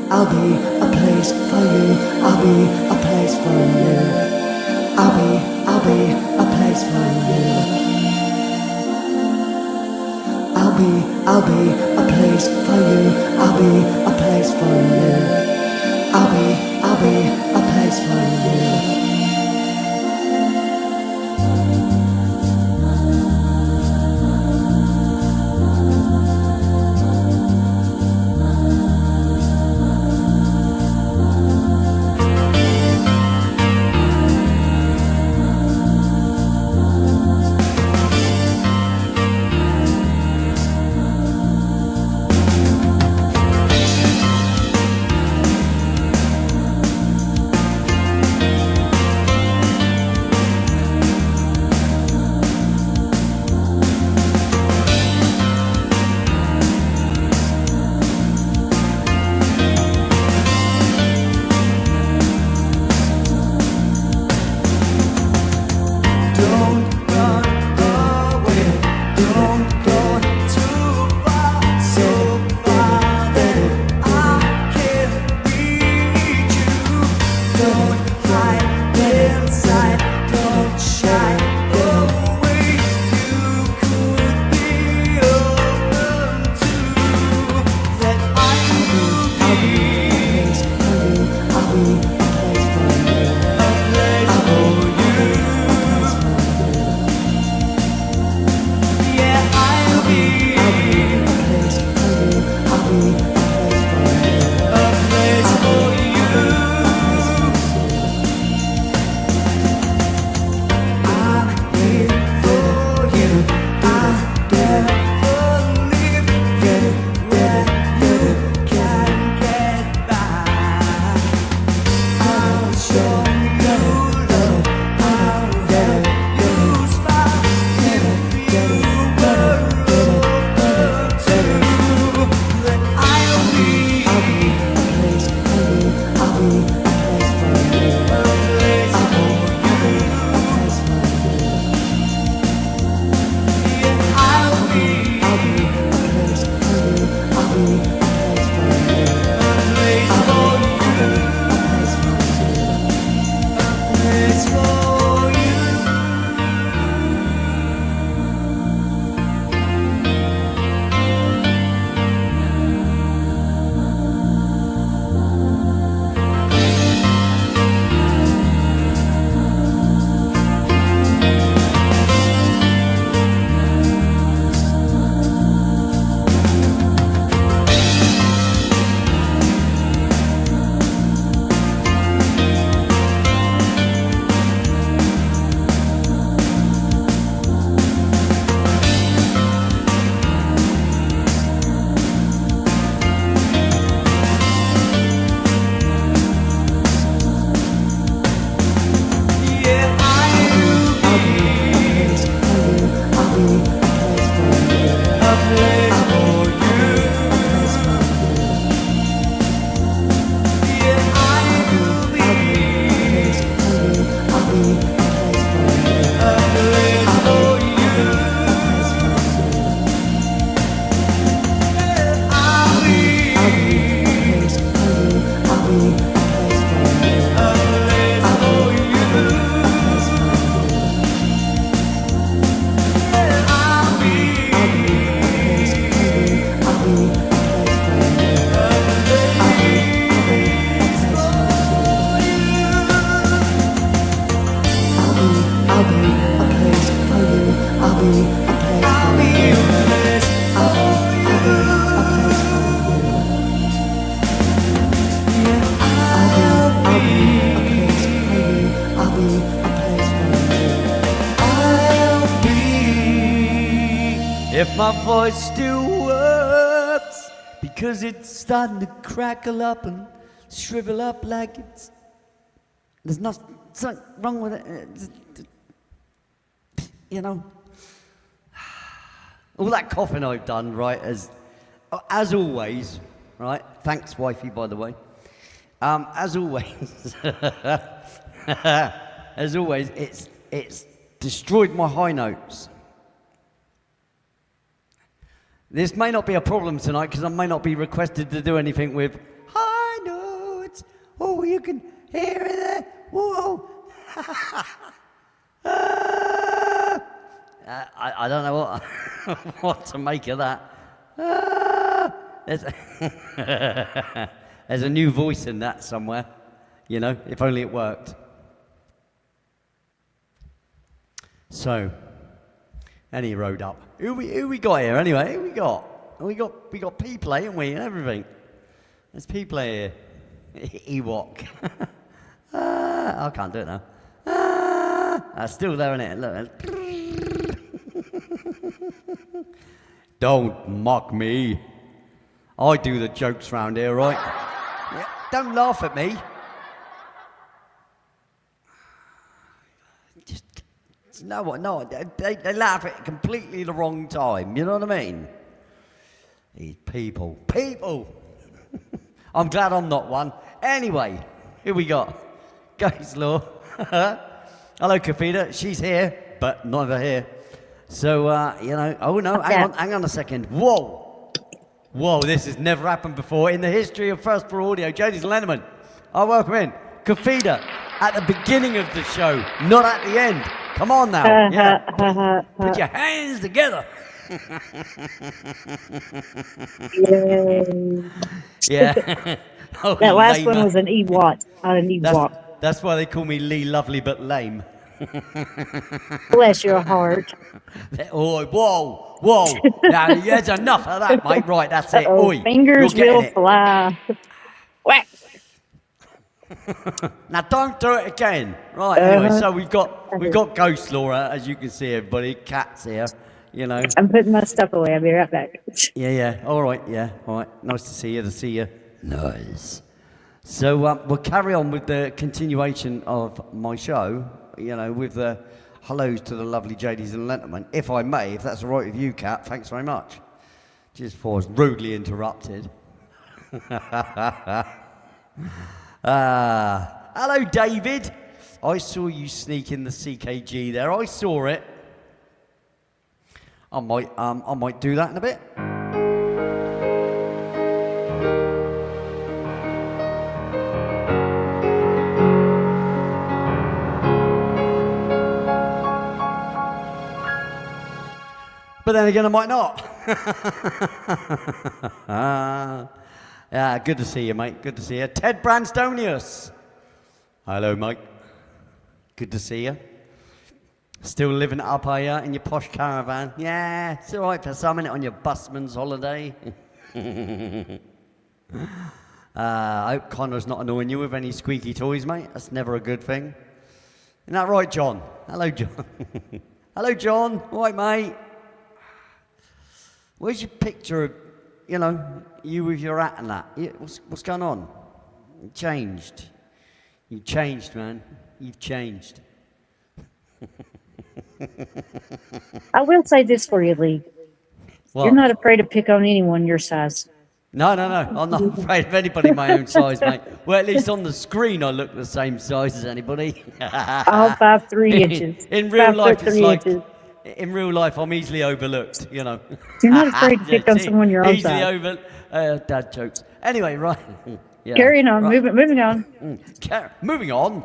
I'll be a place for you. I'll be a place for you. I'll be a place for you. I'll be a place for you. I'll be a place for you. I'll be a place for you. If my voice still works, because it's starting to crackle up and shrivel up like there's something wrong with it, you know. All that coughing I've done, right, as always, right, thanks wifey, by the way, as always, as always, it's destroyed my high notes. This may not be a problem tonight because I may not be requested to do anything with high Oh, you can hear it there. Whoa. I don't know what what to make of that. There's, there's a new voice in that somewhere. You know, if only it worked. So, and he rode up. Who we got here anyway? Who we got? We got people, ain't we, and everything. There's people here. Ewok. I can't do it now. That's still there, isn't it? Look. Don't mock me. I do the jokes round here, right? Yeah, don't laugh at me. Just no, they laugh at completely the wrong time. You know what I mean? These people. I'm glad I'm not one. Anyway, here we got Guy's Law. Hello, Kafida. She's here, but neither here. So, you know, oh no, hang on a second. Whoa, this has never happened before in the history of First for Audio. Jadies and Lennon, I welcome in Kafida at the beginning of the show, not at the end. Come on now. Yeah. Put your hands together. Yeah. Oh, that last one was an Ewok, not an Ewok. That's why they call me Lee Lovely but Lame. Bless your heart. Oh, whoa. Now, there's enough of that, mate. Right, that's it. Oi, fingers will fly. Whack. Now, don't do it again. Right, anyway, so we've got Ghost Laura, as you can see, everybody. Cat's here, you know. I'm putting my stuff away. I'll be right back. Yeah. All right, Nice to see you. Nice. So we'll carry on with the continuation of my show, you know, with the hellos to the lovely Jadies and Lennon. If I may, if that's all right with you, Kat, thanks very much. Just before I was rudely interrupted. Hello, David. I saw you sneak in the CKG there. I saw it. I might do that in a bit. But then again, I might not. Yeah, good to see you, mate. Good to see you. Ted Branstonius. Hello, mate. Good to see you. Still living it up here in your posh caravan? Yeah, it's all right for some, innit, on your busman's holiday. I hope Connor's not annoying you with any squeaky toys, mate. That's never a good thing. Isn't that right, John? Hello, John. Hello, John. All right, mate. Where's your picture of, you know, you with your hat and that? What's going on? You changed. You've changed, man. You've changed. I will say this for you, Lee. What? You're not afraid to pick on anyone your size. No. I'm not afraid of anybody my own size, mate. Well, at least on the screen, I look the same size as anybody. All 5'3" inches. In real life, it's like... In real life, I'm easily overlooked, you know. You're not afraid to pick on someone your own size. Dad jokes. Anyway, right. Yeah, carrying on, right. moving on. Moving on.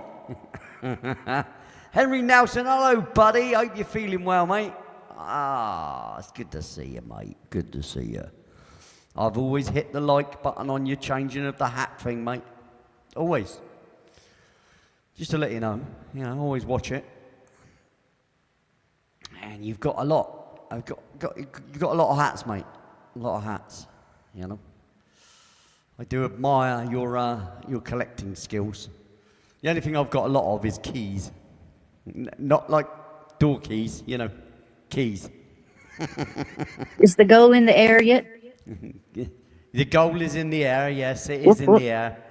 Henry Nelson, hello, buddy. Hope you're feeling well, mate. It's good to see you, mate. Good to see you. I've always hit the like button on your changing of the hat thing, mate. Always. Just to let you know, always watch it. And you've got a lot. You've got a lot of hats, mate. A lot of hats, you know. I do admire your collecting skills. The only thing I've got a lot of is keys. Not like door keys, you know, keys. Is the goal in the air yet? The goal is in the air, yes, it is in the air.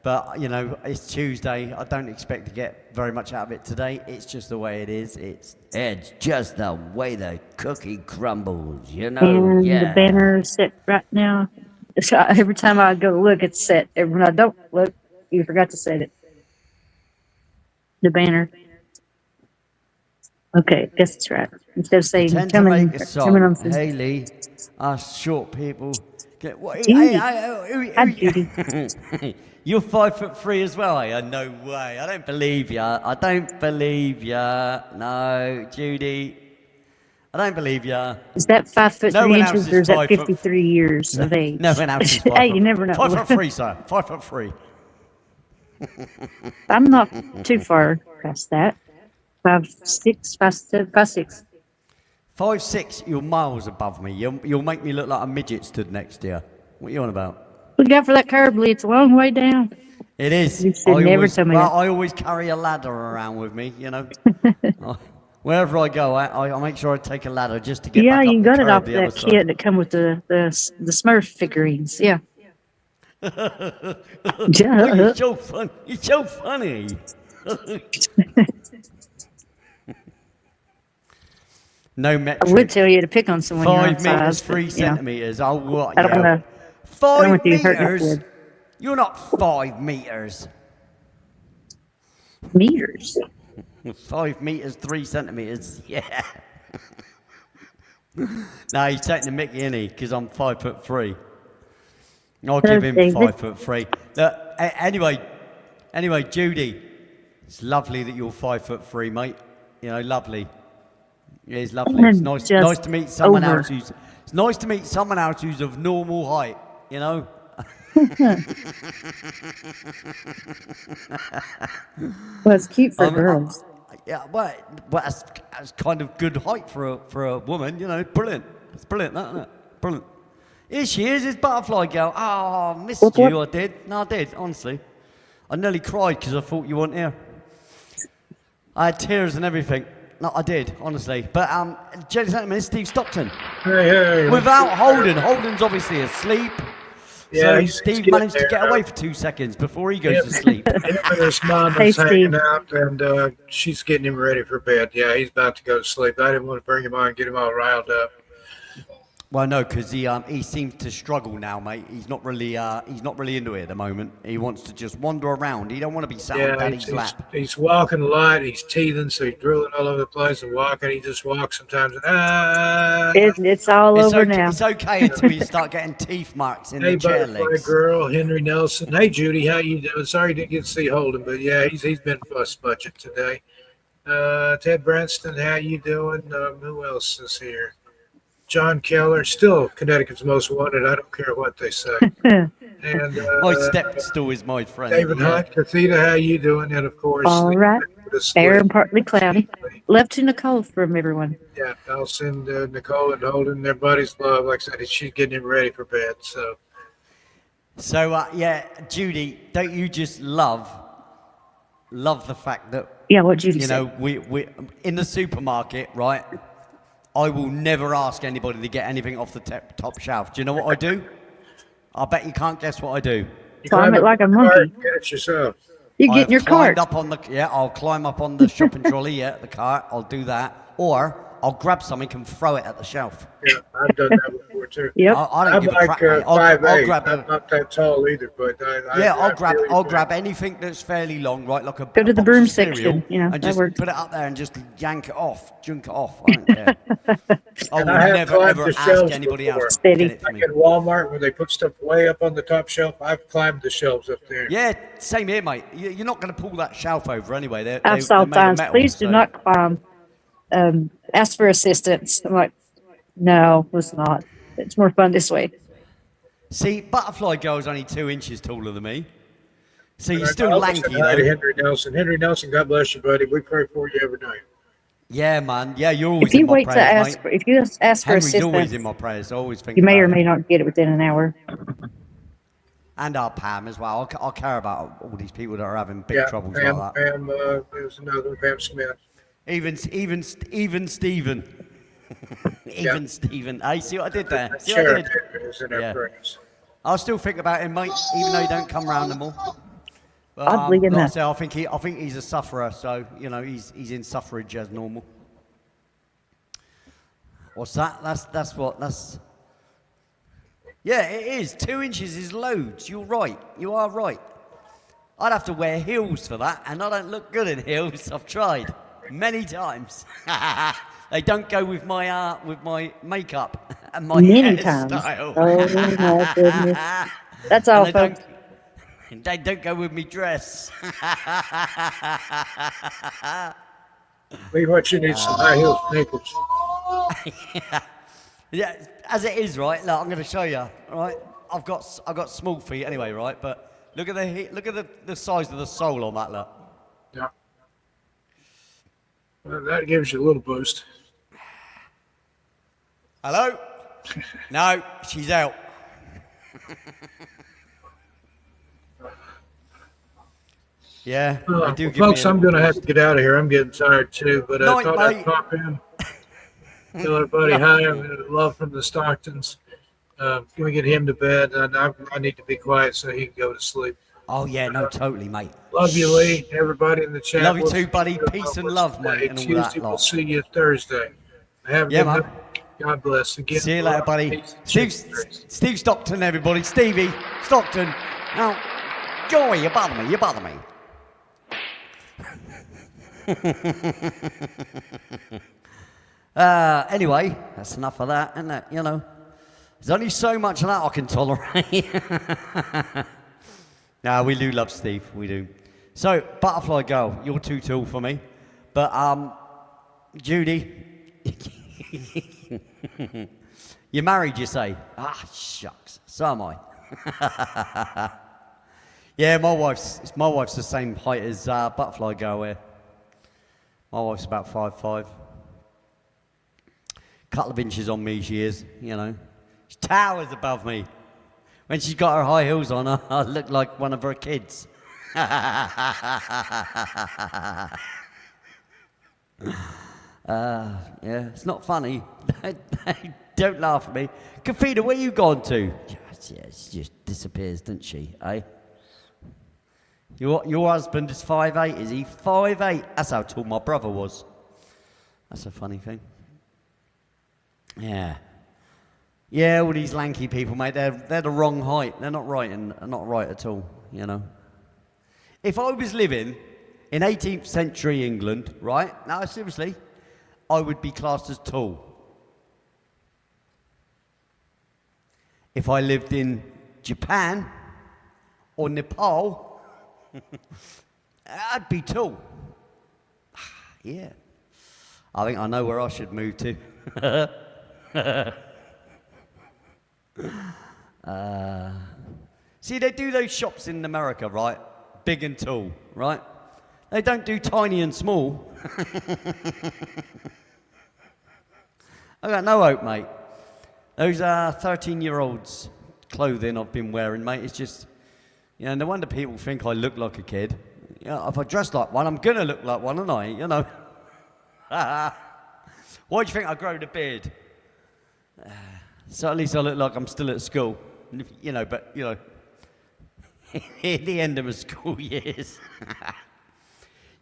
But, you know, it's Tuesday. I don't expect to get very much out of it today. It's just the way it is. It's just the way the cookie crumbles, you know. And the banner is set right now. So every time I go look, it's set. When I don't look, you forgot to set it. The banner. Okay, guess it's right. Instead of saying, Haley, us short people Okay, what, Judy. who- Hi, Judy. You're 5'3" as well, are you? No way. I don't believe ya. I don't believe ya. No, Judy. I don't believe ya. Is that 5 foot No 3 one else inches, is or is that 5 foot. 53 years of age? No one else is Hey, you 5'. never know. 5'3", sir. 5'3". I'm not too far past that. 5'6", 5'7", 5'6". 5'6", you're miles above me. You'll make me look like a midget stood next to you. What are you on about? Look out for that curb, Lee. It's a long way down. It is. You should never tell me that. I always carry a ladder around with me, you know. Wherever I go, I make sure I take a ladder just to get Yeah, back up you the got it curb off the other that side. kit that come with the Smurf figurines. Yeah. Oh, you're so fun. You're so funny. No I metric. would tell you to pick on someone your own 5 meters, size, 3 but, you know, centimeters. Oh, what? I don't Yeah. want to. I don't 5 want you to hurt my meters? kid. You're not 5 meters. Meters. 5 meters, 3 centimeters. Yeah. No, he's taking the mickey, isn't he? Because I'm 5'3". I'll give him David. 5'3". Anyway, Judy, it's lovely that you're 5'3", mate. You know, lovely. It is lovely. It's nice to meet someone else who's. It's nice to meet someone else who's of normal height. You know. Well, it's cute for girls. Yeah, well, that's kind of good height for a woman. You know, brilliant. It's brilliant, isn't it? Brilliant. Here she is, it's Butterfly Girl. Oh, I missed you. I did. No, I did, honestly. I nearly cried because I thought you weren't here. I had tears and everything. No, I did, honestly. But, ladies and gentlemen, Steve Stockton. Hey. Without Holden. Holden's obviously asleep. Yeah, So Steve managed to get away for 2 seconds before he goes to sleep. Him and his mom Hey, is hanging Steve. out, and she's getting him ready for bed. Yeah, he's about to go to sleep. I didn't want to bring him on and get him all riled up. Well, no, because he seems to struggle now, mate. He's not really into it at the moment. He wants to just wander around. He don't want to be sat on Yeah, Daddy's lap. he's walking a lot. He's teething, so he's drooling all over the place and walking. He just walks sometimes. It's all over now. It's okay until you start getting teeth marks in Hey, the chair butterfly legs. girl, Henry Nelson. Hey, Judy, how you doing? Sorry you didn't get to see Holden, but yeah, he's been fuss budget today. Ted Branston, how you doing? Who else is here? John Keller, still Connecticut's most wanted. I don't care what they say. And My step stool is my friend. David yeah. Hunt, Cathita, how you doing? And of course, All right. Sleep. Fair and partly cloudy. Left to Nicole from everyone. Yeah, I'll send Nicole and Holden their buddies love. Like I said, she's getting him ready for bed. So Yeah, Judy, don't you just love the fact that Yeah, what Judy you said. know we in the supermarket, right? I will never ask anybody to get anything off the top shelf. Do you know what I do? I bet you can't guess what I do. you Climb it up like a in the car monkey. and Get it yourself. You get in your climbed cart. up on I'll climb up on the shopping trolley, the cart. I'll do that, or I'll grab something and throw it at the shelf. Yeah, I've done that before too. Yep. I don't I'm give a like crap. Mate. I'll 5'8". grab I'm not that tall either, but I'll grab anything that's fairly long, right? Like a Go to the box broom of cereal, section, you know, and that just works. put it up there and just yank it off, junk it off. I don't care. I will I have never climbed ever the ask shelves anybody before. else to get it for Like me. in Walmart, when they put stuff way up on the top shelf, I've climbed the shelves up there. Yeah, same here, mate. You're not going to pull that shelf over anyway. I've saw they're made of signs. metal, Please do so- not climb. Ask for assistance. I'm like, no, it's not. It's more fun this way. See, Butterfly Girl's only 2 inches taller than me. So And you're I still also lanky, said hi to though. Henry Nelson. Henry Nelson, God bless you, buddy. We pray for you every night. Yeah, man. Yeah, you're always If you in my wait to prayers, ask, mate. for, if you ask for Henry's always assistance, in my prayers. I always think you may about or it. may not get it within an hour. And our Pam as well. I'll care about all these people that are having big Yeah, troubles Pam, like that. Pam, there's another one, Pam Smith. Even Stephen. Even Stephen. Hey, see what I did there? See what I Sheriff did? is in our Yeah. prayers. I'll still think about him, mate, even though he don't come round them all. But, Oddly like I enough. say, I think he's a sufferer, so you know he's in suffrage as normal. What's that? That's. Yeah, it is. 2 inches is loads. You're right. You are right. I'd have to wear heels for that, and I don't look good in heels. I've tried many times. They don't go with my makeup. And my Many times. hairstyle. Oh my goodness. That's And all, folks. they don't go with me dress. Lee, what you need some high heel sneakers. Yeah, as it is, right? Look, I'm going to show you. Right, I've got small feet anyway, right? But look at the size of the sole on that. Look. Yeah. Well, that gives you a little boost. Hello? No, she's out. Yeah, I do Well, give folks, me a I'm little going to have to boost. get out of here. I'm getting tired too, but I Night, thought I'd mate. pop in, tell everybody hi. Love from the Stocktons. Can we get him to bed? And I need to be quiet so he can go to sleep. Oh yeah, no, totally, mate. Love you, Lee. Everybody in the chat. Love you We'll too, see buddy. you Peace and tomorrow. love, mate, and all Tuesday, that we'll lot. see you Thursday. Have a Yeah, good man. night. God bless. Again, See you later, love, buddy. peace, and chicken grease. Steve Stockton, everybody. Stevie Stockton. Now, Joey, you bother me. You bother me. Anyway, that's enough of that, isn't it? You know, there's only so much of that I can tolerate. No, we do love Steve. We do. So, Butterfly Girl, you're too tall for me. But, Judy, you're married, you say? Ah, shucks. So am I. Yeah, my wife's the same height as Butterfly Girl here. My wife's about 5'5". Couple of inches on me, she is, you know. She towers above me. When she's got her high heels on, I look like one of her kids. Yeah, it's not funny. Don't laugh at me. Kafida, where you gone to? Yeah, she just disappears, doesn't she, eh? Your husband is 5'8", is he? 5'8". That's how tall my brother was. That's a funny thing. Yeah. Yeah, all these lanky people, mate, they're the wrong height. They're not right at all, you know. If I was living in 18th century England, right? No, seriously, I would be classed as tall. If I lived in Japan or Nepal, I'd be tall. Yeah. I think I know where I should move to. See, they do those shops in America, right? Big and tall, right? They don't do tiny and small. I got no hope, mate. Those 13-year-olds' clothing I've been wearing, mate, it's just, you know, no wonder people think I look like a kid. You know, if I dress like one, I'm going to look like one, aren't I? You know. Why do you think I grow the beard? So at least I look like I'm still at school. You know, but, you know, at the end of my school years.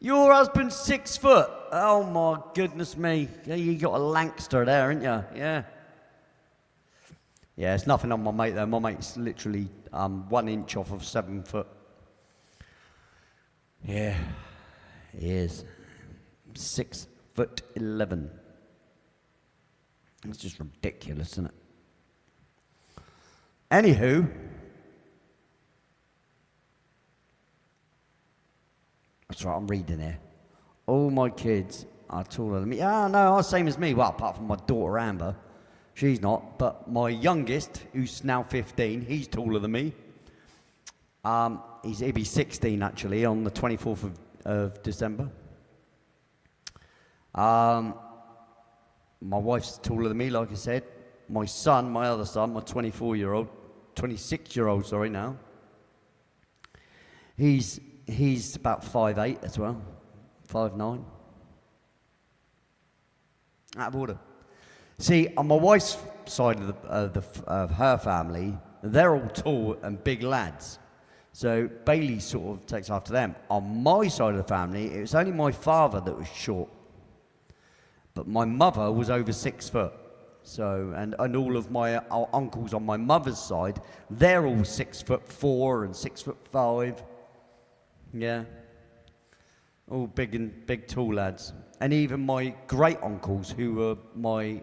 Your husband's 6 foot. Oh, my goodness me. Yeah, you got a Lankster there, ain't you? Yeah. Yeah, it's nothing on my mate there. My mate's literally 1 inch off of 7 foot. Yeah, he is. 6'11". It's just ridiculous, isn't it? Anywho, that's right, I'm reading here. All my kids are taller than me. Ah, no, same as me. Well, apart from my daughter Amber. She's not. But my youngest, who's now 15, he's taller than me. He'll be 16, actually, on the 24th of December. My wife's taller than me, like I said. My son, my other son, my 26-year-old, sorry, now. He's about 5'8" as well, 5'9". Out of order. See, on my wife's side of her family, they're all tall and big lads. So Bailey sort of takes after them. On my side of the family, it was only my father that was short. But my mother was over 6 foot. So, and all of my uncles on my mother's side, they're all 6'4" and 6'5". Yeah. All big tall lads. And even my great uncles, who were my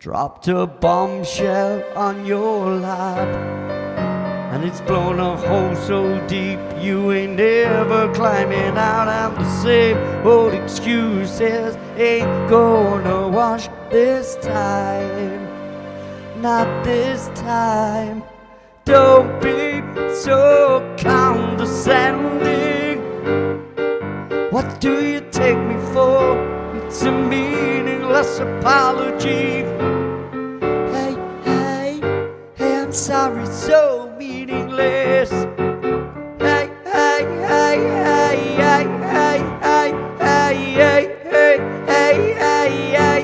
dropped a bombshell on your lap, and it's blown a hole so deep you ain't ever climbing out. And the same old excuses ain't gonna wash this time, not this time. Don't be so condescending. What do you take me for? It's a meaningless apology. Hey, hey, hey, I'm sorry, so meaningless. Hey, hey, hey, hey, hey, hey, hey, hey, hey, hey, hey, hey, hey.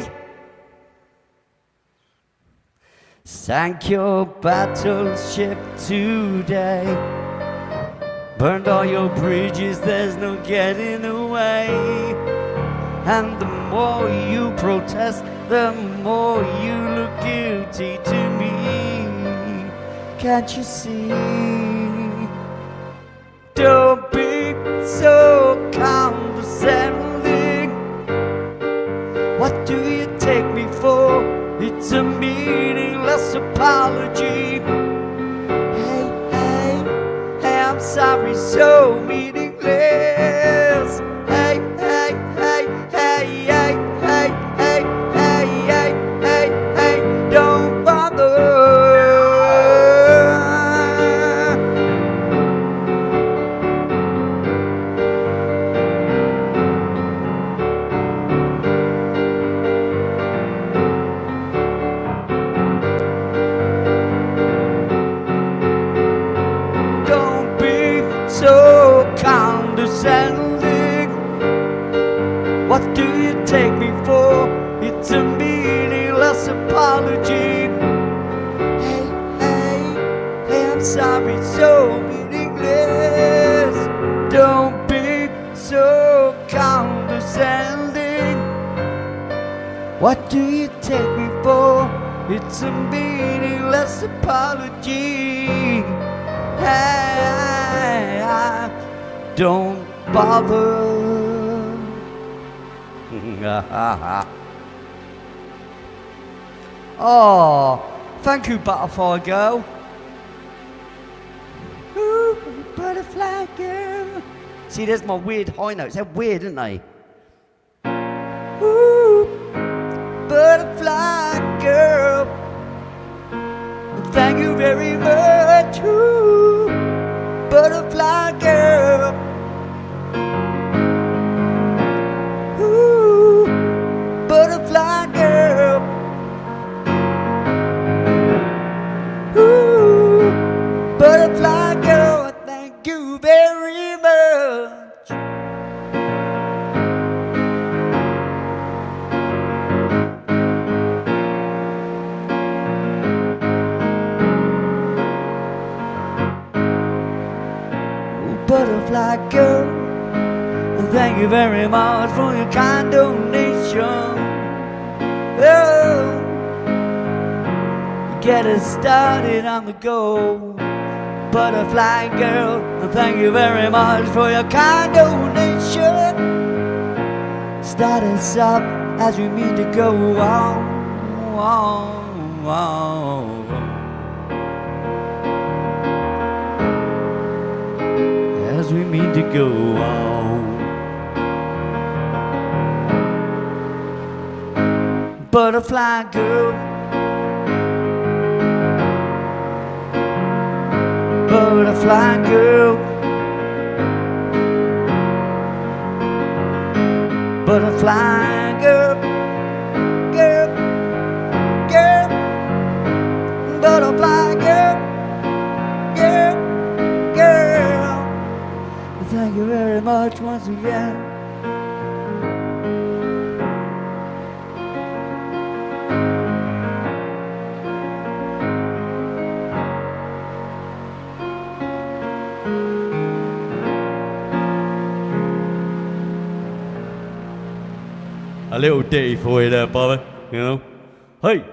Sank your battleship today, burned all your bridges, there's no getting away. And the more you protest, the more you look guilty to me. Can't you see? Don't be so condescending. What do you take me for? It's a meaningless apology. Hey, hey, hey, I'm sorry, so meaningless. Hey, hey, hey, hey, hey, hey, hey, hey, hey, hey, hey, don't bother. Don't be so condescending. What do you take me for? It's a meaningless apology. Hey, hey, hey, I'm sorry, so meaningless. Don't be so condescending. What do you take me for? It's a meaningless apology. Hey, don't bother. Oh, thank you, butterfly girl. Ooh, butterfly girl. See, there's my weird high notes. They're weird, aren't they? Ooh, butterfly girl. Thank you very much. Ooh, butterfly girl. Ooh, butterfly girl. Ooh, butterfly girl, thank you very much. Ooh, butterfly girl, thank you very much for your kind donation. Oh, get us started on the go. Butterfly girl, thank you very much for your kind donation. Start us up as we mean to go on, on, on. As we mean to go on. Butterfly girl, butterfly girl, butterfly girl, girl, girl, butterfly girl, girl, girl. Thank you very much once again. A little ditty for you there, Bobby, you know. Hey!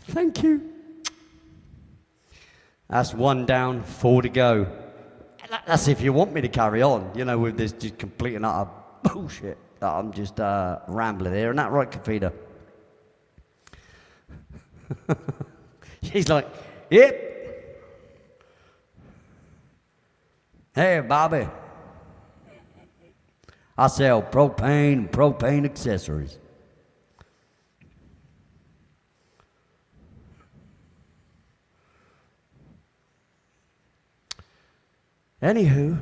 Thank you. That's one down, 4 to go. That's if you want me to carry on, you know, with this just complete and utter bullshit. that I'm just rambling here. Isn't that right, Kafida? She's like, yep. Hey, Bobby. I sell propane and propane accessories. Anywho,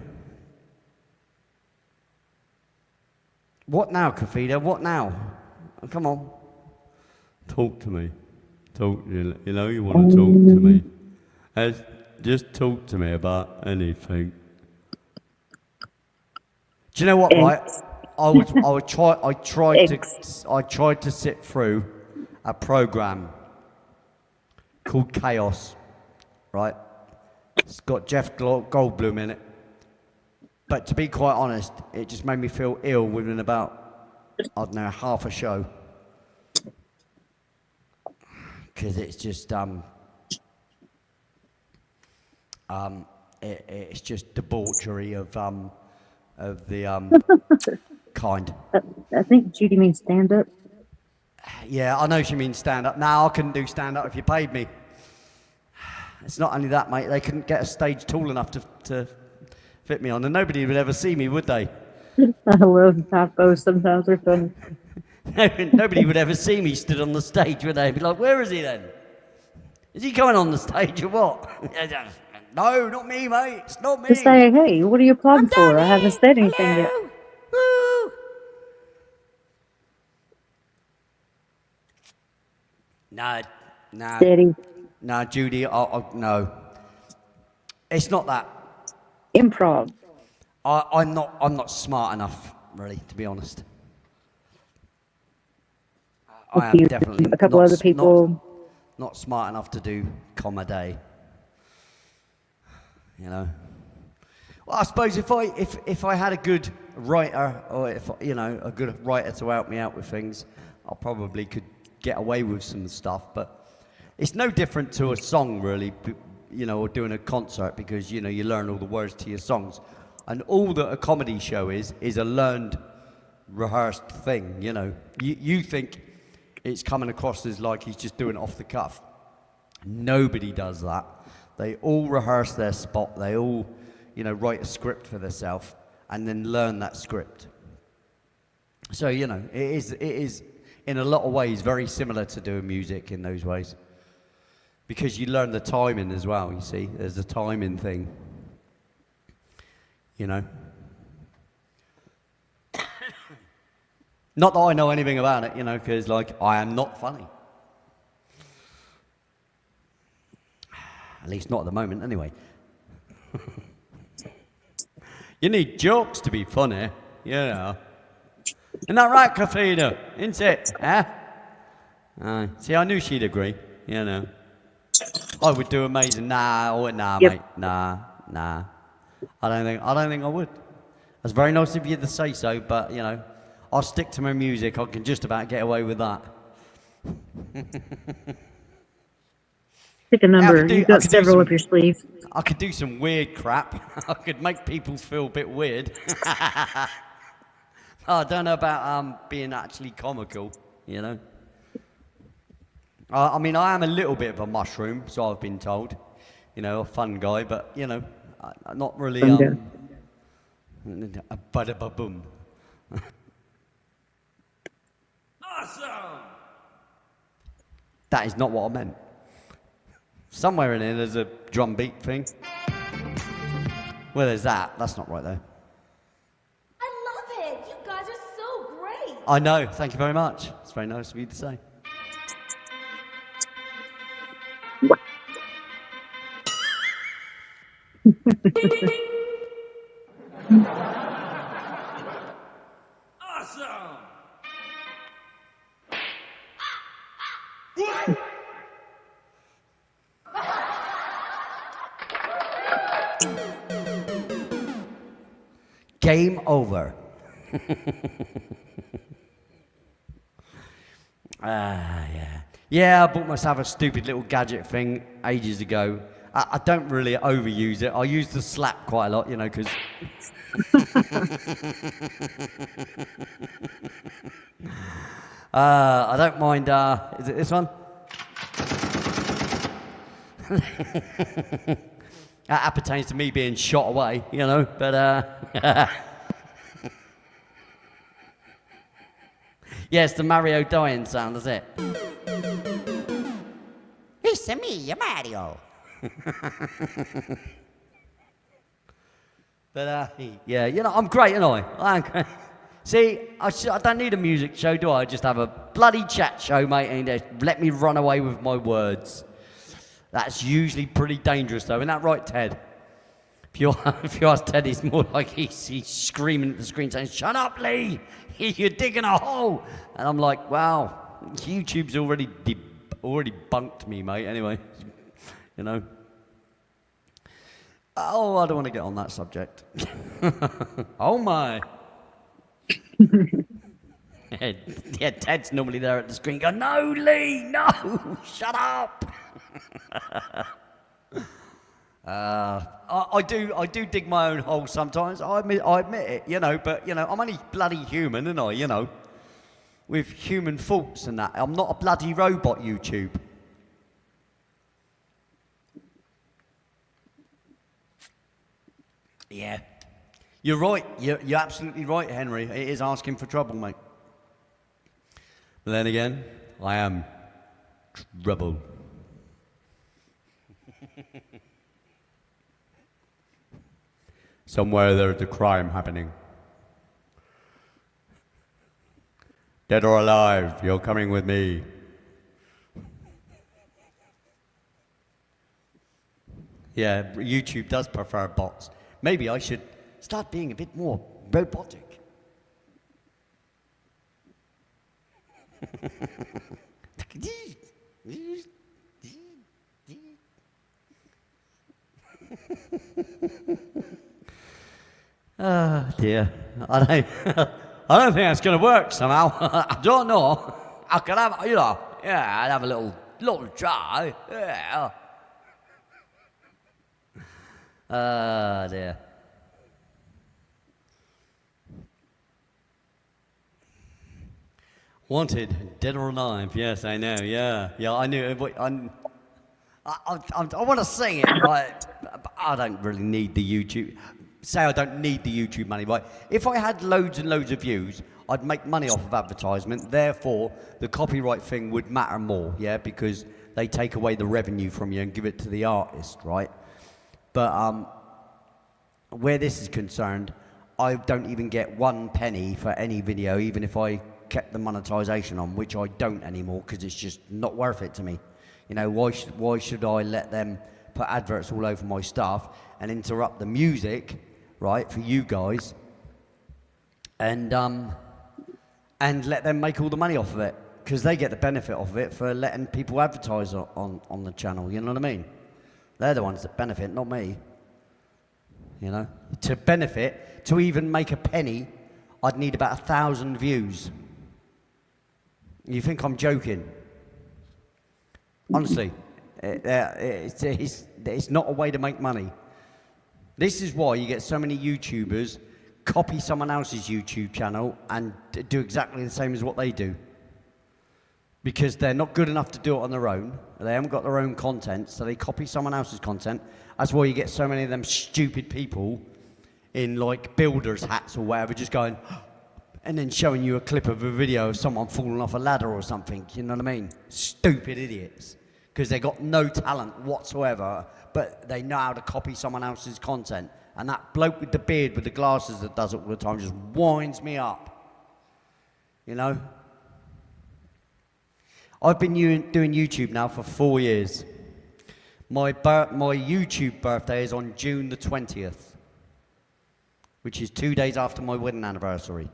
what now, Kafida? What now? Oh, come on. Talk to me. Talk. You know you want to talk to me. Just talk to me about anything. Do you know what? Right, I tried to sit through a program called Chaos. Right, it's got Jeff Goldblum in it. But to be quite honest, it just made me feel ill within about, I don't know, half a show. Because it's just it's just debauchery of the kind. I think Judy means stand up. Yeah, I know she means stand up. Now I couldn't do stand up if you paid me. It's not only that, mate. They couldn't get a stage tall enough to fit me on, and nobody would ever see me, would they? I love typos. Sometimes they're funny. Nobody would ever see me stood on the stage, would they? Be like, where is he then? Is he coming on the stage or what? No, not me, mate. It's not me. Just say, hey, what are you applauding for? I haven't said anything yet. Woo. Nah, Steady. nah, Judy, no. It's not that. Improv. I'm not smart enough, really, to be honest. I am definitely a couple other people. Not smart enough to do comedy. You know. Well, I suppose if I had a good writer, or if a good writer to help me out with things, I probably could get away with some stuff. But it's no different to a song, really, or doing a concert, because you learn all the words to your songs, and all that a comedy show is a learned, rehearsed thing. You think it's coming across as like he's just doing it off the cuff. Nobody does that. They all rehearse their spot. They all, write a script for themselves and then learn that script. So, it is in a lot of ways very similar to doing music in those ways. Because you learn the timing as well, you see. There's a timing thing. Not that I know anything about it, because, I am not funny. At least not at the moment, anyway. You need jokes to be funny, Isn't that right, Kafina? Isn't it? See, I knew she'd agree, I would do amazing. Nah, Yep. mate. Nah. I don't think I would. That's very nice of you to say so, but, I'll stick to my music. I can just about get away with that. Pick a number. You've got several up your sleeve. I could do some weird crap. I could make people feel a bit weird. I don't know about being actually comical, I mean, I am a little bit of a mushroom, so I've been told. A fun guy, but, not really a bada-ba-boom. Awesome! That is not what I meant. Somewhere in here there's a drum beat thing. Well, there's that. That's not right, though. I love it. You guys are so great. I know. Thank you very much. It's very nice of you to say. Awesome! Game over. Yeah. Yeah, I bought myself a stupid little gadget thing ages ago. I don't really overuse it. I use the slap quite a lot, because I don't mind, is it this one? That pertains to me being shot away, you know, but yeah, it's the Mario dying sound, is it? It's me, Mario. But yeah, you know, I'm great, aren't I? I'm great. See, I don't need a music show, do I? I just have a bloody chat show, mate, and just let me run away with my words. That's usually pretty dangerous, though. Isn't that right, Ted? If you ask Ted, he's more like he's screaming at the screen saying, "Shut up, Lee! You're digging a hole." And I'm like, "Wow, YouTube's already bunked me, mate." Anyway, you know. Oh, I don't want to get on that subject. Oh my. Yeah, Ted's normally there at the screen going, "No, Lee, no, shut up." I do dig my own hole sometimes. I admit it, you know. But you know, I'm only bloody human, aren't I? You know, with human faults and that. I'm not a bloody robot, YouTube. Yeah, you're right. You're absolutely right, Henry. It is asking for trouble, mate. But then again, I am trouble. Somewhere there's a crime happening. Dead or alive, you're coming with me. Yeah, YouTube does prefer bots. Maybe I should start being a bit more robotic. Oh dear, I don't think that's going to work somehow. I don't know. I could have, you know, yeah, I'd have a little try. Yeah. Dear. Wanted, dead or alive. Yes, I know. Yeah, I knew it. But I want to sing it, right? But I don't really need the YouTube. Say I don't need the YouTube money, right? If I had loads and loads of views, I'd make money off of advertisement. Therefore, the copyright thing would matter more, yeah, because they take away the revenue from you and give it to the artist, right? But where this is concerned, I don't even get 1 penny for any video, even if I kept the monetization on, which I don't anymore because it's just not worth it to me. You know, why should I let them put adverts all over my stuff and interrupt the music, right, for you guys, and let them make all the money off of it because they get the benefit of it for letting people advertise on the channel. You know what I mean? They're the ones that benefit, not me. You know, to benefit, to even make a penny, I'd need about 1,000 views. You think I'm joking? Honestly, it's not a way to make money. This is why you get so many YouTubers copy someone else's YouTube channel and do exactly the same as what they do. Because they're not good enough to do it on their own. They haven't got their own content, so they copy someone else's content. That's why you get so many of them stupid people in like builders' hats or whatever, just going, and then showing you a clip of a video of someone falling off a ladder or something. You know what I mean? Stupid idiots. Because they got no talent whatsoever, but they know how to copy someone else's content. And that bloke with the beard with the glasses that does it all the time just winds me up. You know? I've been doing YouTube now for 4 years. My YouTube birthday is on June the 20th, which is 2 days after my wedding anniversary.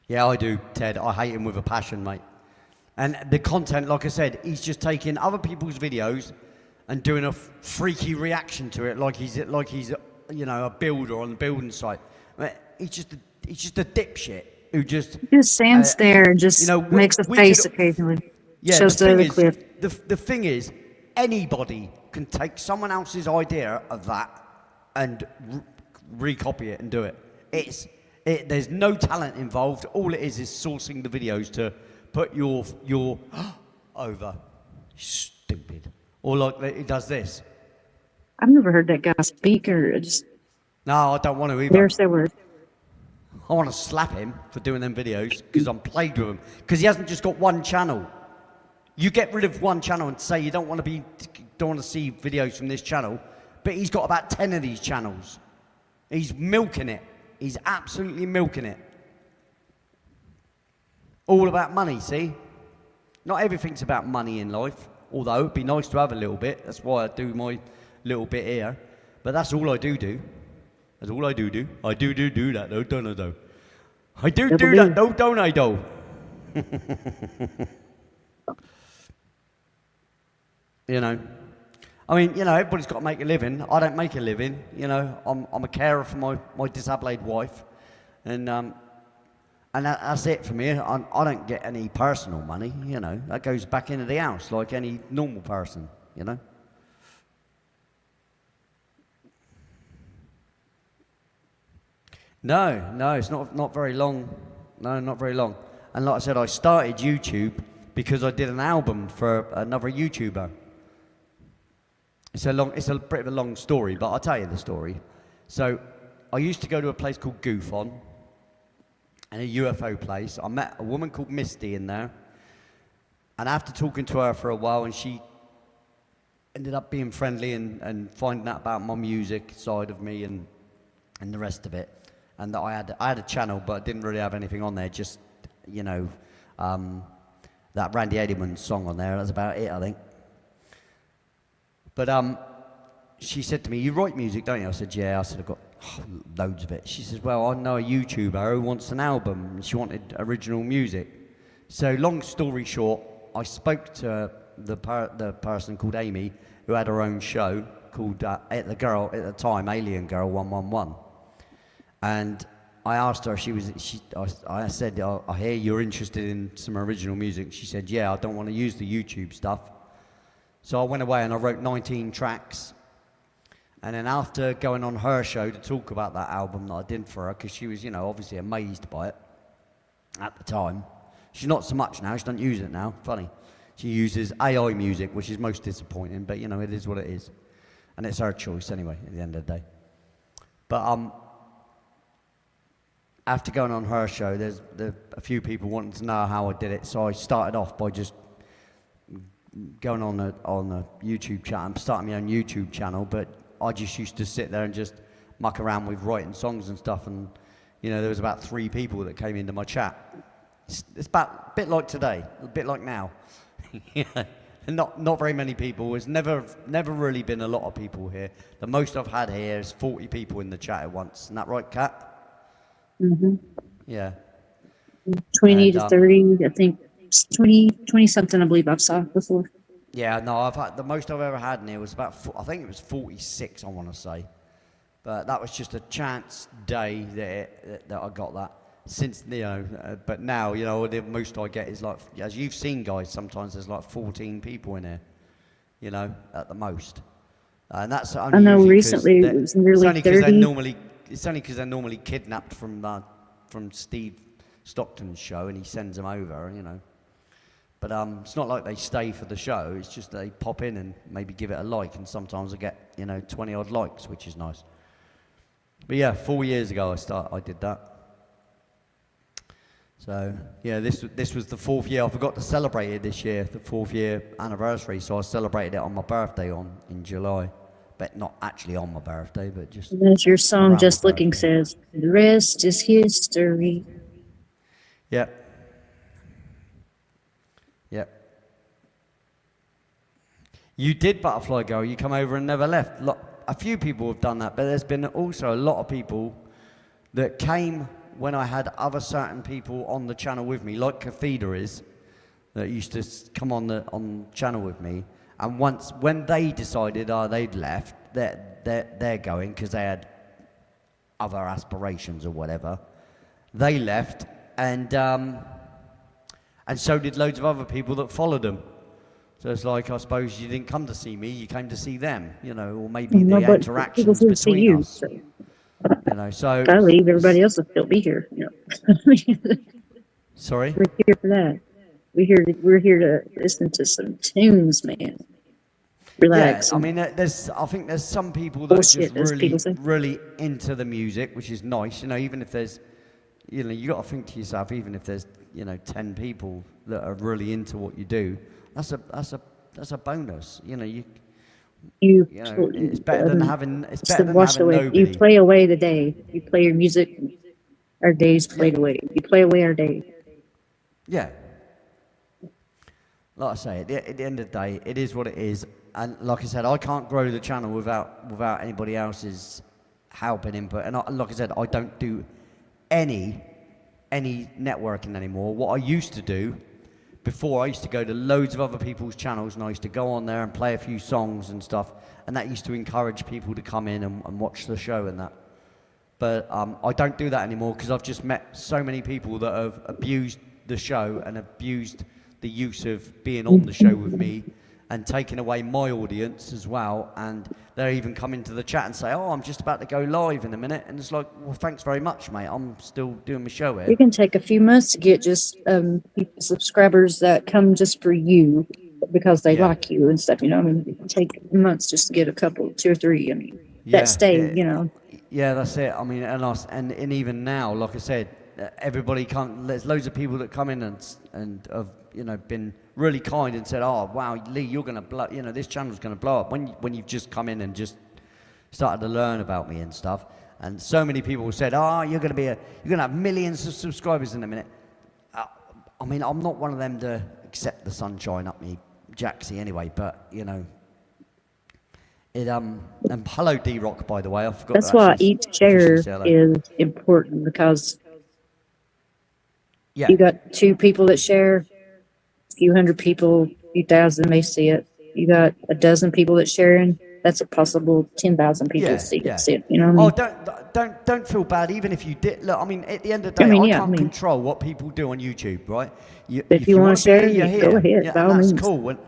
Yeah, I do, Ted. I hate him with a passion, mate. And the content, like I said, he's just taking other people's videos and doing a freaky reaction to it, like he's you know, a builder on the building site. He's just a dipshit who just stands there and just, you know, makes a face occasionally. Yeah, shows the clip. The thing is, anybody can take someone else's idea of that and recopy it and do it. There's no talent involved. All it is sourcing the videos to put your over. Stupid. Or like he does this. I've never heard that guy speak or just No, I don't want to either. there's that word. I want to slap him for doing them videos because I'm plagued with him. Because he hasn't just got one channel. You get rid of one channel and say you don't want to see videos from this channel, but he's got about 10 of these channels. He's milking it. He's absolutely milking it. All about money, see? Not everything's about money in life, although it'd be nice to have a little bit. That's why I do my little bit here. But that's all I do. That's all I do. I do that, though, don't I, though? I do that, though, don't I, though? You know? I mean, everybody's got to make a living. I don't make a living, I'm a carer for my disabled wife. And that's it for me. I don't get any personal money, That goes back into the house like any normal person, No, it's not very long. No, not very long. And like I said, I started YouTube because I did an album for another YouTuber. It's a bit of a long story, but I'll tell you the story. So, I used to go to a place called Goof On, and a UFO place. I met a woman called Misty in there, and after talking to her for a while, and she ended up being friendly and finding out about my music side of me and the rest of it. And that I had a channel, but I didn't really have anything on there. Just that Randy Edelman song on there. That's about it, I think. But she said to me, "You write music, don't you?" I said, "Yeah." I said, "I've got loads of it." She says, "Well, I know a YouTuber who wants an album." And she wanted original music. So, long story short, I spoke to the person called Amy, who had her own show called the girl at the time, Alien Girl 111. And I asked her, I said, "I hear you're interested in some original music." She said, "Yeah, I don't want to use the YouTube stuff." So I went away and I wrote 19 tracks. And then after going on her show to talk about that album that I did for her, because she was, obviously amazed by it at the time. She's not so much now, she doesn't use it now, funny. She uses AI music, which is most disappointing, but it is what it is. And it's her choice anyway, at the end of the day. But after going on her show, there's a few people wanting to know how I did it, so I started off by just going on a YouTube channel. I'm starting my own YouTube channel, but I just used to sit there and just muck around with writing songs and stuff, and there was about 3 people that came into my chat. It's about a bit like today, a bit like now. Not very many people. There's never really been a lot of people here. The most I've had here is 40 people in the chat at once. Isn't that right, Kat? Mm-hmm. Yeah. 20 to 30, I think. 20 something, I believe I've saw before. Yeah, no, I've had the most I've ever had in here was about I think it was 46, I want to say, but that was just a chance day that I got that. Since but now the most I get is like, as you've seen, guys, sometimes there's like 14 people in here, at the most, and that's only I know recently it was nearly 30. It's only because they're normally kidnapped from Steve Stockton's show, and he sends them over, But it's not like they stay for the show. It's just they pop in and maybe give it a like, and sometimes I get 20 odd likes, which is nice. But yeah, 4 years ago I did that. So yeah, this was the 4th year. I forgot to celebrate it this year, the 4th year anniversary. So I celebrated it on my birthday in July, but not actually on my birthday, but just. And as your song "Just Looking" says, "The rest is history." Yep. Yep. You did Butterfly Girl. You come over and never left. A few people have done that, but there's been also a lot of people that came when I had other certain people on the channel with me, like Kafida is, that used to come on the channel with me. And when they decided they'd left, they're going because they had other aspirations or whatever. They left, and so did loads of other people that followed them. So it's like, I suppose you didn't come to see me, you came to see them, or maybe No, the but people interactions here to see between you. us. So So if I leave, everybody else will still be here. sorry. We're here for that. We're here to listen to some tunes, man. Yeah, Relax I and mean, I think there's some people that are just bullshit, as people really, say. really into the music, which is nice. Even if there's, you got to think to yourself, even if there's, 10 people that are really into what you do, that's a bonus. It's better than having, It's the wash away. You nobody. play away the day. You play your music. Our days Yeah, played away. You play away our day. yeah. Like I say, at the end of the day, it is what it is. And like I said, I can't grow the channel without anybody else's help and input. And like I said, I don't do any networking anymore. What I used to do before, I used to go to loads of other people's channels, and I used to go on there and play a few songs and stuff. And that used to encourage people to come in and watch the show and that. But I don't do that anymore because I've just met so many people that have abused the show and abused the use of being on the show with me and taking away my audience as well. And they even come into the chat and say, oh, I'm just about to go live in a minute. And it's like, well, thanks very much, mate. I'm still doing my show here. You can take a few months to get just subscribers that come just for you because they Yeah. like you and stuff. I mean, it can take months just to get a couple, 2 or 3. I mean, Yeah, that stay. Yeah, that's it. I mean, and even now, like I said, everybody can't. There's loads of people that come in and have been really kind and said, "Oh, wow, Lee, you're gonna blow. This channel's gonna blow up." When you've just come in and just started to learn about me and stuff, and so many people said, "Oh, you're gonna have millions of subscribers in a minute." I mean, I'm not one of them to accept the sunshine up me jacksy anyway, but and hello D-Rock, by the way. I forgot. That's to why actually each share officially say hello. is important because Yeah, you got 2 people that share, a few hundred people, a few thousand may see it. You got a dozen people that sharing. That's a possible 10,000 people see yeah. it. You know what I Oh, mean? don't feel bad. Even if you did, look. I mean, at the end of the day, I can't control what people do on YouTube, right? If you want to share, you're you go ahead. Yeah, By and all that's means. cool. And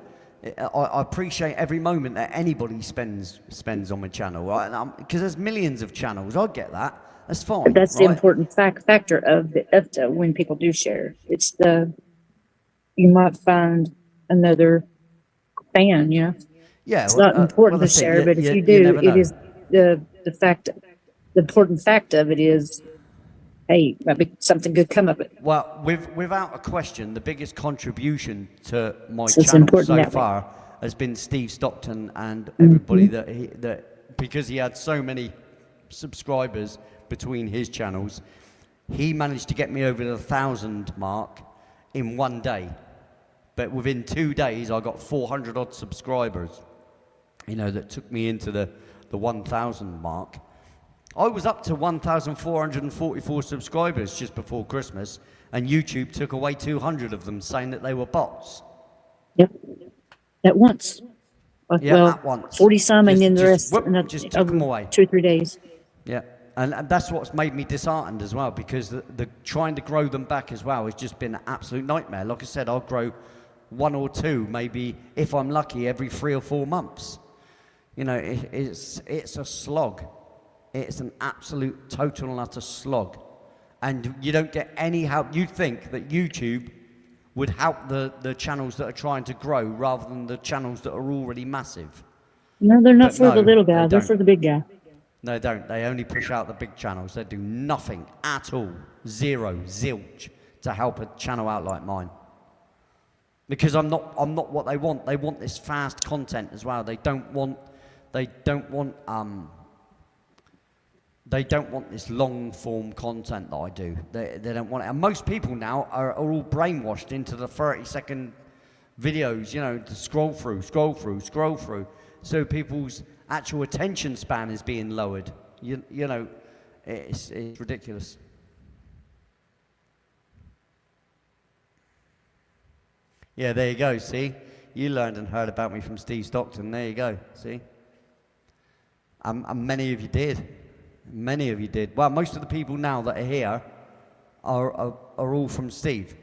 I appreciate every moment that anybody spends on my channel, right? Because there's millions of channels. I get that. That's fine. That's the right? important factor of when people do share. It's you might find another fan. Yeah, It's not important to that's it. share, but if you You do, never it know. is the fact. The important fact of it is, hey, might be something good come of it. Well, without a question, the biggest contribution to my So it's channel important so that way. far has been Steve Stockton and everybody that because he had so many subscribers between his channels, he managed to get me over the 1,000 mark in one day. But within 2 days, I got 400 odd subscribers. That took me into the 1,000 mark. I was up to 1,444 subscribers just before Christmas, and YouTube took away 200 of them, saying that they were bots. Yep. At once. At once. 40 some, and then the rest just took them away. 2 or 3 days. Yeah, and that's what's made me disheartened as well, because the trying to grow them back as well has just been an absolute nightmare. Like I said, I'll grow 1 or 2, maybe if I'm lucky, every 3 or 4 months. It's a slog. It's an absolute total and utter slog, and you don't get any help. You'd think that YouTube would help the channels that are trying to grow rather than the channels that are already massive. No, they're not But for the no, little guy. they They're don't. for the big guy. No, they don't. They only push out the big channels. They do nothing at all. Zero, zilch, to help a channel out like mine. Because I'm not what they want. They want this fast content as well. They don't want this long form content that I do. They don't want it. And most people now are all brainwashed into the 30-second videos, to scroll through. So people's actual attention span is being lowered. It's ridiculous. Yeah, there you go, see? You learned and heard about me from Steve Stockton. There you go, see? And many of you did. Many of you did. Well, most of the people now that are here are all from Steve.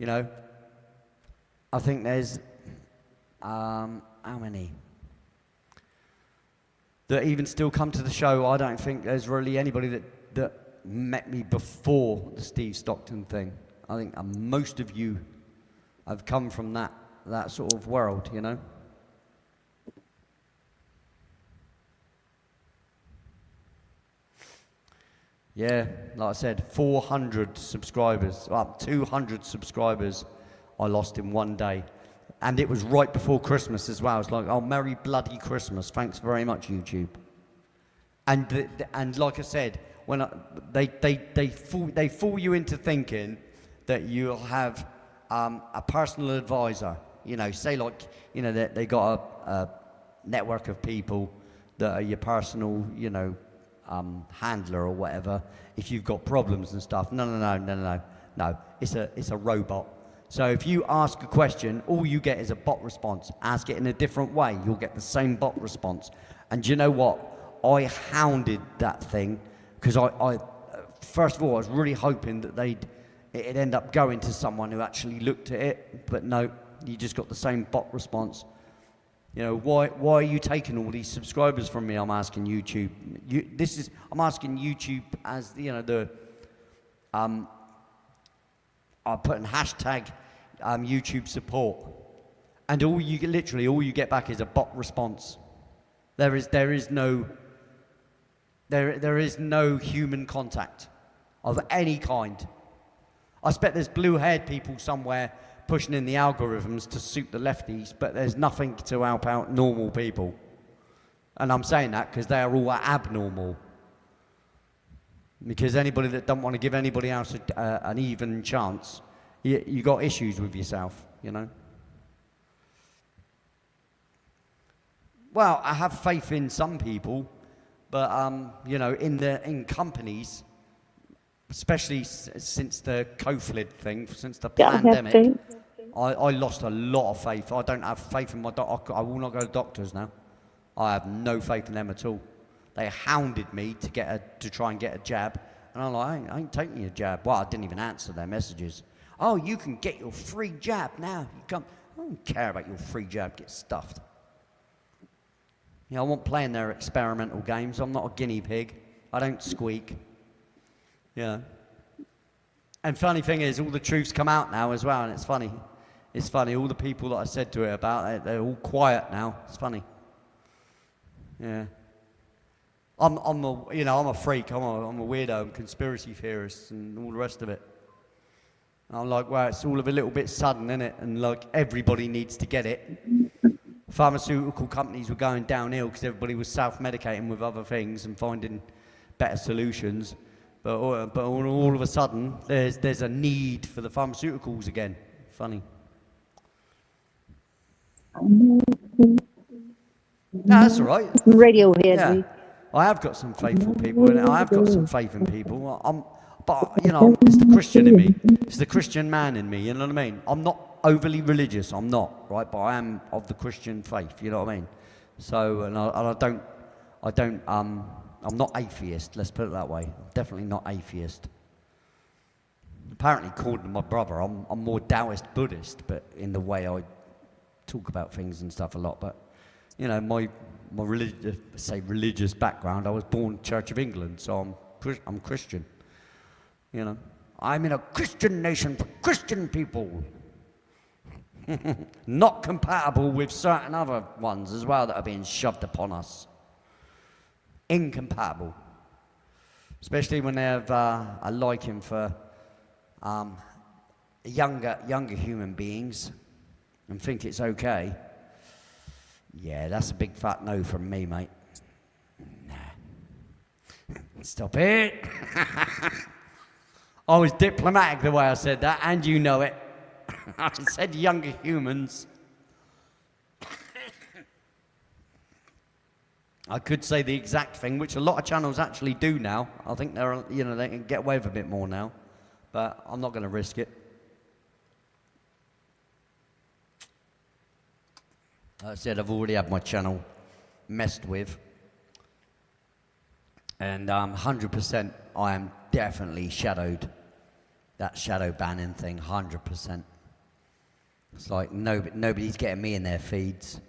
I think there's How many? That even still come to the show. I don't think there's really anybody that met me before the Steve Stockton thing. I think most of you have come from that sort of world, you know. Yeah, like I said, 400 subscribers, 200 subscribers I lost in one day. And it was right before Christmas as well. It's like, oh, Merry bloody Christmas. Thanks very much, YouTube. And like I said, when they fool you into thinking that you'll have a personal advisor. You know, say like, you know, that they got a network of people that are your personal, you know, handler or whatever. If you've got problems and stuff, no. It's a robot. So if you ask a question, all you get is a bot response. Ask it in a different way, you'll get the same bot response. And do you know what? I hounded that thing because I first of all, I was really hoping that it'd end up going to someone who actually looked at it, but no, you just got the same bot response. You know, why are you taking all these subscribers from me? I'm asking YouTube. I'm asking YouTube as, you know, I'm putting hashtag YouTube support, and all you get back is a bot response. There is no human contact of any kind. I expect there's blue-haired people somewhere pushing in the algorithms to suit the lefties, but there's nothing to help out normal people. And I'm saying that because they are all abnormal. Because anybody that don't want to give anybody else an even chance, you got issues with yourself, you know. Well, I have faith in some people, but you know, in companies, especially since the COVID thing, since the pandemic, I lost a lot of faith. I don't have faith in my doctor. I will not go to doctors now. I have no faith in them at all. They hounded me to try and get a jab, and I'm like, I ain't taking your jab. Well, I didn't even answer their messages. Oh, you can get your free jab now. You come. I don't care about your free jab. Get stuffed. You know, I won't play in their experimental games. I'm not a guinea pig. I don't squeak. Yeah. And funny thing is, all the truths come out now as well, and it's funny. It's funny. All the people that I said to it about, they're all quiet now. It's funny. Yeah. I'm a freak. I'm a weirdo. I'm a conspiracy theorist and all the rest of it. And I'm like, well, it's all a little bit sudden, isn't it? And like everybody needs to get it. Pharmaceutical companies were going downhill because everybody was self-medicating with other things and finding better solutions. But all of a sudden, there's a need for the pharmaceuticals again. Funny. No, that's all right. Radiohead. Yeah. I have got some faithful people, and I have got some faith in people. But you know, it's the Christian in me. It's the Christian man in me. You know what I mean? I'm not overly religious. I'm not, right? But I am of the Christian faith. You know what I mean? So, I'm not atheist. Let's put it that way. I'm definitely not atheist. Apparently, according to my brother, I'm more Taoist Buddhist, but in the way I talk about things and stuff a lot. But you know, my religious background, I was born Church of England, so I'm Christian. You know, I'm in a Christian nation for Christian people. Not compatible with certain other ones as well that are being shoved upon us. Incompatible. Especially when they have a liking for younger human beings and think it's okay. Yeah, that's a big fat no from me, mate. Nah. Stop it. I was diplomatic the way I said that, and you know it. I said younger humans. I could say the exact thing, which a lot of channels actually do now. I think they can get away with a bit more now, but I'm not going to risk it. Like I said, I've already had my channel messed with, and 100% I am definitely shadowed. That shadow banning thing, 100%. It's like nobody's getting me in their feeds.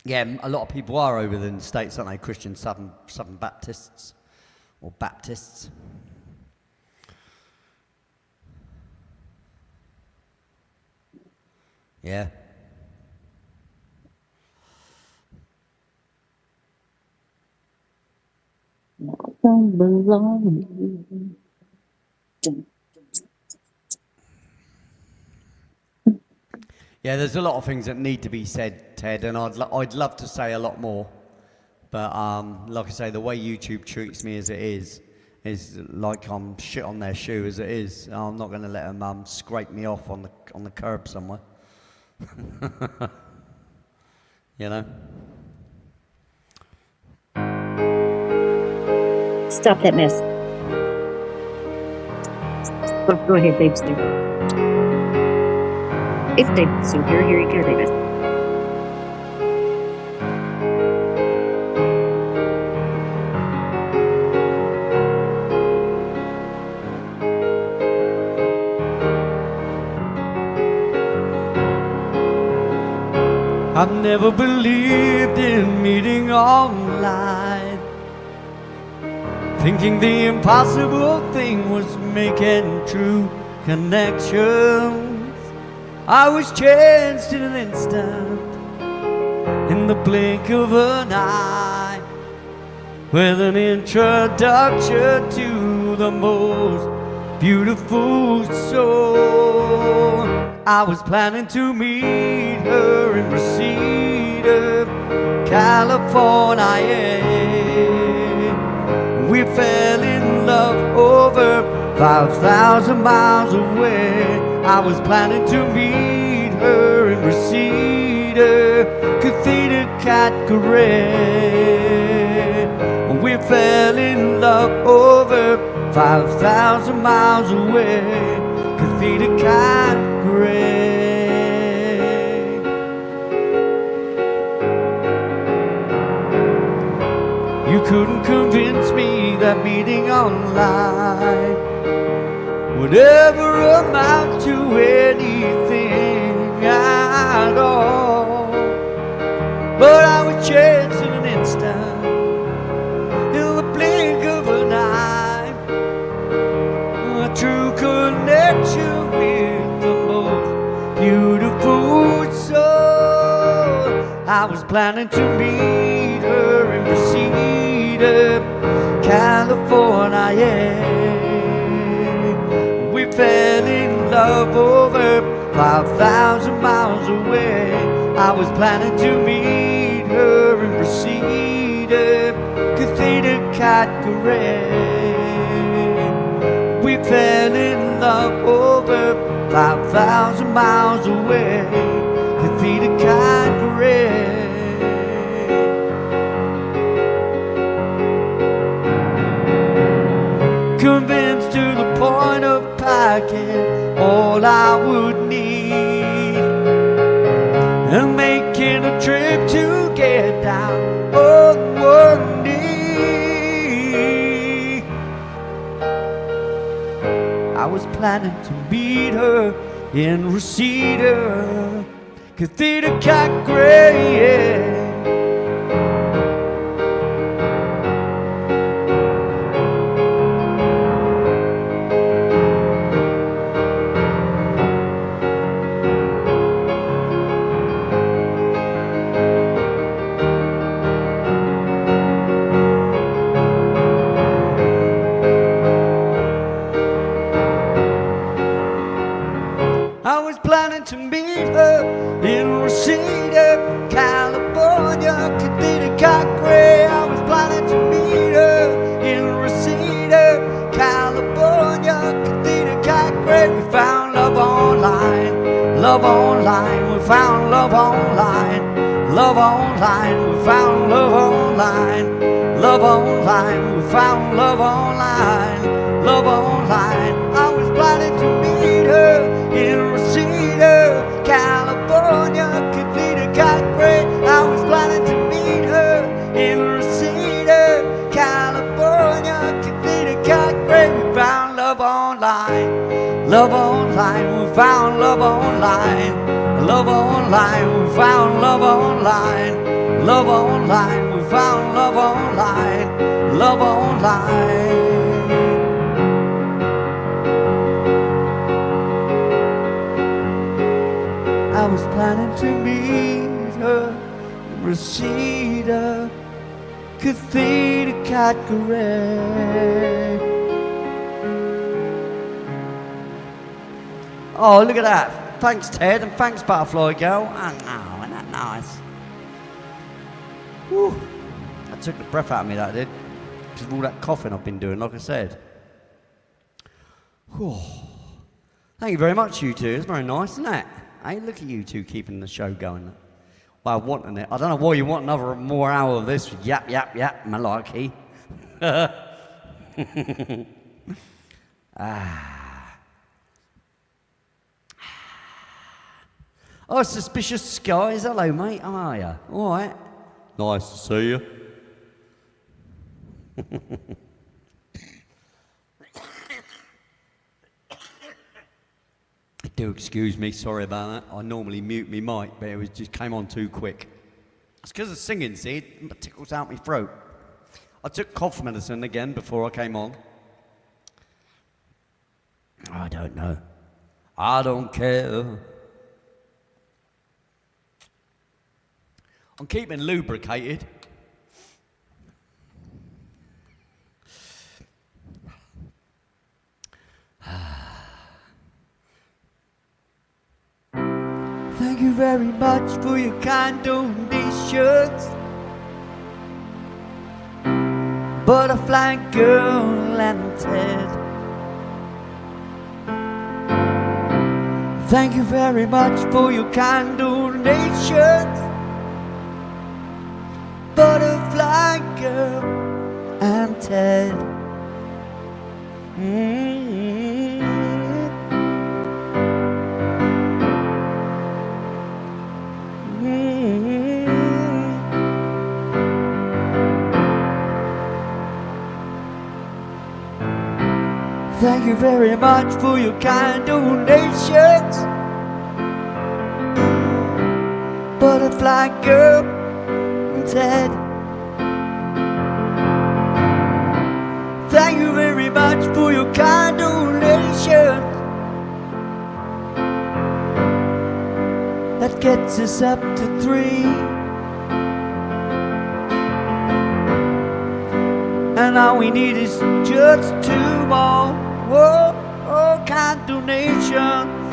Yeah, a lot of people are over in the States, aren't they? Christian Southern Baptists or Baptists. Yeah. Don't belong. Yeah, there's a lot of things that need to be said, Ted, and I'd love to say a lot more. But like I say, the way YouTube treats me as it is like I'm shit on their shoe as it is. I'm not going to let them scrape me off on the curb somewhere. You know? Stop that mess. Go ahead, babe. Sue. It's Babe Sue. Here you go, baby. I've never believed in meeting online, thinking the impossible thing was making true connections. I was changed in an instant, in the blink of an eye, with an introduction to the most beautiful soul. I was planning to meet her in Reseda, California. We fell in love over 5,000 miles away. I was planning to meet her in Reseda, Cathedral Catcaray. We fell in love over 5,000 miles away, Cathedral Catcaray. You couldn't convince me that meeting online would ever amount to anything at all. But I was changed in an instant, in the blink of an eye, a true connection with the most beautiful soul. I was planning to meet her in Reseda, California. We fell in love over 5,000 miles away. I was planning to meet her in Reseda, Cathedral Catcaray. We fell in love over 5,000 miles away, Cathedral Catcaray. Convinced to the point of packing all I would need, and making a trip to get down on one knee. I was planning to meet her in Reseda, Cathedral Catcaray. I was planning to meet her in Reseda, California, Cathedral Catcaray. I was planning to meet her in Reseda, California, Cathedral Catcaray. We found love online, love online. We found love online, love online. We found love online, love online. We found love online, love online. I was planning to meet her in Reseda, California, Cathedral Catcaray. I was planning to meet her in Reseda, California, Cathedral Catcaray. Love online, we found love online. Love online, we found love online. Love online, we found love online. Love online. I was planning to meet her in Reseda, Cathedral, Catcaray. Oh, look at that. Thanks, Ted, and thanks, Butterfly Girl. Oh, no, isn't that nice? Whew. That took the breath out of me, that did. Because of all that coughing I've been doing, like I said. Whew. Thank you very much, you two. It's very nice, isn't it? Hey, look at you two keeping the show going. Well, wanting it. I don't know why you want another more hour of this. Yap, yap, yap, malarkey. Oh, Suspicious Skies. Hello, mate. How are you? All right. Nice to see you. Do excuse me, sorry about that. I normally mute me mic, but it just came on too quick. It's because of singing, see, it tickles out my throat. I took cough medicine again before I came on. I don't know. I don't care. I'm keeping lubricated. Thank you very much for your kind donations. Butterfly Girl and Ted. Thank you very much for your kind donations. Butterfly Girl and Ted. Thank you very much for your kind donations. Butterfly Girl and Ted. Thank you very much for your kind donations. That gets us up to 3. And all we need is just 2 more. Whoa, oh, kind donations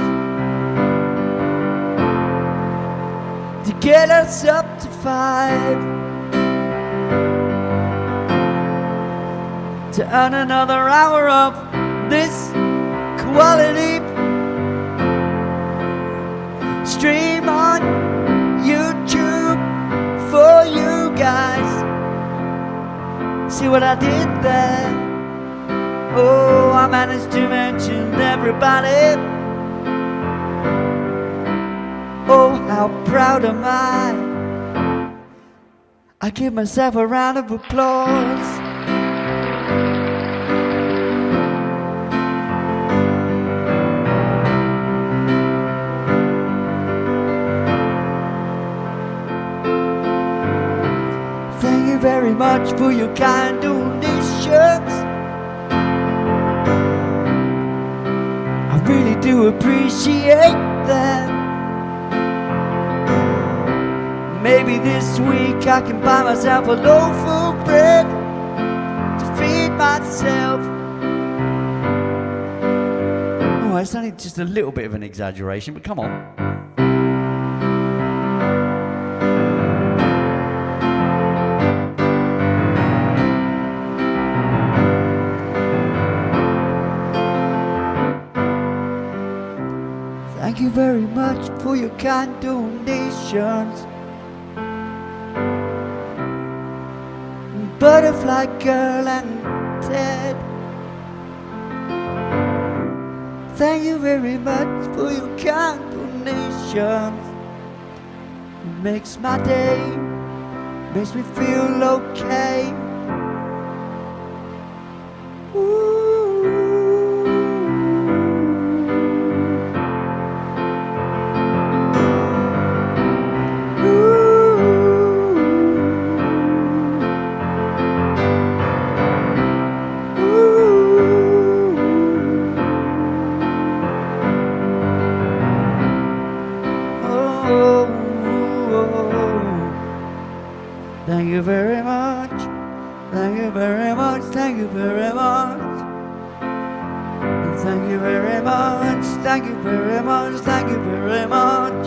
to get us up to 5, to earn another hour of this quality stream on YouTube for you guys. See what I did there? Oh, I managed to mention everybody. Oh, how proud am I give myself a round of applause. Thank you very much for your kind donations. I really do appreciate that. Maybe this week I can buy myself a loaf of bread to feed myself. Oh, it's only just a little bit of an exaggeration, but come on. Thank you very much for your kind donations. Butterfly Girl and Ted. Thank you very much for your kind donations. It makes my day, makes me feel okay. Ooh. Thank you very much. Thank you very much. Thank you very much. Thank you very much. Thank you very much. Thank you very much.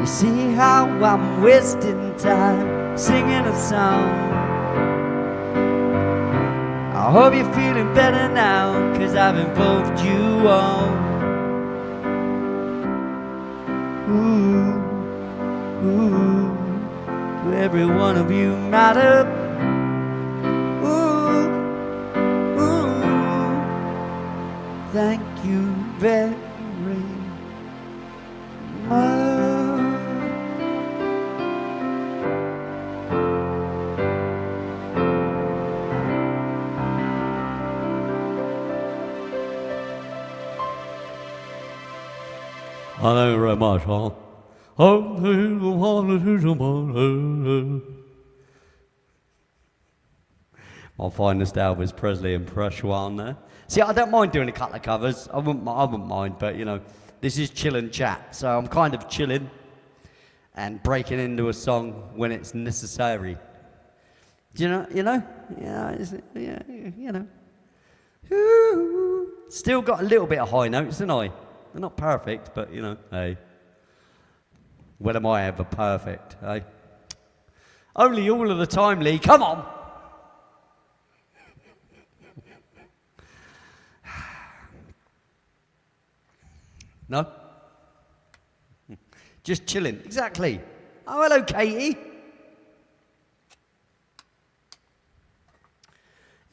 You see how I'm wasting time singing a song. I hope you're feeling better now, 'cause I've involved you all. Ooh, ooh, to every one of you matter. Ooh, ooh, thank you very much. I know very much, huh? My finest Elvis Presley impression on there. See, I don't mind doing a couple of covers. I wouldn't mind, but you know, this is chill and chat, so I'm kind of chilling and breaking into a song when it's necessary. Do you know? Yeah, you know. Ooh. Still got a little bit of high notes, haven't I? They're not perfect, but you know, hey. When am I ever perfect, eh? Only all of the time, Lee. Come on! No? Just chilling. Exactly. Oh, hello, Katie.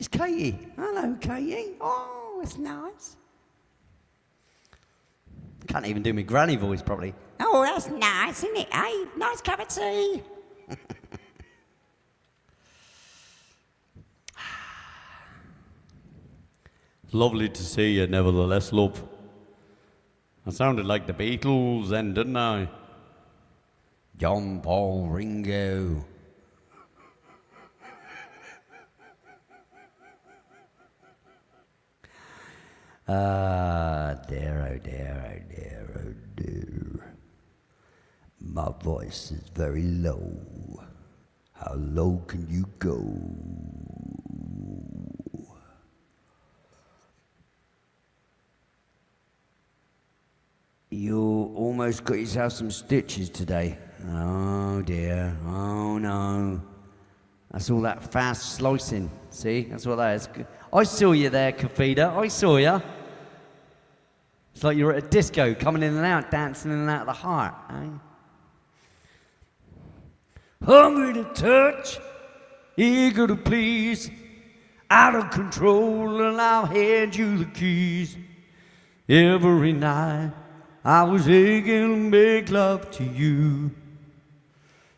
It's Katie. Hello, Katie. Oh, it's nice. Can't even do my granny voice properly. Oh, that's nice, isn't it? Hey, nice cup of tea. Lovely to see you, nevertheless, love. I sounded like the Beatles then, didn't I? John, Paul, Ringo. Ah, dear, oh dear, oh dear, oh dear. My voice is very low. How low can you go? You almost got yourself some stitches today. Oh dear, oh no. That's all that fast slicing. See, that's what that is. I saw you there, Kafida. I saw you. It's like you're at a disco, coming in and out, dancing in and out of the heart. Eh? Hungry to touch, eager to please, out of control, and I'll hand you the keys. Every night I was aching to make love to you.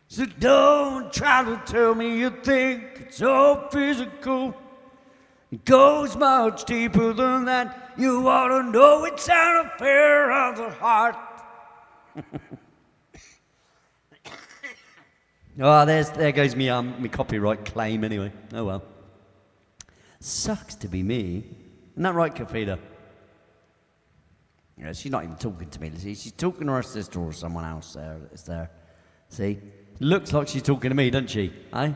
So don't try to tell me you think it's all physical. It goes much deeper than that. You ought to know it's an affair of the heart. Oh, there goes me copyright claim anyway. Oh well. Sucks to be me. Isn't that right, Kafida? Yeah, she's not even talking to me. She's talking to her sister or someone else there. Is there? See? Looks like she's talking to me, doesn't she? Eh?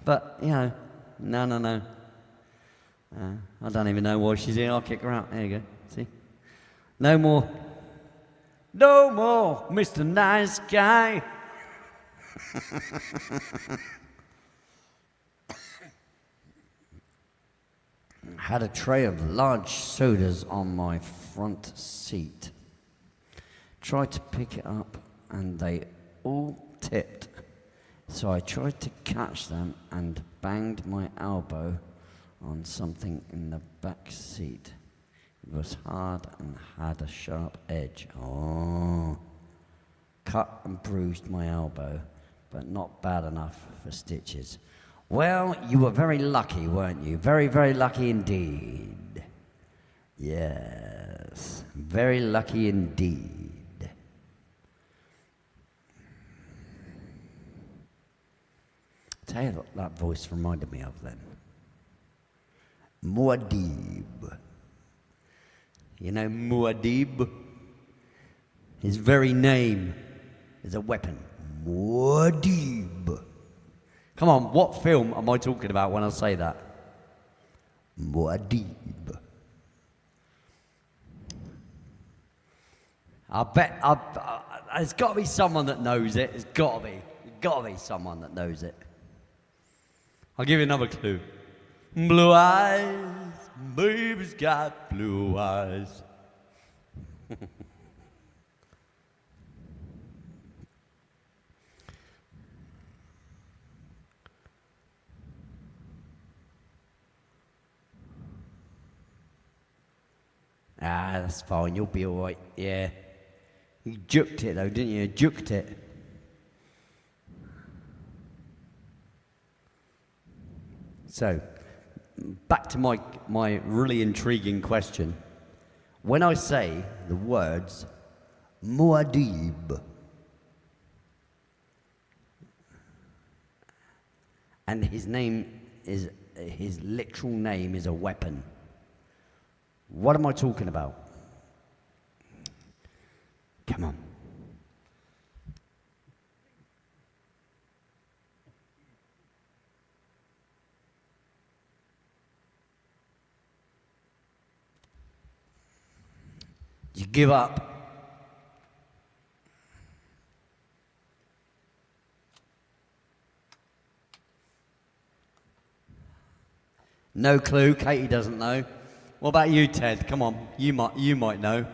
But, you know, no. I don't even know why she's here. I'll kick her out. There you go. See? No more, Mr. Nice Guy. Had a tray of large sodas on my front seat. Tried to pick it up and they all tipped. So I tried to catch them and banged my elbow on something in the back seat. It was hard and had a sharp edge. Oh. Cut and bruised my elbow, but not bad enough for stitches. Well, you were very lucky, weren't you? Very, very lucky indeed. Yes, very lucky indeed. Tell you what that voice reminded me of then. Muad'Dib. You know Muad'Dib? His very name is a weapon. Muad'Dib. Come on, what film am I talking about when I say that? Muad'Dib. I bet there's got to be someone that knows it. There's got to be someone that knows it. I'll give you another clue. Blue eyes, baby's got blue eyes. That's fine. You'll be all right. Yeah. You juked it though, didn't you? Juked it. So, back to my really intriguing question. When I say the words Muad'Dib and his literal name is a weapon, what am I talking about? Come on. You give up. No clue. Katie doesn't know. What about you, Ted? Come on, you might know.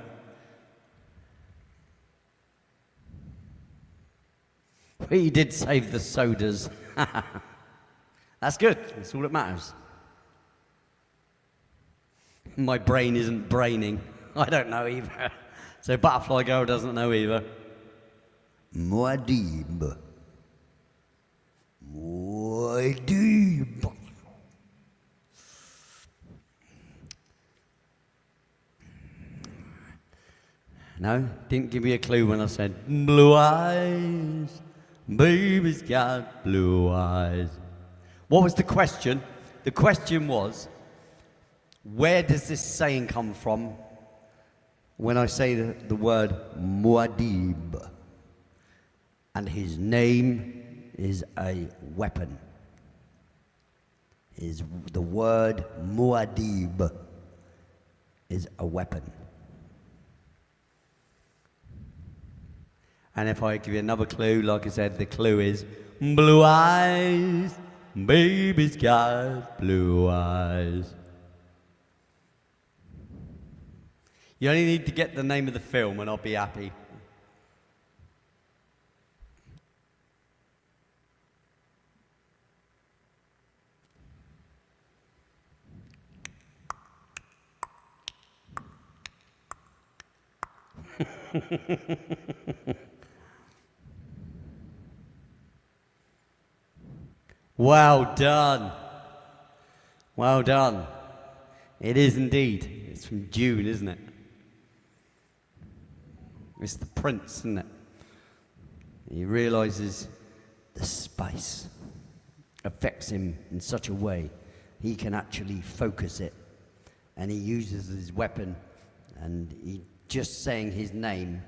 Well, you did save the sodas. That's good. That's all that matters. My brain isn't braining. I don't know either. So Butterfly Girl doesn't know either. Muad'Dib. Muad'Dib. No, didn't give me a clue when I said blue eyes, baby's got blue eyes. What was the question? The question was, where does this saying come from when I say the word Muad'Dib and his name is a weapon? The word Muad'Dib is a weapon. And if I give you another clue, like I said, the clue is blue eyes, baby's got blue eyes. You only need to get the name of the film and I'll be happy. Well done. Well done. It is indeed. It's from June, isn't it? It's the prince, isn't it? He realizes the space affects him in such a way he can actually focus it. And he uses his weapon, and he just saying his name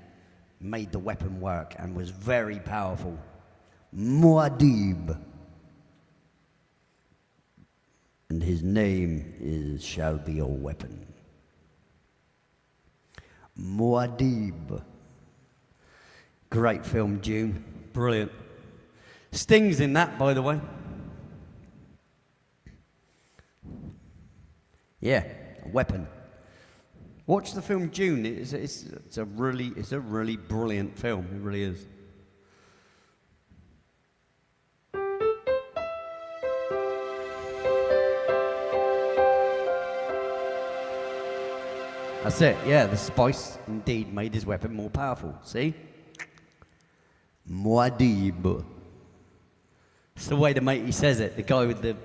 made the weapon work and was very powerful. Muad'Dib. And his name shall be your weapon. Muad'Dib. Great film, June. Brilliant. Sting's in that, by the way. Yeah, a weapon. Watch the film June. It's a really brilliant film. It really is. That's it, yeah, the spice indeed made his weapon more powerful. See? Muad'Dib. It's the way the matey says it, the guy with the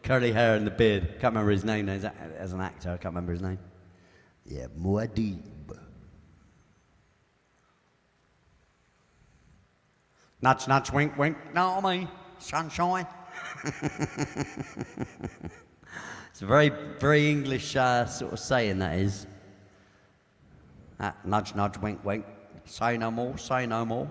curly hair and the beard. Can't remember his name as an actor, I can't remember his name. Yeah, Muad'Dib. Nudge, nudge, wink, wink, know what I mean? Sunshine. It's a very, very English sort of saying, that is. Nudge, nudge, wink, wink. Say no more, say no more.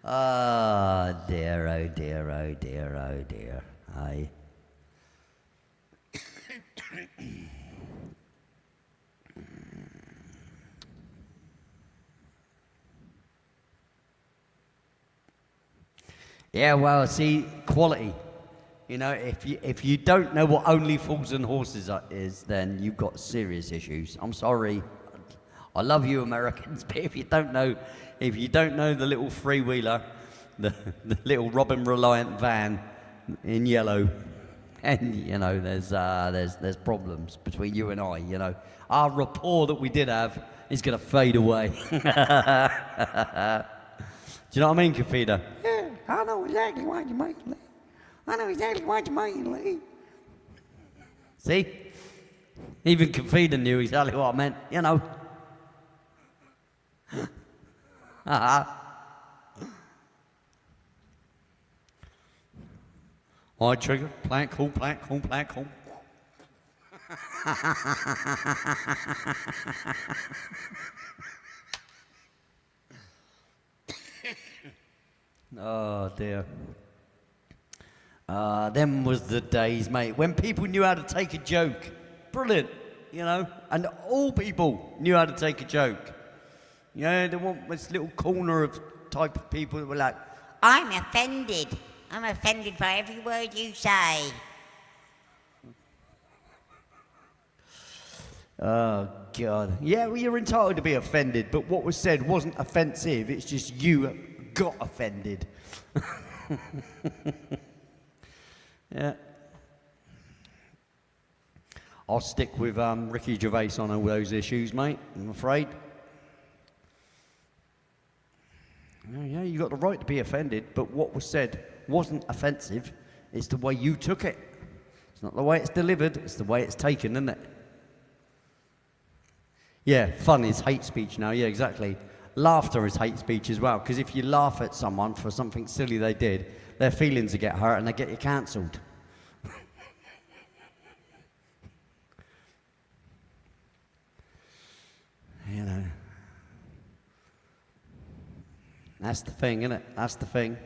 Oh dear, oh dear, oh dear, oh dear. Aye. Yeah, well, see, quality. You know, if you don't know what only fools and horses is, then you've got serious issues. I'm sorry. I love you, Americans, but if you don't know the little freewheeler, the little Robin Reliant van in yellow, and you know, there's problems between you and I. You know, our rapport that we did have is gonna fade away. Do you know what I mean, Kafida? Yeah, I know exactly what you mean, Lee. I know exactly what you mean, Lee. See? Even Kafida knew exactly what I meant, you know. All right, Trigger. Plant cool, plant cool, plant cool. Oh, dear. Them was the days, mate, when people knew how to take a joke. Brilliant, you know, and all people knew how to take a joke. You know, there wasn't this little corner of type of people that were like, I'm offended. I'm offended by every word you say. oh, God. Yeah, well, you're entitled to be offended, but what was said wasn't offensive. It's just you got offended. Yeah. I'll stick with Ricky Gervais on all those issues, mate, I'm afraid. Yeah, you got the right to be offended, but what was said wasn't offensive. It's the way you took it. It's not the way it's delivered, it's the way it's taken, isn't it? Yeah, fun is hate speech now, yeah, exactly. Laughter is hate speech as well, because if you laugh at someone for something silly they did, their feelings will get hurt and they get you cancelled. You know. That's the thing, isn't it? That's the thing.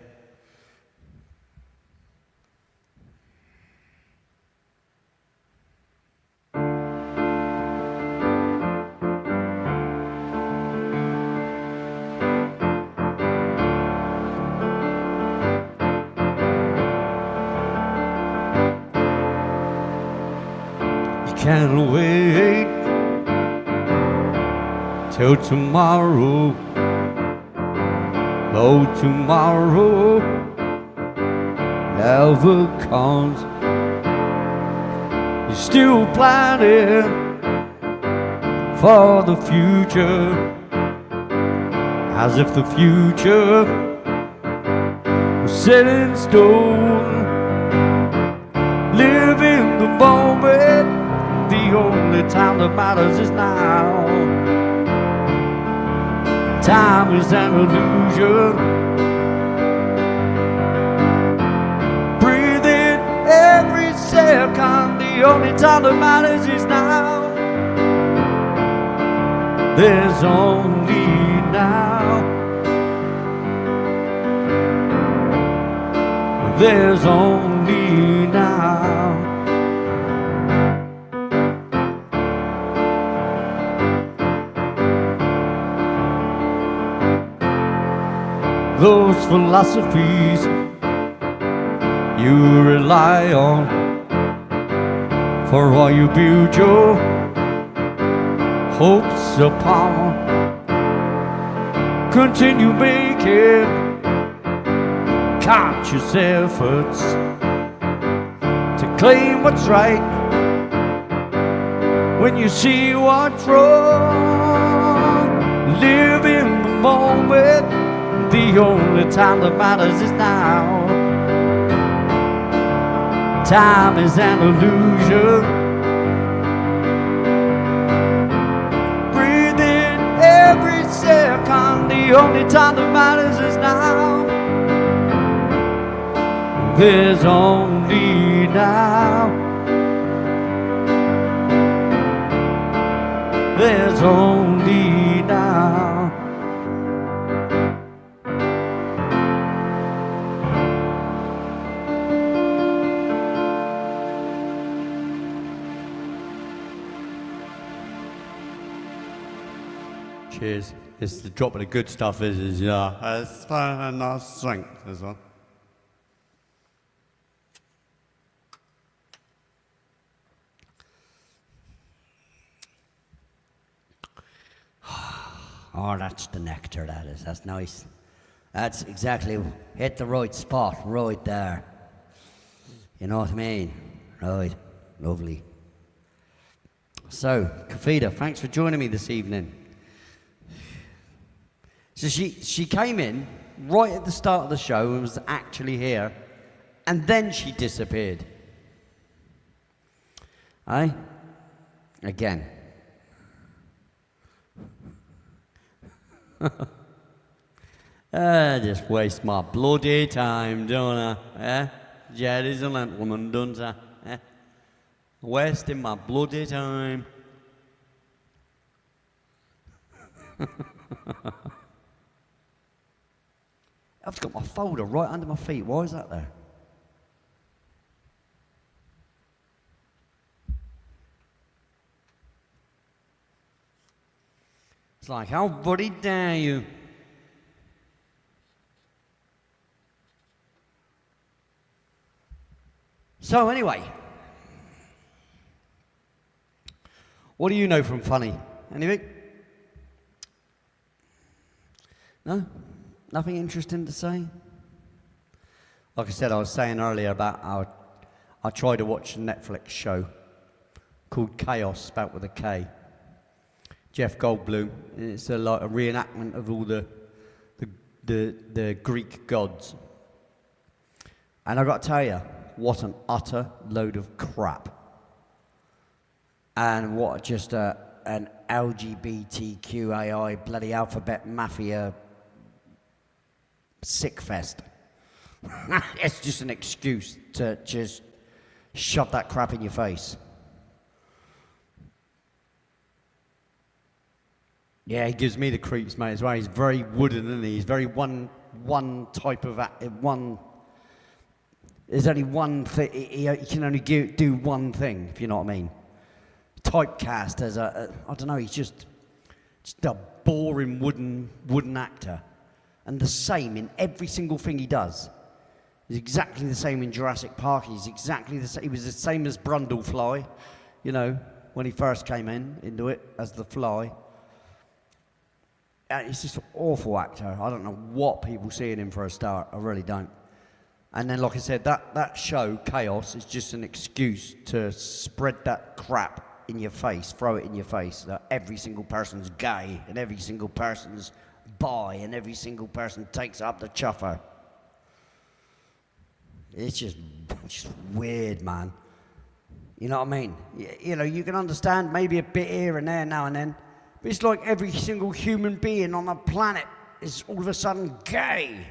Can't wait till tomorrow. Though tomorrow never comes, you're still planning for the future, as if the future was set in stone. Live in the moment. The only time that matters is now. Time is an illusion. Breathe in every second. The only time that matters is now. There's only now. There's only now. Those philosophies you rely on for all you build your hopes upon. Continue making conscious efforts to claim what's right when you see what's wrong. Live in the moment. The only time that matters is now. Time is an illusion. Breathe in every second. The only time that matters is now. There's only now. There's only now. cheers. It's the drop of the good stuff, is yeah. It's a nice drink, this one. Oh, that's the nectar, that is. That's nice. That's exactly, hit the right spot, right there. You know what I mean? Right. Lovely. So, Kafida, thanks for joining me this evening. So she came in right at the start of the show and was actually here, and then she disappeared. Aye? Again. I just waste my bloody time, don't I? Eh? Jerry's a gentleman, don't I? Eh? Wasting my bloody time. I've got my folder right under my feet. Why is that there? It's like, how bloody dare you? So anyway, what do you know from funny? Anything? No? Nothing interesting to say? Like I said, I was saying earlier about how I tried to watch a Netflix show called Chaos, spelt with a K. Jeff Goldblum. It's like a reenactment of all the Greek gods. And I've got to tell you, what an utter load of crap. And what just an LGBTQAI bloody alphabet mafia sick fest. It's just an excuse to just shove that crap in your face. Yeah, he gives me the creeps, mate, as well. He's very wooden, isn't he? He's very one type of one. There's only one thing. He can only do one thing, if you know what I mean. Typecast as I don't know. He's just a boring wooden actor, and the same in every single thing he does. He's exactly the same in Jurassic Park. He's exactly the same. He was the same as Brundlefly, you know, when he first came into it as the Fly. He's just an awful actor. I don't know what people see in him for a start. I really don't. And then, like I said, that show, Chaos, is just an excuse to spread that crap in your face, throw it in your face, that every single person's gay, and every single person's bi, and every single person takes up the chuffer. It's just weird, man. You know what I mean? You know, you can understand maybe a bit here and there now and then, but it's like every single human being on the planet is all of a sudden gay.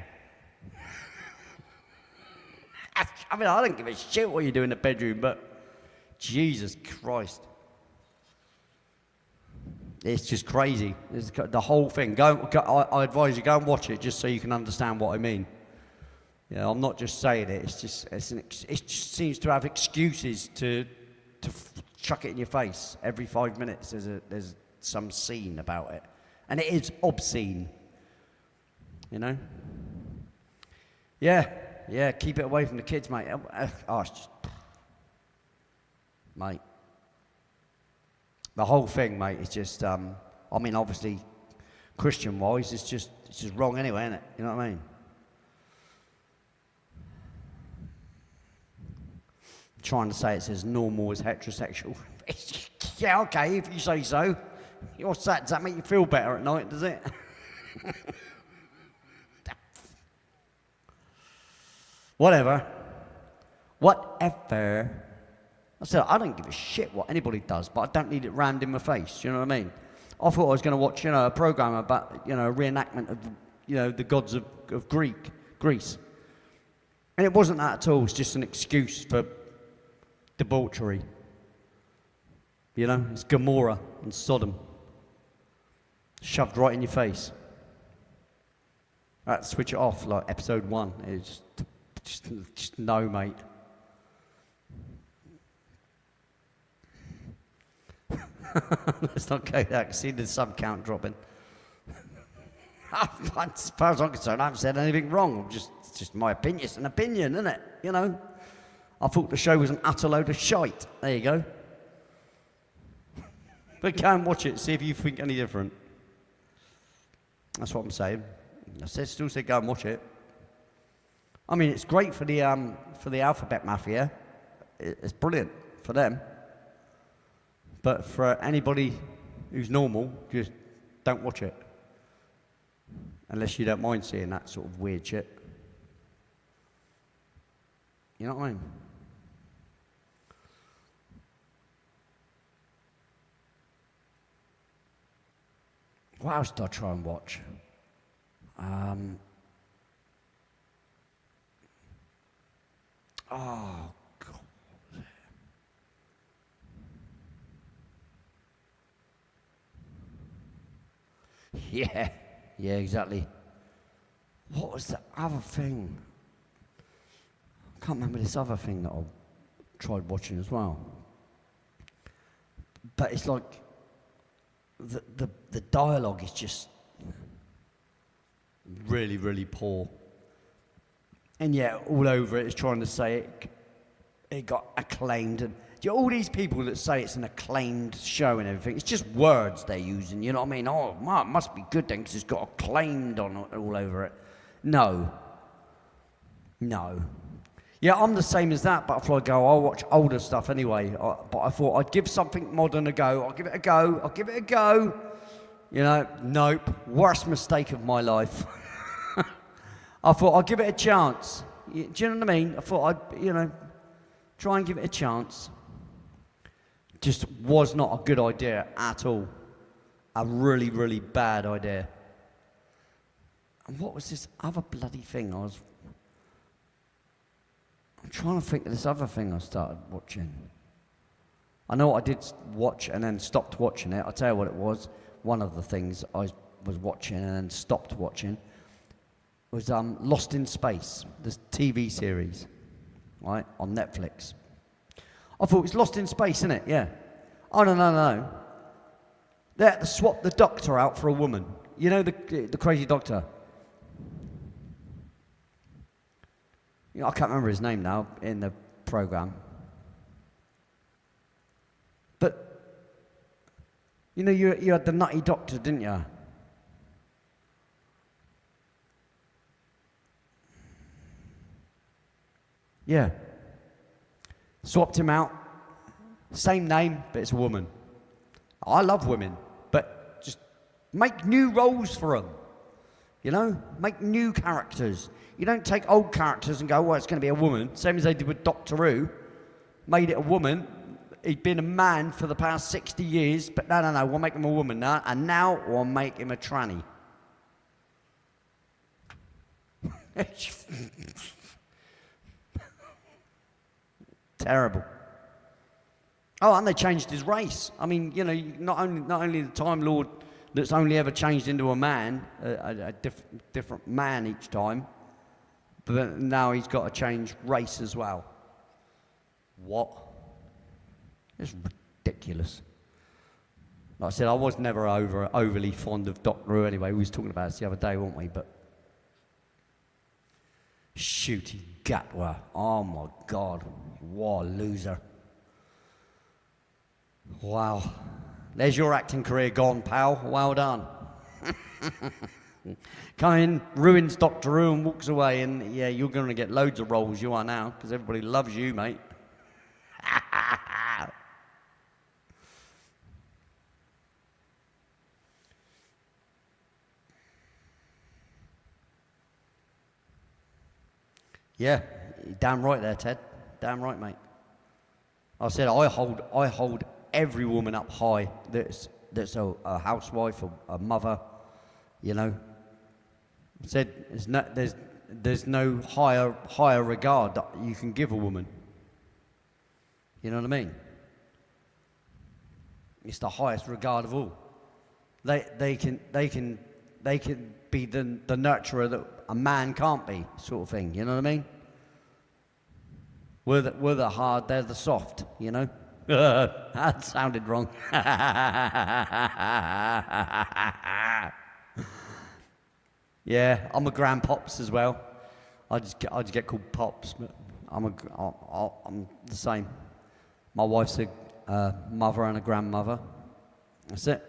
I mean, I don't give a shit what you do in the bedroom, but Jesus Christ. It's just crazy. It's the whole thing. I advise you, go and watch it just so you can understand what I mean. Yeah, I'm not just saying it. It's just it just seems to have excuses to chuck it in your face every 5 minutes. There's some scene about it, and it is obscene. You know. Yeah, keep it away from the kids, mate. Oh, it's just, mate. The whole thing, mate, is just. I mean, obviously, Christian-wise, it's just wrong anyway, isn't it? You know what I mean? Trying to say it's as normal as heterosexual. Yeah, okay, if you say so. Does that make you feel better at night, does it? Whatever. I said, I don't give a shit what anybody does, but I don't need it rammed in my face, you know what I mean? I thought I was going to watch, a program about, a reenactment of, the gods of Greece. And it wasn't that at all. It's just an excuse for debauchery. It's Gomorrah and Sodom. Shoved right in your face. Right, switch it off, like episode 1. It's just no, mate. Let's not go there. I can see the sub count dropping. As far as I'm concerned, I haven't said anything wrong. It's just my opinion. It's an opinion, isn't it? You know? I thought the show was an utter load of shite. There you go. But go and watch it, see if you think any different. That's what I'm saying. Still say go and watch it. I mean, it's great for the alphabet mafia. It's brilliant for them. But for anybody who's normal, just don't watch it. Unless you don't mind seeing that sort of weird shit. You know what I mean? What else did I try and watch? Oh, God. Yeah, exactly. What was the other thing? I can't remember this other thing that I tried watching as well. But it's like the dialogue is just really, really poor. And yeah, all over it is trying to say it got acclaimed. And all these people that say it's an acclaimed show and everything, it's just words they're using, you know what I mean? Oh, it must be good then because it's got acclaimed on all over it. No. Yeah, I'm the same as that, Butterfly Girl. I'll watch older stuff anyway. But I thought I'd give something modern a go. I'll give it a go. You know, nope. Worst mistake of my life. I thought I'd give it a chance. Do you know what I mean? I thought I'd, try and give it a chance. Just was not a good idea at all. A really, really bad idea. And what was this other bloody thing I'm trying to think of this other thing I started watching. I know I did watch and then stopped watching it. I'll tell you what it was. One of the things I was watching and then stopped watching was Lost in Space, this TV series, right, on Netflix. I thought it was Lost in Space, innit? Yeah. Oh, no. They had to swap the doctor out for a woman. You know the crazy doctor? I can't remember his name now in the program. But, you had the nutty doctor, didn't you? Yeah. Swapped him out. Same name, but it's a woman. I love women, but just make new roles for them. Make new characters. You don't take old characters and go, well, it's going to be a woman. Same as they did with Doctor Who. Made it a woman. He'd been a man for the past 60 years, but no, we'll make him a woman now. And now we'll make him a tranny. Terrible. Oh, and they changed his race. I mean, not only the Time Lord that's only ever changed into a man, a different man each time, but now he's got to change race as well. What? It's ridiculous. Like I said, I was never overly fond of Doctor Who anyway. We was talking about this the other day, weren't we? But Shooty Gatwa. Oh my God. What a loser. Wow. There's your acting career gone, pal. Well done. Come in, ruins Doctor Who and walks away, and yeah, you're going to get loads of roles you are now, because everybody loves you, mate. Yeah, damn right there, Ted. Damn right, mate. I said I hold every woman up high that's a housewife or a mother, I said there's no higher regard that you can give a woman. You know what I mean? It's the highest regard of all. They can be the nurturer that a man can't be, sort of thing. You know what I mean? We're the hard, they're the soft. That sounded wrong. Yeah, I'm a grandpops as well. I just get called pops, but I'm the same. My wife's a mother and a grandmother. That's it.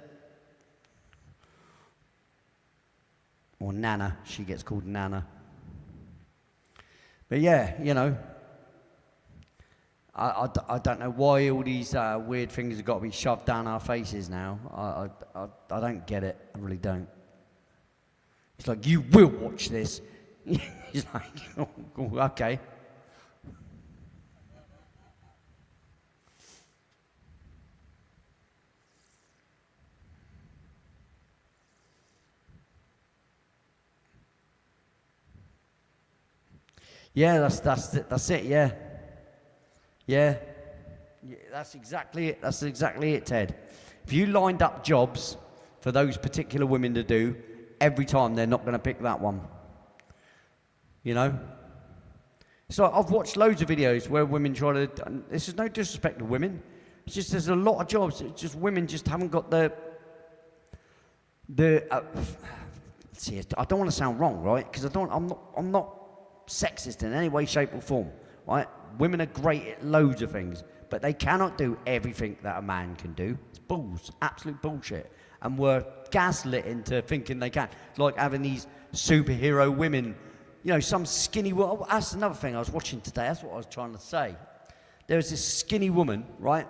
Or Nana. She gets called Nana. But yeah, you know, I don't know why all these weird things have got to be shoved down our faces now. I don't get it. I really don't. It's like, you will watch this. He's like, oh, okay. Yeah, that's it. Yeah, yeah, yeah. That's exactly it. That's exactly it, Ted. If you lined up jobs for those particular women to do, every time they're not going to pick that one. You know. So I've watched loads of videos where women try to. This is no disrespect to women. It's just there's a lot of jobs. It's just women just haven't got the. See, I don't want to sound wrong, right? Because I'm not sexist in any way, shape, or form, right? Women are great at loads of things, but they cannot do everything that a man can do. It's absolute bullshit. And we're gaslit into thinking they can. It's like having these superhero women, you know, some skinny woman. Oh, that's another thing I was watching today. That's what I was trying to say. There was this skinny woman, right,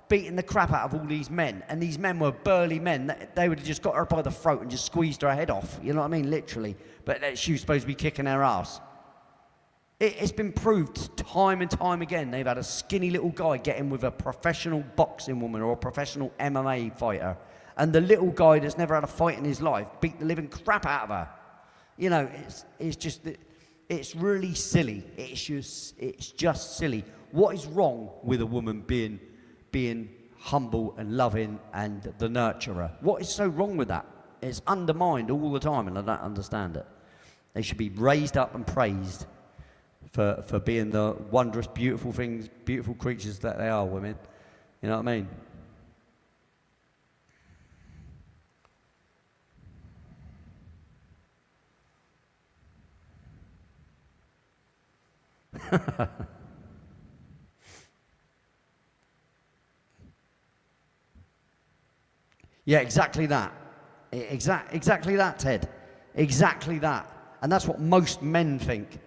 beating the crap out of all these men, and these men were burly men. They would have just got her by the throat and just squeezed her head off. You know what I mean? Literally. But she was supposed to be kicking her ass. It's been proved time and time again. They've had a skinny little guy get in with a professional boxing woman or a professional MMA fighter, and the little guy that's never had a fight in his life beat the living crap out of her. You know, it's really silly. It's just silly. What is wrong with a woman being humble and loving and the nurturer? What is so wrong with that? It's undermined all the time, and I don't understand it. They should be raised up and praised for being the wondrous, beautiful things, beautiful creatures that they are, women. You know what I mean? Yeah, exactly that. Exactly that, Ted. Exactly that. And that's what most men think.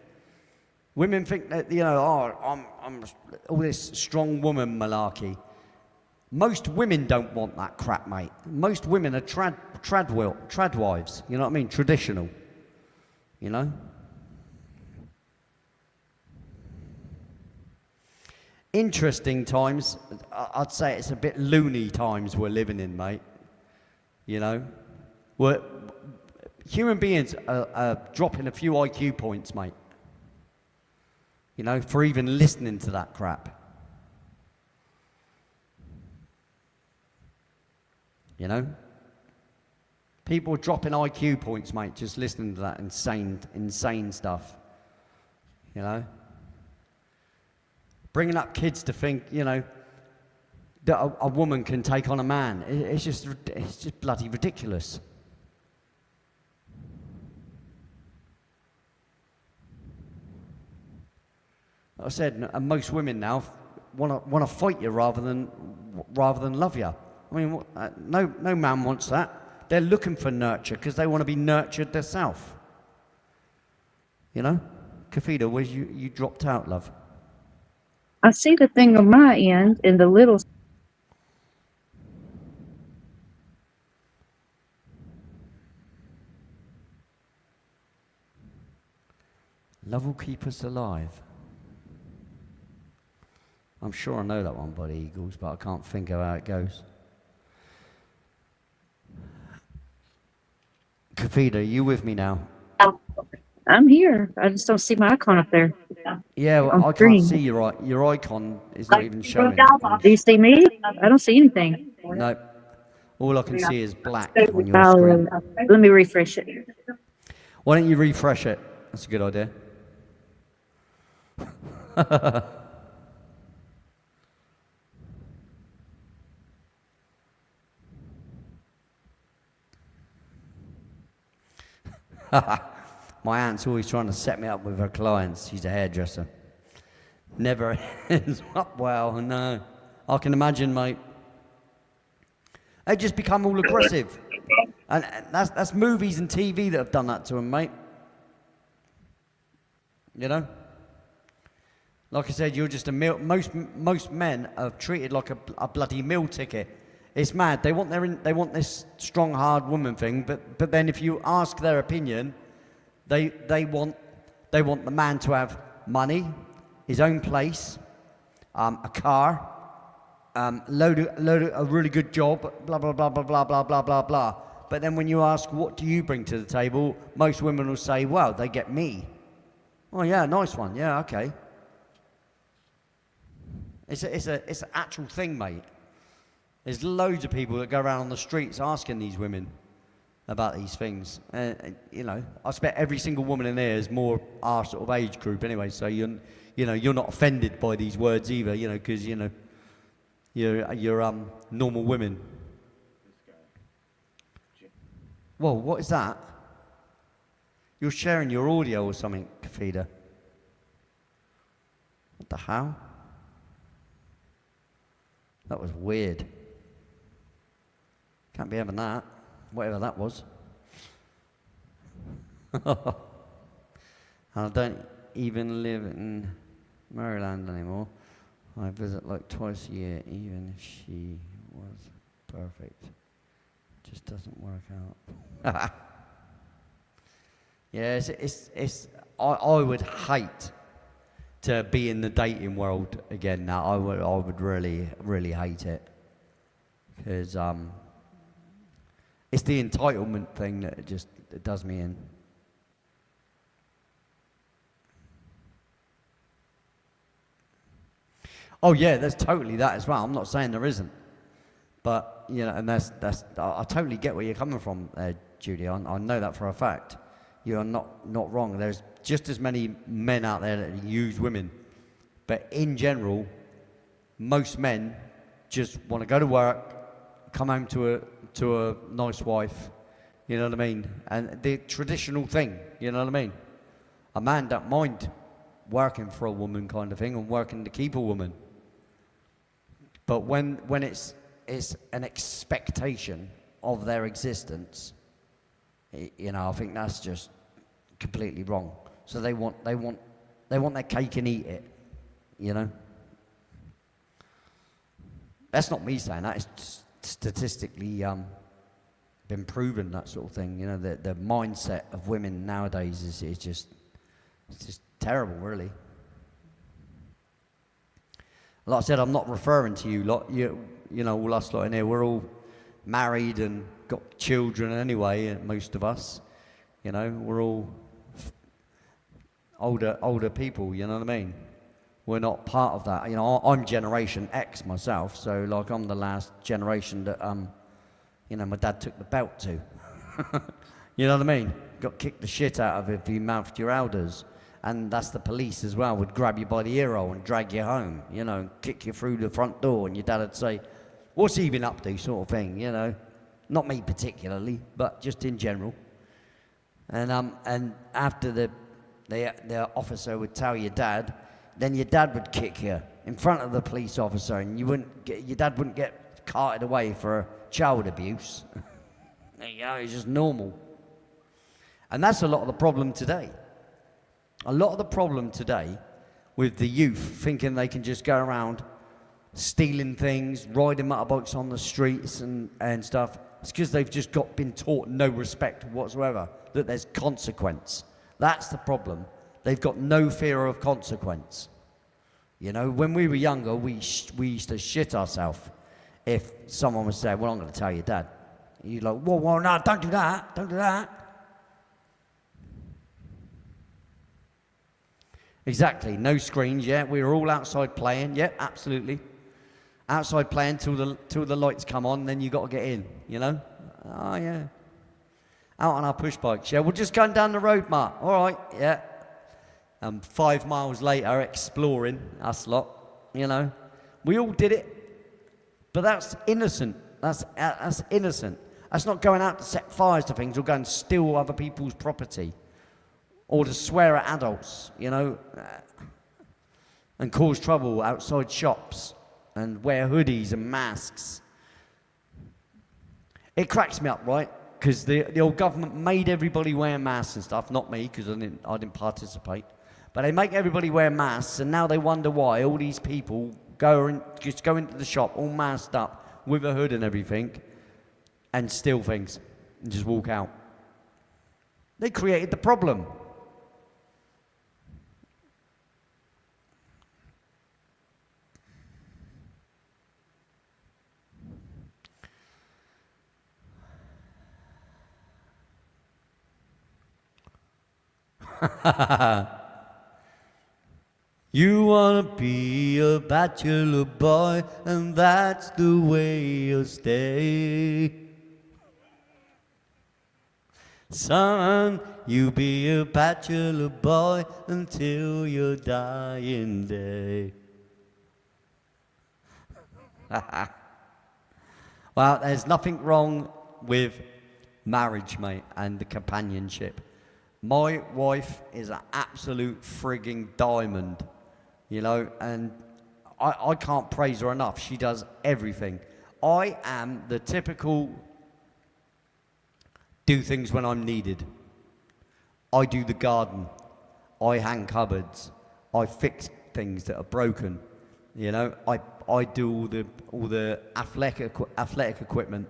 Women think that, you know, oh, I'm all this strong woman malarkey. Most women don't want that crap, mate. Most women are trad wives. You know what I mean? Traditional. You know? Interesting times. I'd say it's a bit loony times we're living in, mate. You know? Human beings are dropping a few IQ points, mate. You know, for even listening to that crap. You know? People are dropping IQ points, mate, just listening to that insane stuff. You know? Bringing up kids to think, you know, that a woman can take on a man. It's just bloody ridiculous. Like I said, and most women now want to fight you rather than love you. I mean, no man wants that. They're looking for nurture because they want to be nurtured themselves. You know, Kafida, where's you dropped out, love? I see the thing on my end in the little. Love will keep us alive. I'm sure I know that one by the Eagles, but I can't think of how it goes. Kafida, are you with me now? I'm here. I just don't see my icon up there. Yeah, well, On I can't screen. see your icon is not even showing. Do you see me? I don't see anything. No, all I can see is black on your screen. Let me refresh it. Why don't you refresh it? That's a good idea. My aunt's always trying to set me up with her clients. She's a hairdresser. Never ends up well, no. I can imagine, mate. They just become all aggressive. And that's movies and TV that have done that to them, mate. You know? Like I said, you're just a meal. Most men are treated like a bloody meal ticket. It's mad. They want this strong, hard woman thing, but then if you ask their opinion, they want the man to have money, his own place, a car, a really good job, blah blah blah blah blah blah blah blah blah. But then when you ask, what do you bring to the table? Most women will say, well, they get me. Oh yeah, nice one. Yeah, okay. It's an actual thing, mate. There's loads of people that go around on the streets asking these women about these things. You know, I expect every single woman in there is more our sort of age group anyway. So you're not offended by these words either. You know, because you're normal women. Whoa, what is that? You're sharing your audio or something, Kafida. What the hell? That was weird. Can't be having that. Whatever that was. I don't even live in Maryland anymore. I visit like twice a year, even if she was perfect. Just doesn't work out. Yeah, I would hate to be in the dating world again now. I would really, really hate it. Because it's the entitlement thing that it does me in. Oh yeah, there's totally that as well. I'm not saying there isn't. But, you know, and I totally get where you're coming from there, Judy. I know that for a fact. You're not wrong. There's just as many men out there that use women. But in general, most men just want to go to work, come home to a nice wife, you know what I mean? And the traditional thing, you know what I mean? A man don't mind working for a woman kind of thing and working to keep a woman. But when it's an expectation of their existence, you know, I think that's just completely wrong. So they want their cake and eat it, you know. That's not me saying that. It's statistically been proven, that sort of thing. You know, the mindset of women nowadays is just terrible, really. Like I said, I'm not referring to you lot. You know, all us lot in here, we're all married and got children anyway, most of us. You know, we're all older people, you know what I mean? We're not part of that. You know, I'm Generation X myself, so like I'm the last generation that, you know, my dad took the belt to. You know what I mean? Got kicked the shit out of if you mouthed your elders. And that's the police as well, would grab you by the ear hole and drag you home, you know, and kick you through the front door, and your dad would say, what's he been up to, sort of thing, you know. Not me particularly, but just in general. And after the officer would tell your dad, then your dad would kick you in front of the police officer, and your dad wouldn't get carted away for child abuse. There you go, it's just normal. And that's a lot of the problem today. A lot of the problem today with the youth thinking they can just go around stealing things, riding motorbikes on the streets and stuff, it's because they've just been taught no respect whatsoever, that there's consequence. That's the problem. They've got no fear of consequence. You know, when we were younger, we used to shit ourselves if someone would say, well, I'm going to tell your dad. You're like, well, no, don't do that, don't do that. Exactly, no screens, yeah, we were all outside playing, yeah, absolutely. Outside playing till the lights come on, then you got to get in, you know? Oh, yeah. Out on our push bikes, yeah, we're just going down the road, Mark, all right, yeah. 5 miles later, exploring, us lot, you know? We all did it, but that's innocent, that's innocent. That's not going out to set fires to things or go and steal other people's property. or to swear at adults, and cause trouble outside shops, and wear hoodies and masks. It cracks me up, right? Because the old government made everybody wear masks and stuff. Not me, because I didn't participate. But they make everybody wear masks, and now they wonder why all these people just go into the shop all masked up with a hood and everything, and steal things and just walk out. They created the problem. You wanna be a bachelor boy, and that's the way you'll stay. Son, you be a bachelor boy until your dying day. Well, there's nothing wrong with marriage, mate, and the companionship. My wife is an absolute frigging diamond, and I can't praise her enough. She does everything. I am the typical do things when I'm needed. I do the garden. I hang cupboards. I fix things that are broken. I do all the athletic equipment.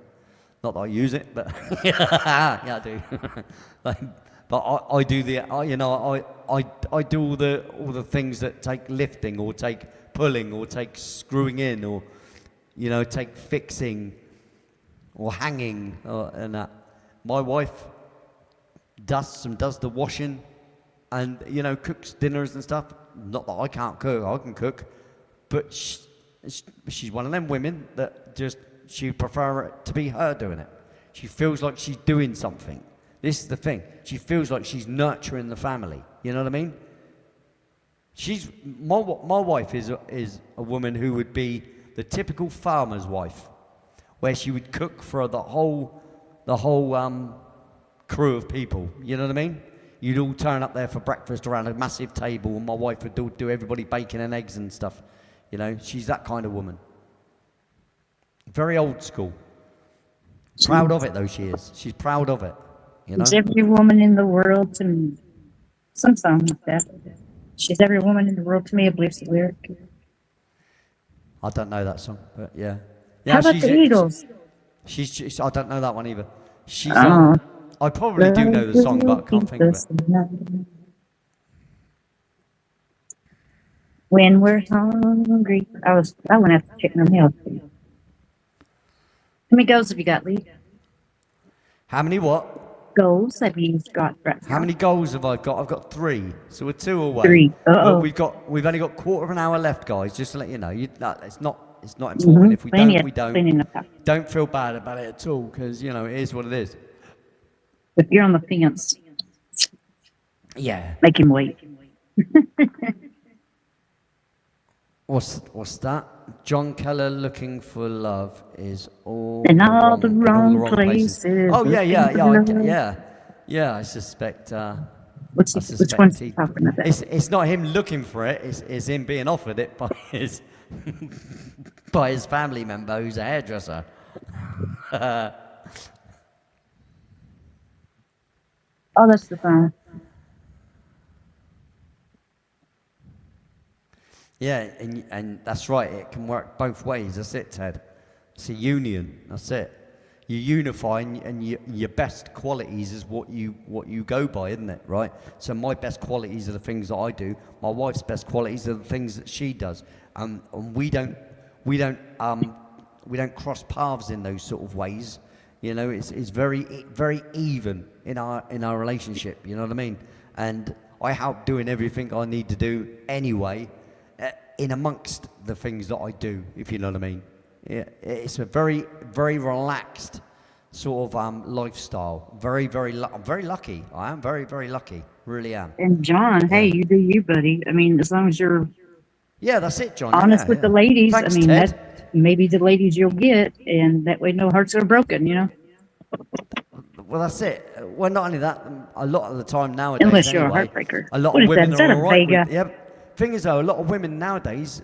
Not that I use it, but yeah, I do. But I do I do all the things that take lifting or take pulling or take screwing in or take fixing or hanging and that. My wife does the washing and cooks dinners and stuff. Not that I can't cook, I can cook, but she's one of them women that just she'd prefer it to be her doing it. She feels like she's doing something. This is the thing. She feels like she's nurturing the family. You know what I mean? My wife is a woman who would be the typical farmer's wife, where she would cook for the whole crew of people. You know what I mean? You'd all turn up there for breakfast around a massive table, and my wife would do everybody bacon and eggs and stuff. She's that kind of woman. Very old school. Proud of it, though, she is. She's proud of it. She's every woman in the world to me. Some song like that. She's every woman in the world to me, I believe the lyric. I don't know that song, but yeah. How about the Eagles? She's I don't know that one either. I probably do know the song, but I can't think of it. When we're hungry. I went after chicken and milk. How many goals have you got, Lee? How many what? Goals have you got right now? How many goals have I got? I've got 3. So we're 2 away. 3. Uh-oh. We've only got quarter of an hour left, guys, just to let you know. It's not important. If we don't, we don't. Don't feel bad about it at all, because, it is what it is. If you're on the fence, yeah. Make him wait. What's that? John Keller looking for love is all in all the wrong places. Oh yeah. I suspect. Which one's he talking about? It's not him looking for it. It's him being offered it by his by his family member who's a hairdresser. Oh, that's the phone. Yeah, and that's right. It can work both ways. That's it, Ted. It's a union. That's it. You unify, and your best qualities is what you go by, isn't it? Right. So my best qualities are the things that I do. My wife's best qualities are the things that she does. And we don't cross paths in those sort of ways. It's very very even in our relationship. You know what I mean? And I help doing everything I need to do anyway. In amongst the things that I do, if you know what I mean. Yeah, it's a very, very relaxed sort of lifestyle. Very, I'm very lucky. I am very, very lucky. Really am. And John, hey, you do you, buddy. I mean, as long as you're that's it, John. honest with the ladies. Thanks, I mean, Ted. that maybe the ladies you'll get, and that way no hearts are broken. Well, that's it. Well, not only that, a lot of the time nowadays, Unless you're anyway, a heartbreaker. a lot What of is that? women Is that are a all right Vega? with. Yeah. Thing is, though, a lot of women nowadays,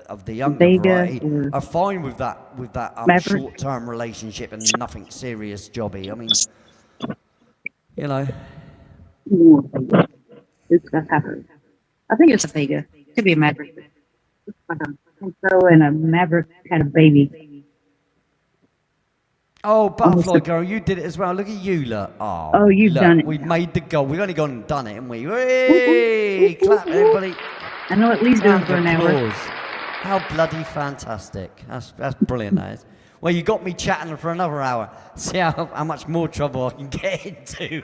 of the younger Vega variety, or are fine with that Maverick? short-term relationship and nothing serious jobby. I mean, you know. Ooh, oops, that happened. I think it's a Vega. Could be a Maverick. Like a Pinto and a Maverick had a baby. Oh, Almost Butterfly a, Girl, you did it as well. Look at you, look. Oh, oh, you've look, done it we've now. made the goal. We've only gone and done it, haven't we? Whoop, whoop, Hey, whoop, whoop, clap, whoop. everybody. I know what Lee's doing Round for of an hour. applause. How bloody fantastic. That's brilliant, that is. Well, you got me chatting for another hour. See how much more trouble I can get into.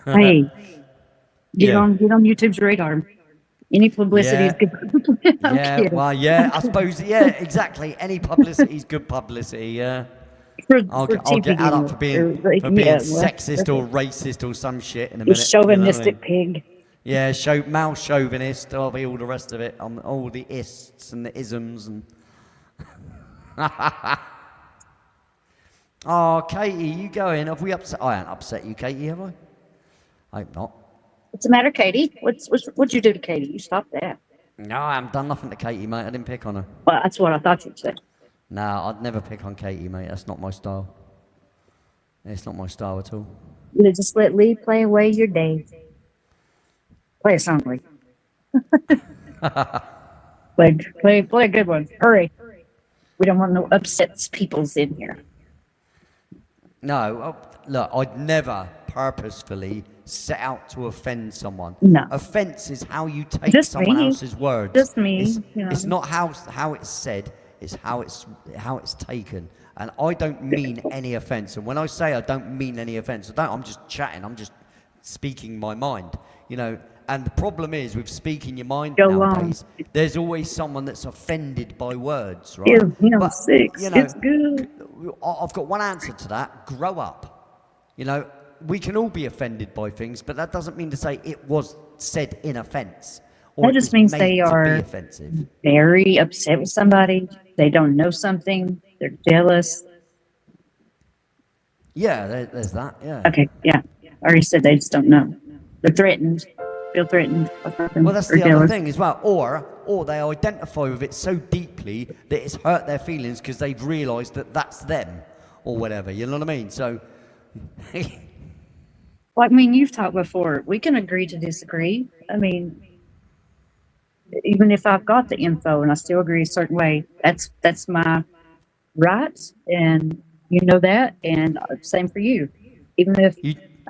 Hey, Yeah. get on YouTube's radar. Any publicity is Yeah. good. I'm Yeah, kidding. well, yeah, I suppose, yeah, exactly. Any publicity is good publicity, yeah. I'll For get out up TPD. for being Yeah, well, sexist or racist or some shit in a you minute. You know what I mean? chauvinistic pig. Yeah, male chauvinist. I'll be all the rest of it. All the ists and the isms and. Oh, Katie, you going? Have we upset? I haven't upset you, Katie, have I? I hope not. What's the matter, Katie? What'd you do to Katie? You stop that. No, I haven't done nothing to Katie, mate. I didn't pick on her. Well, that's what I thought you'd say. No, I'd never pick on Katie, mate. That's not my style. It's not my style at all. You just let Lee play away your day. Play a song, Lee. play a good one. Hurry. We don't want no upsets peoples in here. No, look, I'd never purposefully set out to offend someone. No. Offense is how you take Just someone me. else's words. Just me, It's, you know. it's not how it's said. It's how it's taken. And I don't mean any offense. And when I say I don't mean any offense, I'm just chatting. I'm just speaking my mind. And the problem is with speaking your mind Go nowadays, there's always someone that's offended by words, right? Give him But, 6. It's good. I've got one answer to that. Grow up. We can all be offended by things, but that doesn't mean to say it was said in offense. Or That it just was means made they to be are offensive. very upset with somebody. They don't know something. They're jealous. Yeah, there's that. Yeah. Okay, yeah. I already said they just don't know. They're threatened. Feel threatened or something. Well, that's or the other jealous. thing as well. Or they identify with it so deeply that it's hurt their feelings because they've realised that that's them or whatever. You know what I mean? So. Well, I mean, you've talked before. We can agree to disagree. I mean, even if I've got the info and I still agree a certain way, that's my right, and you know that, and same for you. Even if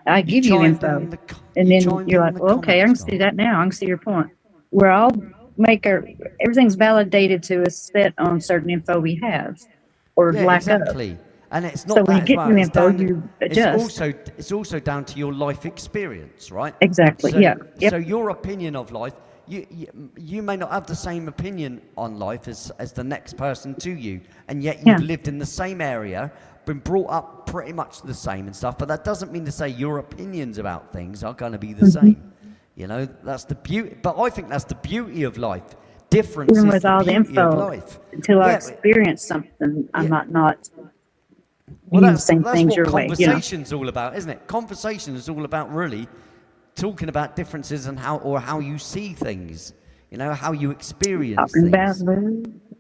I give you info, and then you're like, well, okay, I can see that now. I can see your point. We're all everything's validated to a set on certain info we have, or Yeah, lack exactly. of. And it's not So when that you as get well. new It's info, down to- you adjust. It's also down to your life experience, right? Exactly. So, Yeah. Yep. So your opinion of life, you may not have the same opinion on life as the next person to you, and yet you've Yeah. lived in the same area, been brought up pretty much the same and stuff. But that doesn't mean to say your opinions about things are going to be the same. That's the beauty. But I think that's the beauty of life. Difference Even is with the all the beauty of info, life. until I Yeah, experience something, I Yeah. might not Well, view the that's same things what your way. conversation's all about, isn't it? Conversation is all about really talking about differences and how you see things. How you experience Talking about things. love,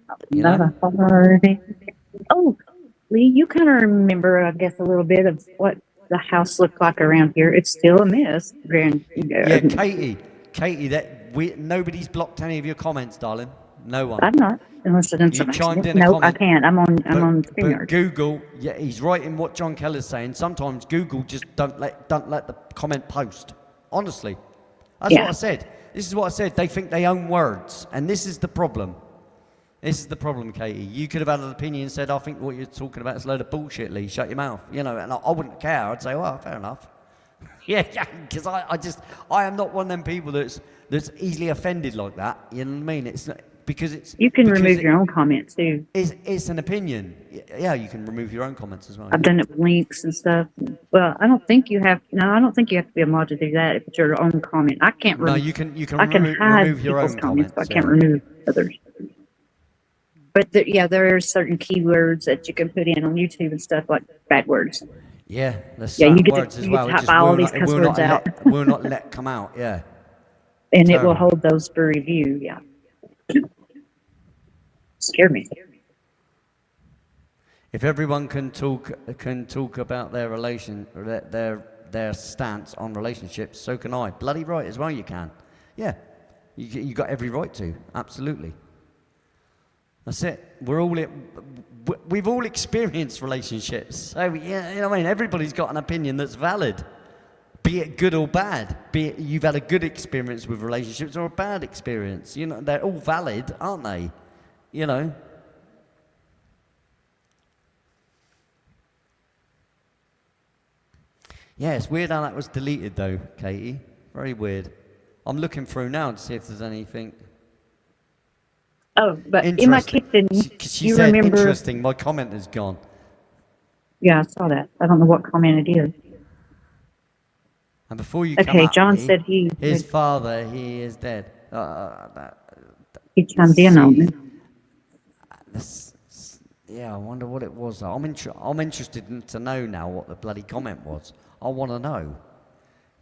talking You know? about a party. Oh, Lee, you kind of remember, I guess, a little bit of what the house looked like around here. It's still a mess. Yeah, Katie, nobody's blocked any of your comments, darling. No one. I'm not, unless it's You chimed in a No, I comment. can't. I'm on But StreamYard. Google, yeah, he's writing what John Keller's saying. Sometimes Google just don't let the comment post. Honestly, that's Yeah. what I said. This is what I said. They think they own words, and this is the problem. This is the problem, Katie. You could have had an opinion and said, "I think what you're talking about is a load of bullshit, Lee. Shut your mouth." And I wouldn't care. I'd say, "Well, fair enough." Yeah, because I am not one of them people that's easily offended like that. You know what I mean? It's not, because it's You can because remove it- your own comments too. It's an opinion. Yeah, you can remove your own comments as well. I've done it with links and stuff. Well, I don't think you have. No, I don't think you have to be a mod to do that. If it's your own comment, I can't. No, you can I can hide remove your people's own comments, but I can't yeah. remove others. But there are certain keywords that you can put in on YouTube and stuff, like bad words. Yeah, there's Yeah, certain words as you well. get to type all these cuss words out, It will not let come out. Yeah, and it will terrible. hold those for review. Yeah, scared me. If everyone can talk about their their stance on relationships, so can I. Bloody right as well, you can. Yeah, you got every right to. Absolutely. That's it. We've all experienced relationships. So yeah, you know what I mean. Everybody's got an opinion that's valid, be it good or bad. Be it you've had a good experience with relationships or a bad experience. You know, they're all valid, aren't they? You know. Yeah, it's weird how that was deleted though, Katie. Very weird. I'm looking through now to see if there's anything Oh, but in my interesting. kitchen, She you said, remember? interesting, my comment is gone. Yeah, I saw that. I don't know what comment it is. And before you come Okay, at John me, said his father, he is dead. he chimed in on me. See, this, yeah, I wonder what it was. I'm interested to know now what the bloody comment was. I want to know.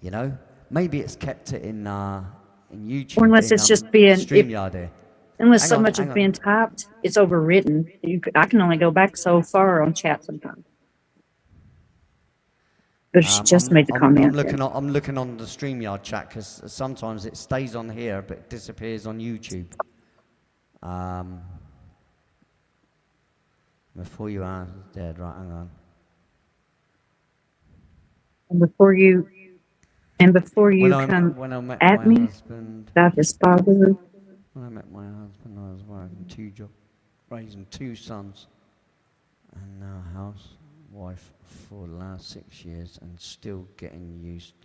You know, maybe it's kept it in YouTube. Or unless it's just being StreamYard here. unless Hang so on, much is hang on. being typed, it's overwritten. I can only go back so far on chat sometimes. But she just made the comment. I'm looking on the StreamYard chat because sometimes it stays on here but it disappears on YouTube. Before you are dead, right? Hang on. And before you When come I met at my me husband, about his father, when I met my husband, I was working 2 jobs, raising 2 sons, and now housewife for the last 6 years, and still getting used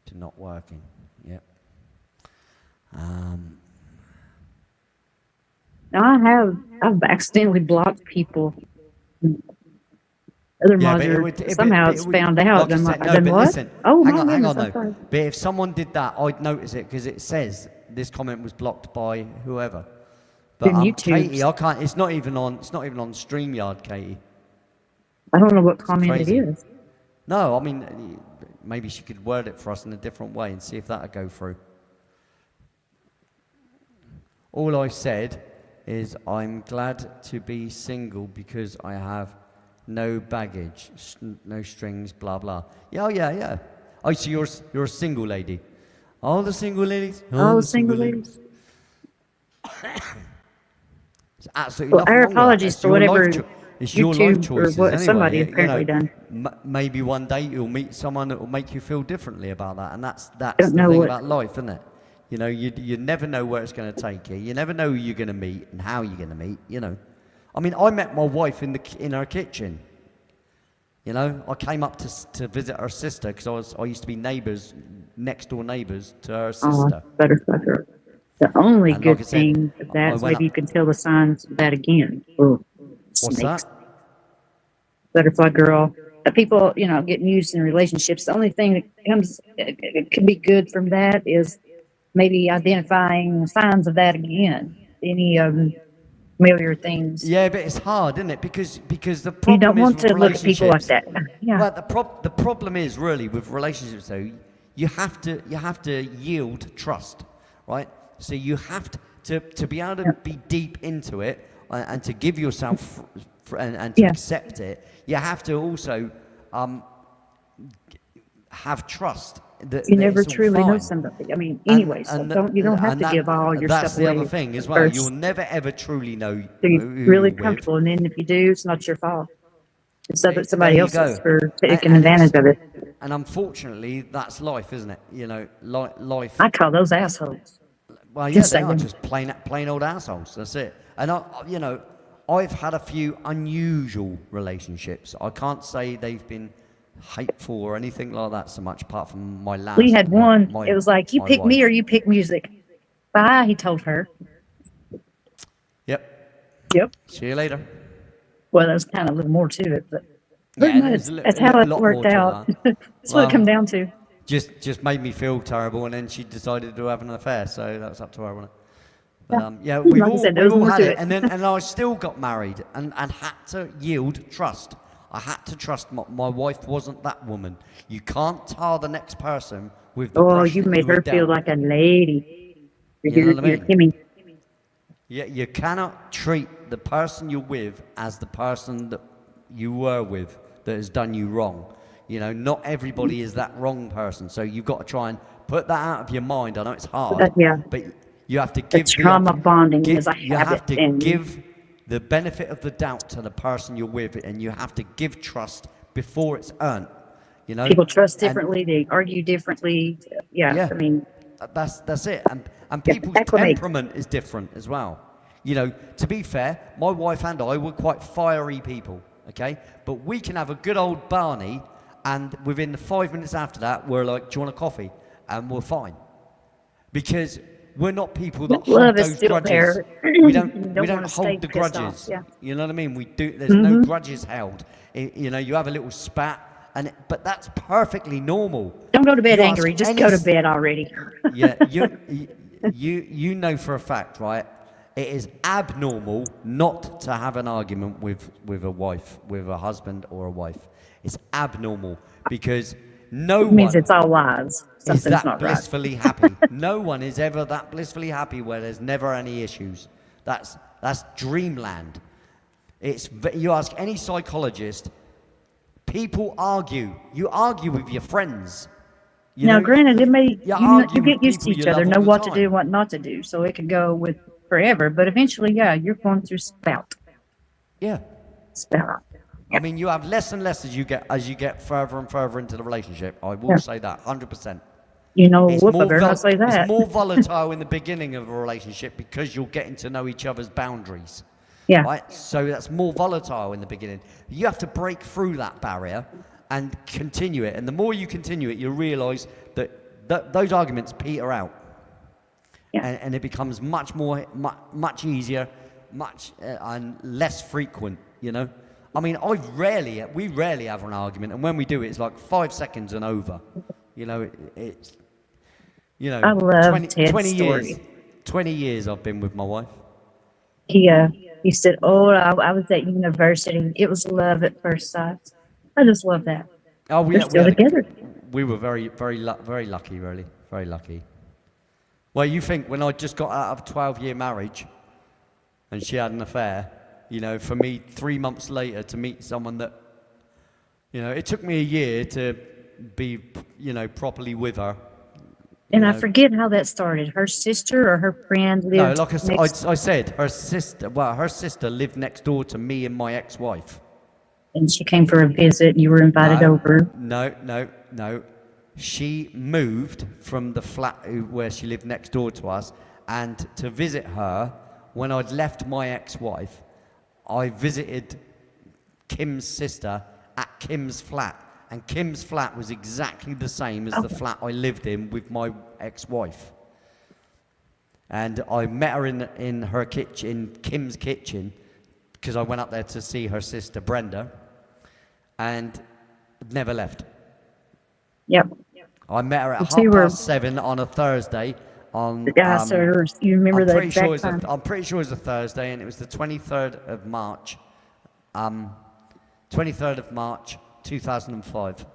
to not working. Yep. now I've accidentally blocked people. Other Yeah, mods but it are would somehow but it's it would, found out. like I And I'm said, like, no, then but what? listen, Oh my hang goodness, on I'm though. sorry. But if someone did that, I'd notice it because it says this comment was blocked by whoever. But Then Katie, YouTube. I can't. It's not even on StreamYard, Katie. I don't know what It's comment it crazy. is. No, I mean, maybe she could word it for us in a different way and see if that'll go through. All I said is I'm glad to be single because I have no baggage, no strings, blah blah. Yeah, oh, yeah. Oh, so you're a single lady. All the single ladies. All All the the single single ladies. ladies. There's absolutely Well, nothing our wrong with that. apologies It's for your whatever life. It's your life YouTube or choices what somebody anyway. apparently done. Maybe one day you'll meet someone that will make you feel differently about that, and that's Don't the know thing what. about life, isn't it? You know, you never know where it's going to take you. You never know who you're going to meet and how you're going to meet. You know, I mean, I met my wife in her kitchen. You know, I came up to visit her sister because I used to be next door neighbours to her Oh, sister. butterfucker. The only And like I good said, thing of I that is went maybe up. you can tell the signs of that again. Oh, What's snakes. that? Butterfly girl. People, getting used in relationships. The only thing that it could be good from that is maybe identifying signs of that again. Any familiar things. Yeah, but it's hard, isn't it? Because the You don't problem is want with to look at people like relationships. that. Yeah. Well, the problem is really with relationships though, you have to yield trust, right? So you have to be able to be deep into it and to give yourself and to Yeah. accept it. You have to also have trust that, You that never it's all truly know fine. somebody. I mean, anyway, so you don't have to give all your That's stuff the away other thing as at well. first. You'll never ever truly know So you're who really you're with. comfortable, and then if you do, it's not your fault. It's There somebody you else's go. for taking And advantage of it. and unfortunately, that's life, isn't it? You know, life. I call those assholes. Well, yeah, Just they are saying. just plain old assholes. That's it. And I've had a few unusual relationships. I can't say they've been hateful or anything like that so much, apart from my last. We had one. My It was like, you my pick me wife. or you pick music. Bye, he told her. Yep. Yep. See you later. Well, there's kind of a little more to it, but pretty Yeah, much there's that's how a it lot worked more to out. that. That's what it come down to. Just made me feel terrible, and then she decided to have an affair. So that's up to her, wasn't it? But Yeah. we've Like I all said, there we've was all more had to it, it. and I still got married and had to yield trust. I had to trust my wife wasn't that woman. You can't tar the next person with the Oh, brush you that made you were her feel dealt. like a lady. You know what I You're mean? Kimmy. You cannot treat the person you're with as the person that you were with that has done you wrong. You know, not everybody is that wrong person. So you've got to try and put that out of your mind. I know it's hard, Yeah. but you have to The give trauma bonding is a you habit. have to And give the benefit of the doubt to the person you're with, and you have to give trust before it's earned. You know, people trust and differently. They argue differently. Yeah. yeah, I mean, that's it. And yeah, people's acclimate. temperament is different as well. You know, to be fair, my wife and I were quite fiery people, okay? But we can have a good old Barney, and within the 5 minutes after that, we're like, do you want a coffee? And we're fine. Because we're not people that hold Love is those still grudges. there. We You don't want to stay hold the pissed off. grudges. Yeah. You know what I mean? There's no grudges held. You know, you have a little spat, but that's perfectly normal. Don't go to bed You ask angry. Just any go to bed already. Yeah, you know for a fact, right? It is abnormal not to have an argument with a wife, with a husband or a wife. It's abnormal because no It means one it's all lies. is Something's that not right. blissfully happy. No one is ever that blissfully happy where there's never any issues. That's dreamland. You ask any psychologist, people argue. You argue with your friends. You Now, know, granted, it may you you argue get with used to people each you other, love know all the what to time. do, what not to do, so it could go with forever. But eventually, yeah, you're going through spout. Yeah. I mean, you have less and less as you get further and further into the relationship. I will Yeah. say that 100%. You know, It's whoop, I more better not say that. it's more volatile in the beginning of a relationship because you're getting to know each other's boundaries. Yeah. Right? So that's more volatile in the beginning. You have to break through that barrier and continue it. And the more you continue it, you realize that those arguments peter out. Yeah. And it becomes much much easier, and less frequent, you know? I mean, we rarely have an argument, and when we do, it's like 5 seconds and over. You know, it's, you know, I love 20 Ted's story. years. 20 years I've been with my wife. He said, "Oh, I was at university. It was love at first sight." I just love that. Oh, They're still together. We were very lucky, really. Very lucky. Well, you think when I just got out of a 12-year marriage and she had an affair, you know, for me 3 months later to meet someone that, you know, it took me a year to be, you know, properly with her. And I know. forget how that started. Her sister or her friend lived No, like next, I said, her sister lived next door to me and my ex-wife. and she came for a visit, and you were invited over. No. She moved from the flat where she lived next door to us, and to visit her, when I'd left my ex-wife, I visited Kim's sister at Kim's flat. And Kim's flat was exactly the same as the flat I lived in with my ex-wife. And I met her in her kitchen, Kim's kitchen, because I went up there to see her sister Brenda, and never left. Yep. I met her at So you were- 7:30 on a Thursday. So you remember the exact time? I'm pretty sure it was a Thursday, and it was the 23rd of March. 23rd of March, 2005.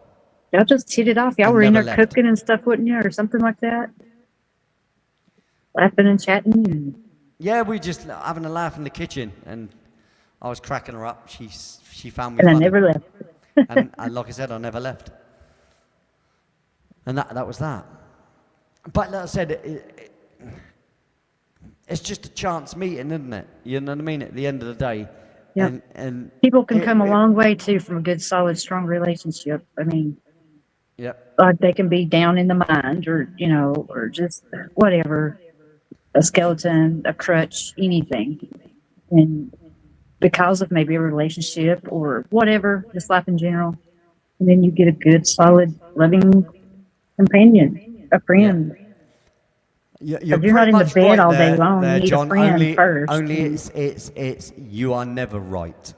Y'all just hit it off. Y'all And were in there never left. cooking and stuff, wouldn't you, or something like that? Laughing and chatting. And Yeah, we just having a laugh in the kitchen, and I was cracking her up. She found me and I funny. never left. and like I said, I never left. And that was that. But like I said, it's just a chance meeting, isn't it? You know what I mean? At the end of the day. Yeah. And People can come a long way too from a good, solid, strong relationship. I mean, Yep. like they can be down in the mind, or you know, or just whatever, a skeleton, a crutch, anything, and because of maybe a relationship or whatever, just life in general, and then you get a good, solid, loving companion, a friend. You're But you're pretty not in the much bed right all day there, long. there, You need John. a friend first. Only it's you are never right.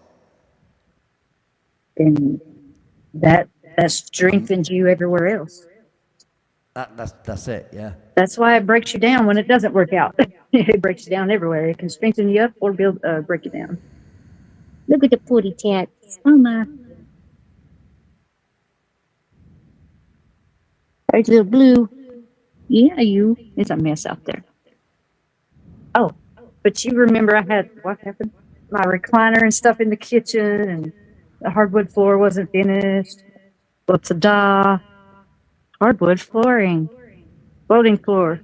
And that strengthens you everywhere else. That's it. Yeah. That's why it breaks you down when it doesn't work out. It breaks you down everywhere. It can strengthen you up or break you down. Look at the pretty tats. Oh my. There's little blue. Yeah, you. It's a mess out there. Oh, but you remember I had what happened? My recliner and stuff in the kitchen, and the hardwood floor wasn't finished. What's a da? Hardwood flooring, floating floor,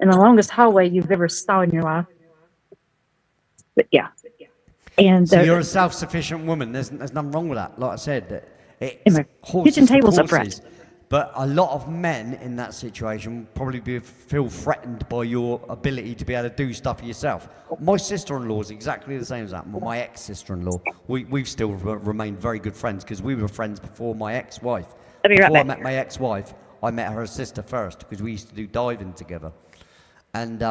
in the longest hallway you've ever saw in your life. But yeah, and So you're a the self-sufficient woman. There's nothing wrong with that. Like I said, that and it's my horses kitchen for table's courses. upright. But a lot of men in that situation probably feel threatened by your ability to be able to do stuff for yourself. My sister-in-law is exactly the same as that. My ex-sister-in-law. We've still remained very good friends because we were friends before my ex-wife. I'll be right Before I back. met my ex-wife, I met her sister first because we used to do diving together. And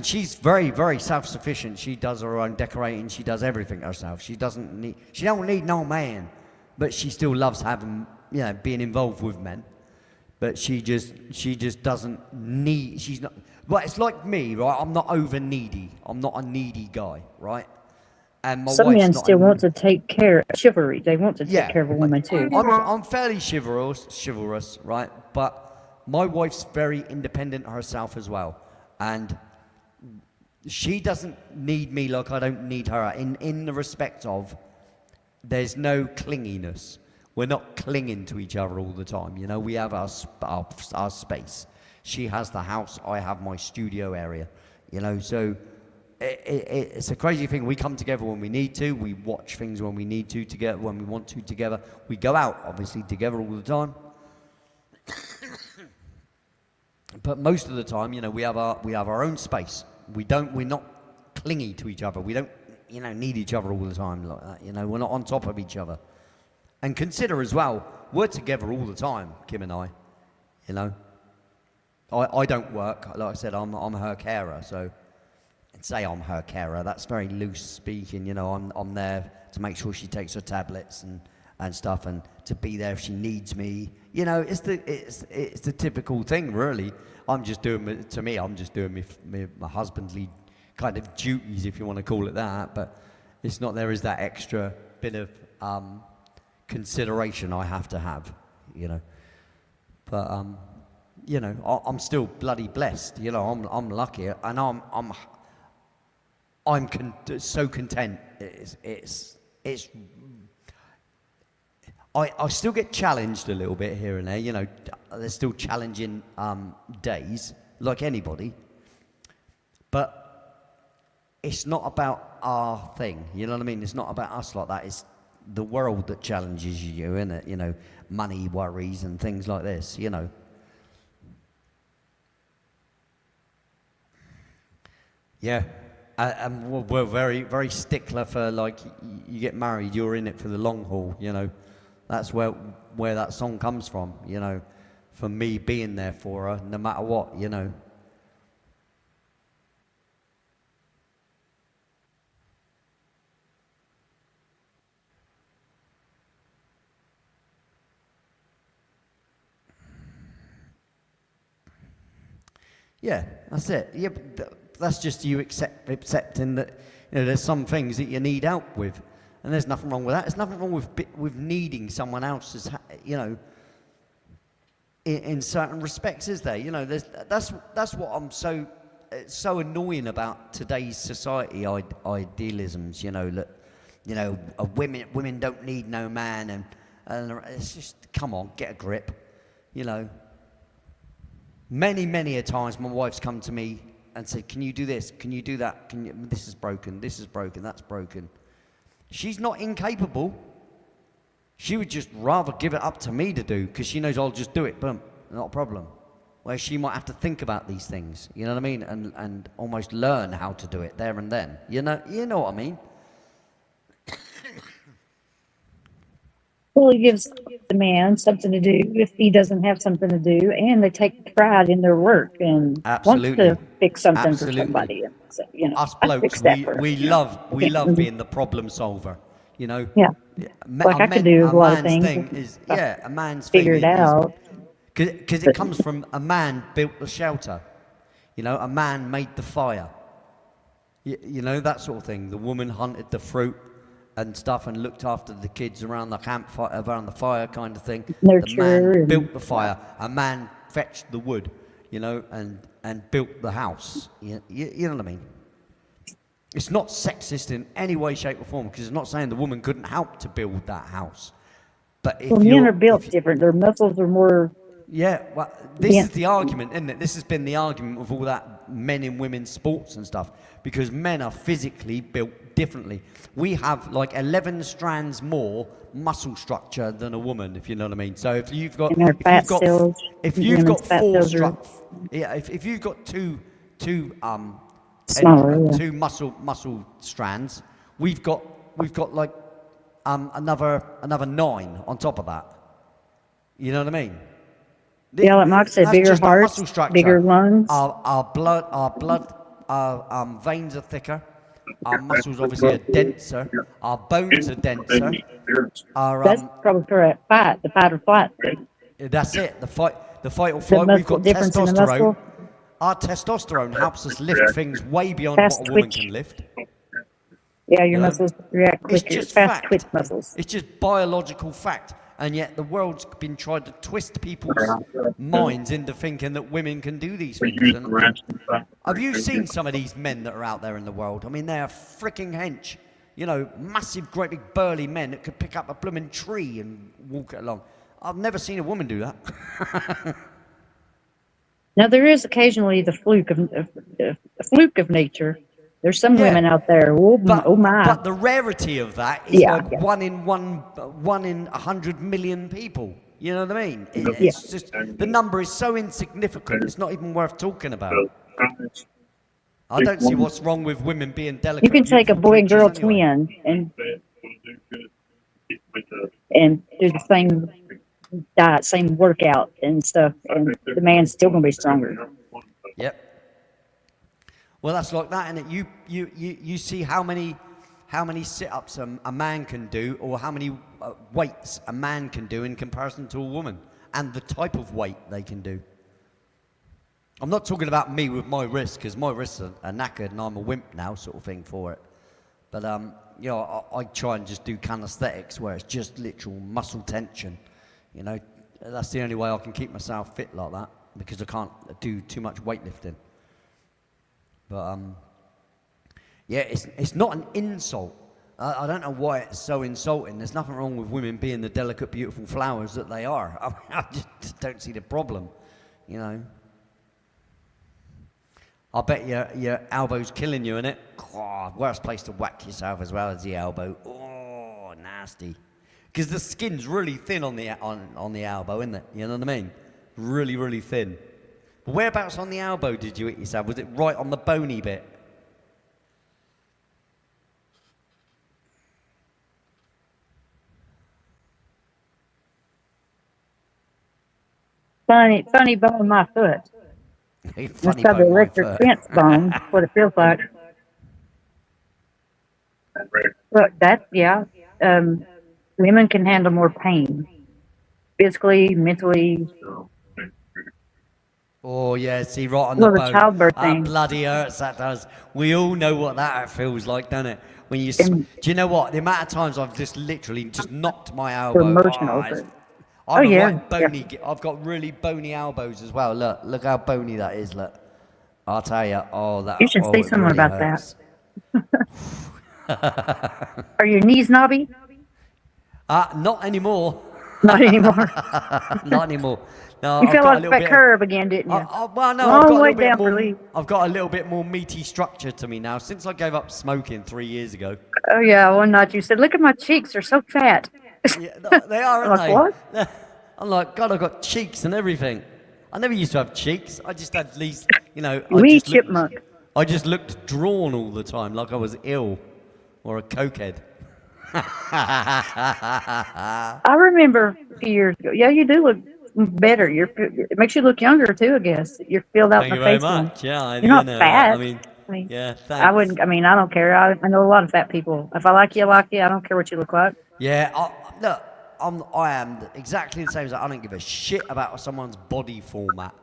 she's very, very self-sufficient. She does her own decorating. She does everything herself. She don't need no man, but she still loves having, being involved with men. But she just doesn't need. She's not. Well, it's like me, right? I'm not over needy. I'm not a needy guy, right? And my Some wife's men not still want to take care chivalry. They want to take care of a woman too. I'm fairly chivalrous, right? But my wife's very independent herself as well, and she doesn't need me like I don't need her. In the respect of, there's no clinginess. We're not clinging to each other all the time. We have our space. She has the house. I have my studio area. So. It's a crazy thing. We come together when we need to. We watch things when we need to together, when we want to together. We go out, obviously, together all the time. But most of the time, we have our own space. We're not clingy to each other. We don't, need each other all the time like that. We're not on top of each other. And consider as well, we're together all the time, Kim and I. I don't work. Like I said, I'm her carer, so. And say I'm her carer, that's very loose speaking. I'm there to make sure she takes her tablets and stuff, and to be there if she needs me. It's the typical thing, really. I'm just doing my husbandly kind of duties, if you want to call it that. But it's not, there is that extra bit of consideration I have to have. But I'm still bloody blessed. I'm lucky, and I'm so content. I still get challenged a little bit here and there. There's still challenging days, like anybody. But it's not about our thing. You know what I mean? It's not about us like that. It's the world that challenges you, isn't it? Money worries and things like this. Yeah. And we're very, very stickler for, like, you get married, you're in it for the long haul, That's where that song comes from, for me being there for her, no matter what, Yeah, that's it. Yeah, but that's just you accepting that there's some things that you need help with, and there's nothing wrong with that. There's nothing wrong with needing someone else's, in certain respects, is there? That's what I'm it's so annoying about today's society idealisms. Women don't need no man, and it's just, come on, get a grip, Many a times my wife's come to me and said, can you do this? Can you do that? This is broken, that's broken. She's not incapable. She would just rather give it up to me to do, because she knows I'll just do it, boom, not a problem. Where she might have to think about these things, you know what I mean? And almost learn how to do it there and then. You know what I mean? Well, it gives the man something to do if he doesn't have something to do, and they take pride in their work and Absolutely. want to fix something Absolutely. for somebody. And so, Us I blokes, fix that we love being the problem solver. Yeah. A I could do a lot of man's things thing is, a man's figure thing it out. because it comes from a man built the shelter, a man made the fire, that sort of thing. The woman hunted the fruit, and stuff, and looked after the kids around the campfire, around the fire kind of thing. Nurture The man and- built the fire. A man fetched the wood, you know, and built the house. You know what I mean? It's not sexist in any way, shape, or form, because it's not saying the woman couldn't help to build that house. But if Well, men are built if different. Their muscles are more. yeah, well, this Yeah. is the argument, isn't it? This has been the argument with all that men and women's sports and stuff, because men are physically built differently. We have like 11 strands more muscle structure than a woman, if you know what I mean. So if you've got, And our fat cells, if you've got women's fat four cells are- yeah, if you've got two Smaller, yeah. two muscle strands, we've got like another 9 on top of that. You know what I mean? Yeah, like Mark said, That's bigger just our hearts, muscle structure. bigger lungs. Our veins are thicker. Our muscles obviously are denser. Our bones are denser. That's probably for the fight or flight. That's it. The fight or flight. We've muscle got difference in the testosterone. muscle. Our testosterone helps us lift things way beyond Fast what a woman twitch. can lift. Yeah, your You know, muscles react It's quicker. just Fast fact. twitch muscles. It's just biological fact. And yet the world's been trying to twist people's minds into thinking that women can do these things. And have you seen some of these men that are out there in the world? I mean, they are freaking hench. You know, massive, great big burly men that could pick up a blooming tree and walk it along. I've never seen a woman do that. Now there is occasionally the fluke of nature. There's some Yeah. women out there. Oh, oh my! But the rarity of that is Yeah, like yeah. one in 100 million people. You know what I mean? It's Yeah. just the number is so insignificant. It's not even worth talking about. I don't see what's wrong with women being delicate. You can take a beautiful boy and girl creatures anyway. twin and do the same diet, same workout and stuff, and the man's still gonna be stronger. Yep. Well, that's like that, and you see how many sit-ups a man can do, or how many weights a man can do in comparison to a woman, and the type of weight they can do. I'm not talking about me with my wrists, because my wrists are knackered and I'm a wimp now, sort of thing for it. But you know, I try and just do calisthenics where it's just literal muscle tension. You know, that's the only way I can keep myself fit like that, because I can't do too much weightlifting. But yeah, it's not an insult. I don't know why it's so insulting. There's nothing wrong with women being the delicate, beautiful flowers that they are. I just don't see the problem, you know. I bet your elbow's killing you, innit? Oh, worst place to whack yourself as well as the elbow. Oh, nasty. Because the skin's really thin on the elbow, isn't it? You know what I mean? Really, really thin. But whereabouts on the elbow did you hit yourself? Was it right on the bony bit? Funny bone in my foot. Funny It's got the bone, my electric foot. fence bone. That's what it feels like. Look, yeah. Women can handle more pain, physically, mentally. Oh, yeah, see, right on Well, the the bone. childbirth That thing. bloody hurts, that does. We all know what that feels like, don't it? When you, And- do you know what? The amount of times I've just literally just knocked my elbow. emotional, it's- but- I'm Oh, a yeah, right bony, I've got really bony elbows as well. Look how bony that is, look. I'll tell you, You should see it someone really about hurts. Are your knees knobby? Not anymore. Not anymore. Not anymore. No, You I've fell got a off little that bit of- curve again, didn't you? well, no, Long I've got, a way little bit down for more, Lee. I've got a little bit more meaty structure to me now since I gave up smoking 3 years ago. Oh yeah, one night you said, "Look at my cheeks; they're so fat." Yeah, they are, I'm aren't like, they? I'm like, God, I've got cheeks and everything. I never used to have cheeks. I just had at least, you know, Wee chipmunk. I just looked drawn all the time, like I was ill or a cokehead. I remember a few years ago. Yeah, you do look better. It makes you look younger too. I guess you're filled out Thank in you the very face. more. much. Yeah, You're not you know, fat. I mean, yeah, thanks. I wouldn't. I mean, I don't care. I know a lot of fat people. If I like you, I like you. I don't care what you look like. Yeah, look, I am exactly the same as that. I don't give a shit about someone's body format.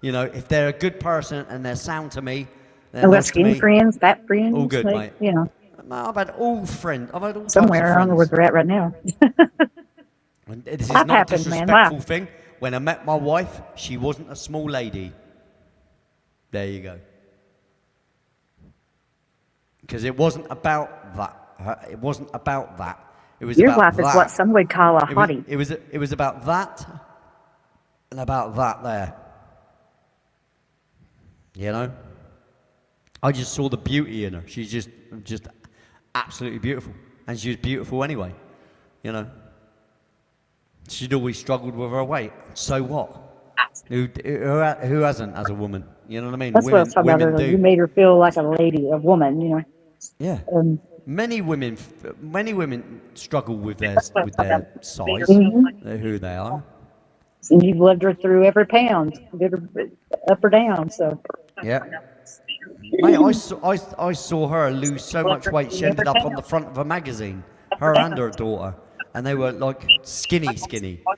You know, if they're a good person and they're sound to me, they're I've got nice to skinny me, friends, fat friends. all good, like, mate. You know. No, I've had all friends. I've had all types of Somewhere. I don't know where friends. they're at right now. And this is Life not a happens, man. Life. disrespectful thing. When I met my wife, she wasn't a small lady. There you go. Because it wasn't about that. It wasn't about that. It was Your about wife is what some would call a hottie. It was about that and about that there. You know? I just saw the beauty in her. She's just absolutely beautiful. And she was beautiful anyway. You know? She'd always struggled with her weight. So what? Who hasn't as a woman? You know what I mean? That's what I was talking about Women earlier. You do. made her feel like a lady, a woman, you know. Yeah. Um, Many women struggle with their that's what I was talking about. size, who they are. And you've lived her through every pound, did her up or down. So Yeah. Mate, I saw her lose so much weight, she ended up on the front of a magazine, her and her daughter. And they were like skinny.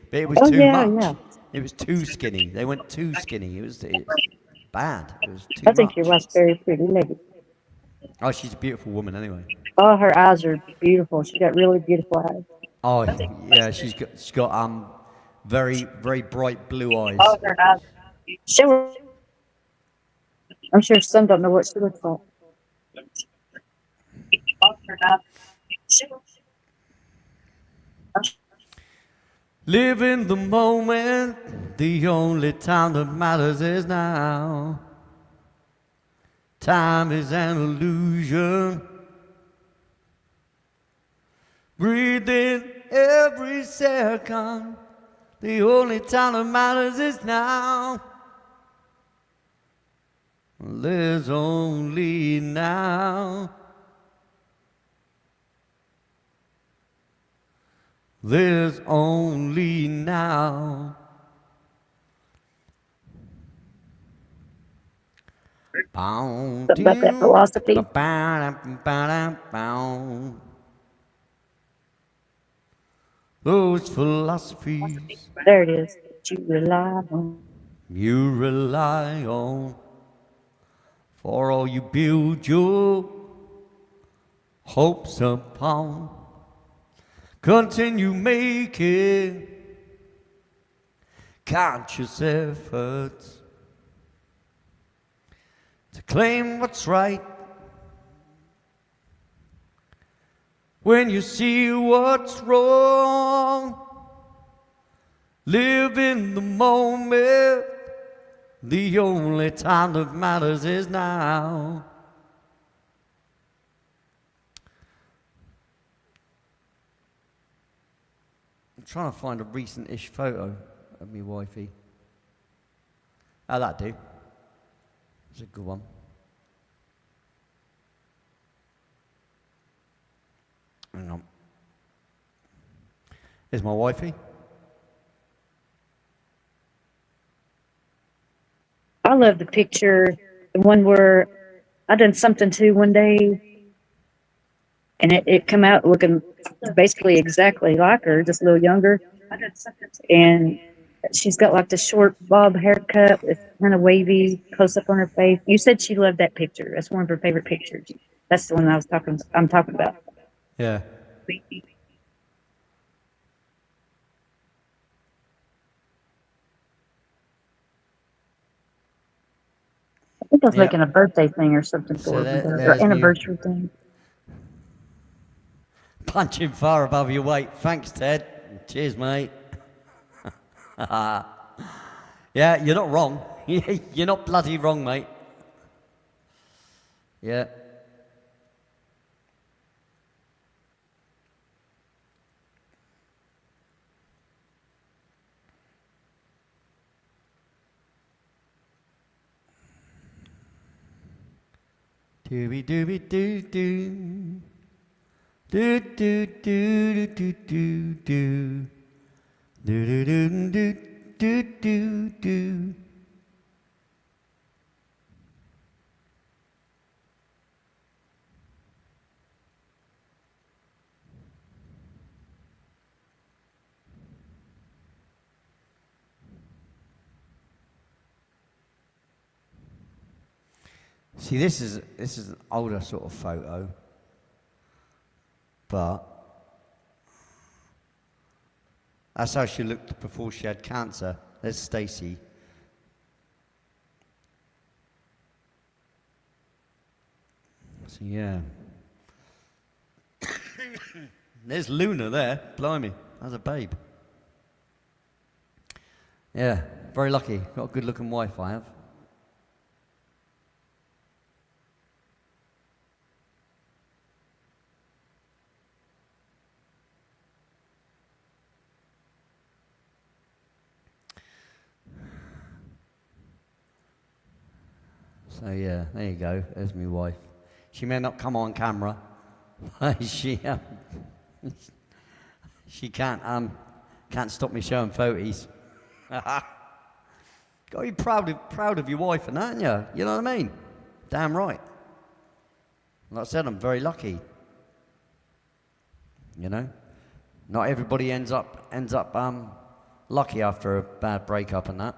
But it was too much. yeah. It was too skinny. They went too skinny. It's bad. It was too I think much. your wife's very pretty lady. Oh, she's a beautiful woman anyway. Oh, her eyes are beautiful. She got really beautiful eyes. Oh, yeah, she's got very, very bright blue eyes. Oh, her eyes. Sure. I'm sure some don't know what she looks like. Live in the moment, the only time that matters is now. Time is an illusion. Breathe in every second, the only time that matters is now. There's only now. There's only now. Something about that philosophy. Those philosophies There it is. That you rely on. you rely on, for all you build your hopes upon. Continue making conscious efforts to claim what's right. When you see what's wrong, live in the moment. The only time that matters is now. I'm trying to find a recent-ish photo of me wifey. Oh, that do. It's a good one. Hang on. Here's my wifey. I love the picture, the one where I done something too one day, and it come out looking basically exactly like her, just a little younger. And she's got like the short bob haircut with kind of wavy close up on her face. You said she loved that picture. That's one of her favorite pictures. That's the one I'm talking about. Yeah. I think I was Yeah. making a birthday thing or something So for there- her, or there's me. anniversary thing. Punching far above your weight. Thanks, Ted. Cheers, mate. Yeah, you're not wrong. You're not bloody wrong, mate. Yeah. Dooby dooby doo doo. Do do do do do do. Do do do do do do do. See, this is an older sort of photo. But that's how she looked before she had cancer. There's Stacy. So yeah. There's Luna there. Blimey, that's a babe. Yeah, very lucky. Got a good looking wife I have. So yeah, there you go. There's my wife. She may not come on camera. she can't stop me showing photos. Got to be proud of your wife and that, aren't you? You know what I mean? Damn right. Like I said, I'm very lucky. You know, not everybody ends up lucky after a bad breakup and that.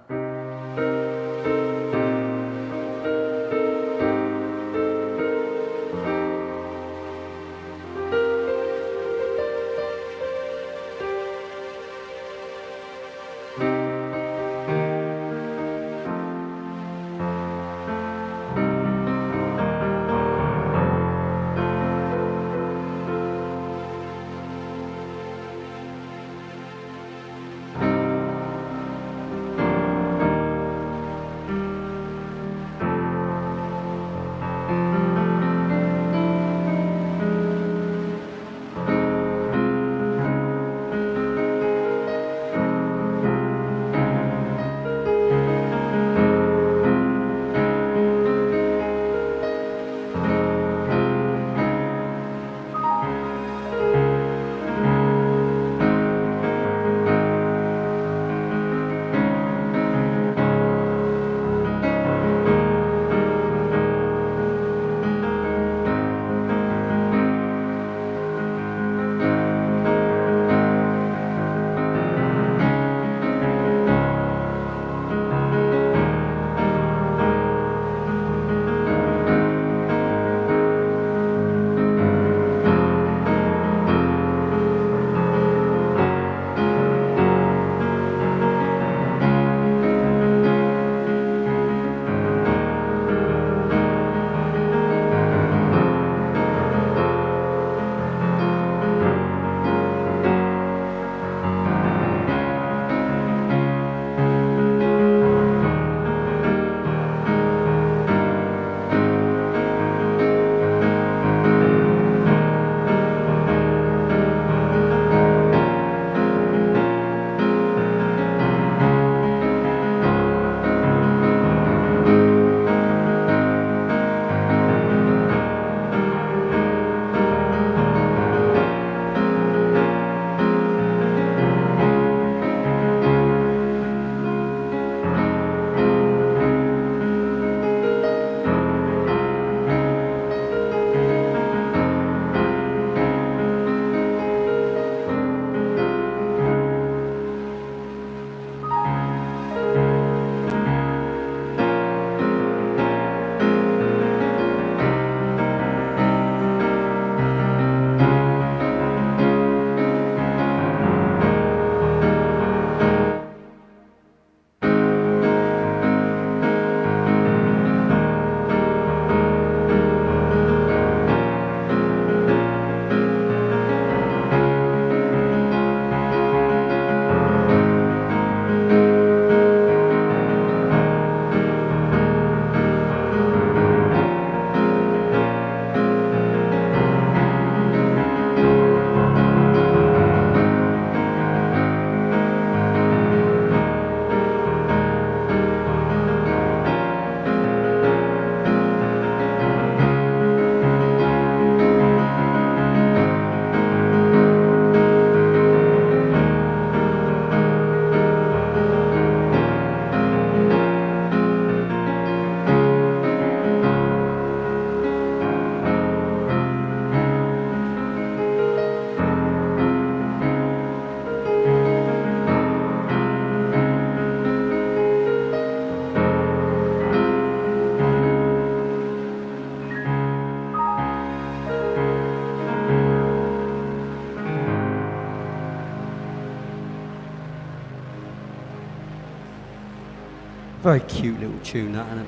Very cute little tune, that, isn't it?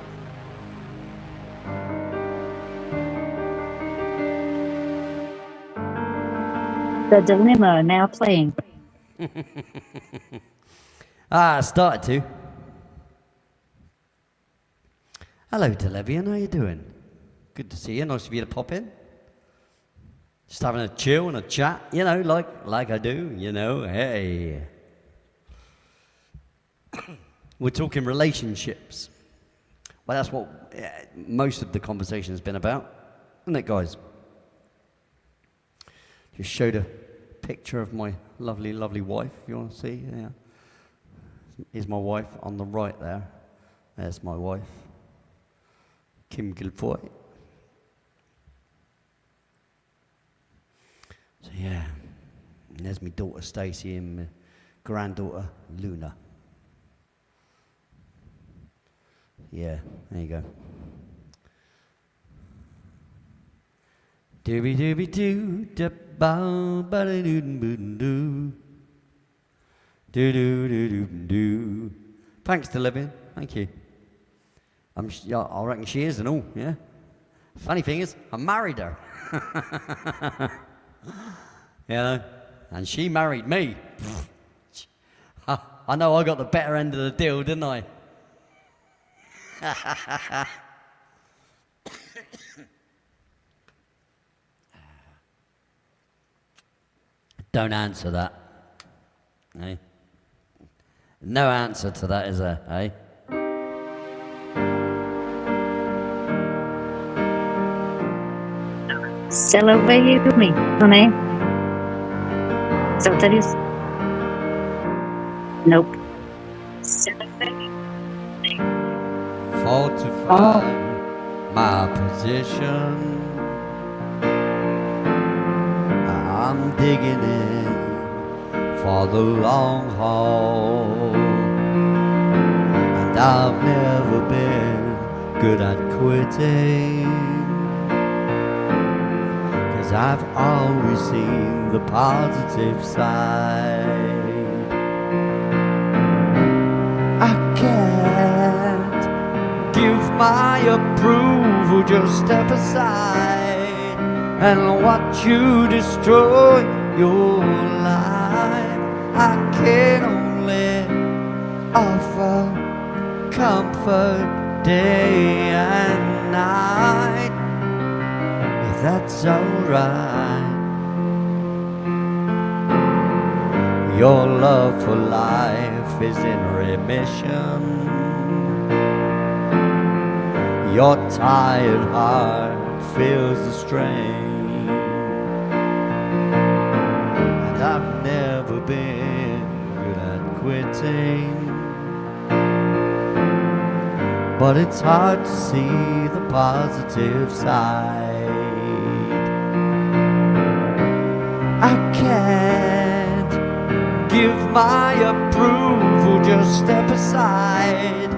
The Dilemma now playing. I started to. Hello, Televian, how you doing? Good to see you. Nice of you to pop in. Just having a chill and a chat, you know, like I do, you know. Hey. We're talking relationships. Well, that's what most of the conversation has been about, isn't it, guys? Just showed a picture of my lovely, lovely wife, if you want to see. Yeah. Here's my wife on the right there. There's my wife, Kim Guilfoy. So yeah, and there's my daughter Stacey and my granddaughter Luna. Yeah, there you go. Dooby dooby doo, da ba ba da doo doo doo, doo doo doo doo doo. Thanks to Living, thank you. I reckon she is and all, yeah. Funny thing is, I married her. You know, and she married me. I know I got the better end of the deal, didn't I? Don't answer that. Eh? No answer to that, is there? Eh? Sail away with me, honey. So what that is? Nope. Sail away. Fortify my position. I'm digging in for the long haul, and I've never been good at quitting, 'cause I've always seen the positive side. I can't give my approval, just step aside and watch you destroy your life. I can only offer comfort day and night, if that's alright. Your love for life is in remission. Your tired heart feels the strain, and I've never been good at quitting, but it's hard to see the positive side. I can't give my approval, just step aside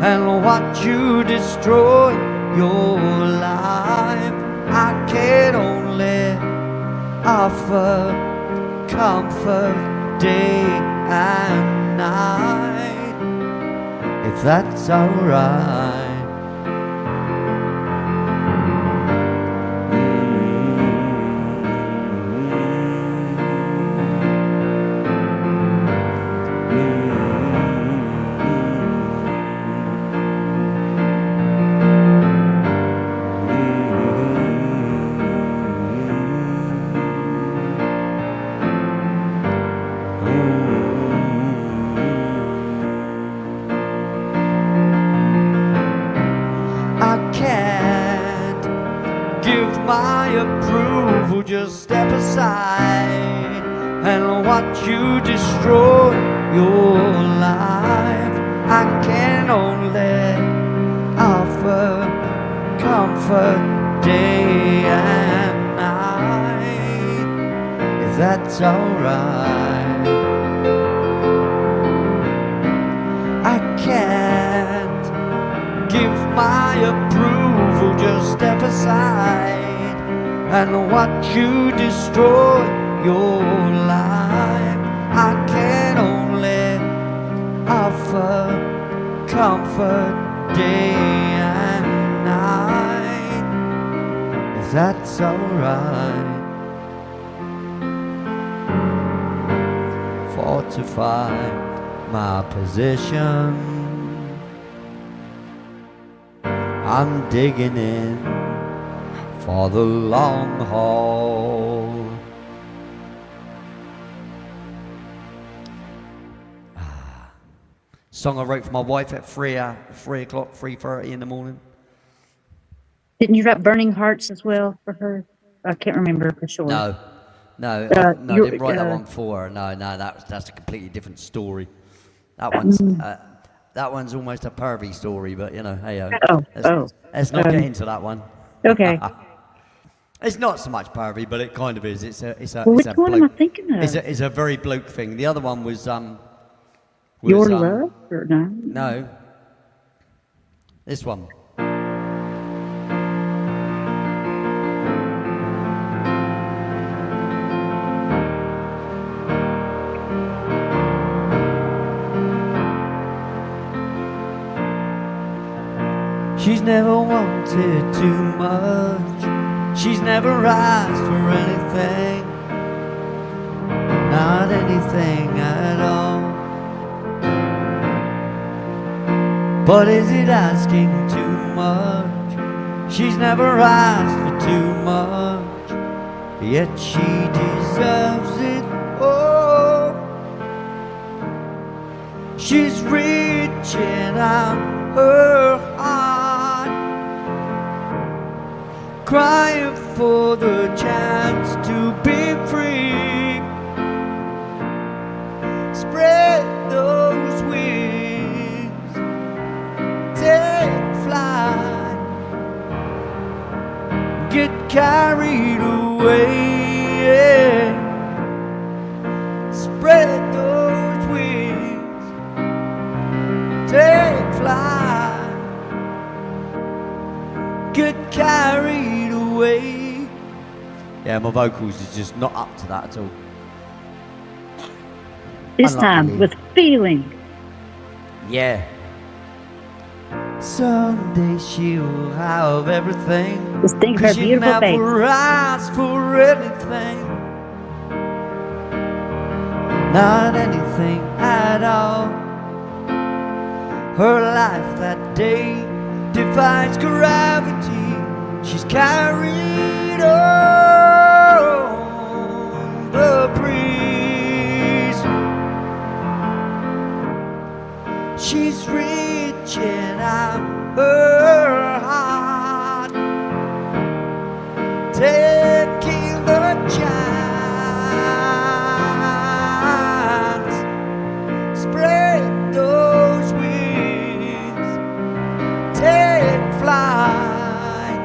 and watch you destroy your life. I can only offer comfort day and night, if that's alright. My approval, just step aside and watch you destroy your life. I can only offer comfort day and night, if that's alright. I can't give my approval, just step aside and watch you destroy your life. I can only offer comfort day and night, if that's alright. Fortify my position, I'm digging in for the long haul. Song I wrote for my wife at 3 o'clock, 3:30 in the morning. Didn't you write Burning Hearts as well for her? I can't remember for sure. No, no, I you- didn't write that one for her. No, that's a completely different story. That one's almost a pervy story, but you know, hey, let's not get into that one. Okay. It's not so much pervy, but it kind of is. It's a Well, it's which a one am I bloke. thinking of? It's a very bloke thing. The other one was Your Love? Or no? No. This one. She's never wanted too much. She's never asked for anything. Not anything at all. But is it asking too much? She's never asked for too much, yet she deserves it all. She's reaching out her heart, crying for the chance to be free. Spread those wings, take flight, get carried away, yeah. Spread those wings, take flight, get carried away. Yeah, my vocals is just not up to that at all. This Unluckily. time with feeling. Yeah. Someday she'll have everything. Just think of her 'Cause she beautiful face. never asked for anything. Not anything at all. Her life that day defies gravity. She's carried on the breeze. She's reaching out her heart, taking the chance. Spread those wings, take flight,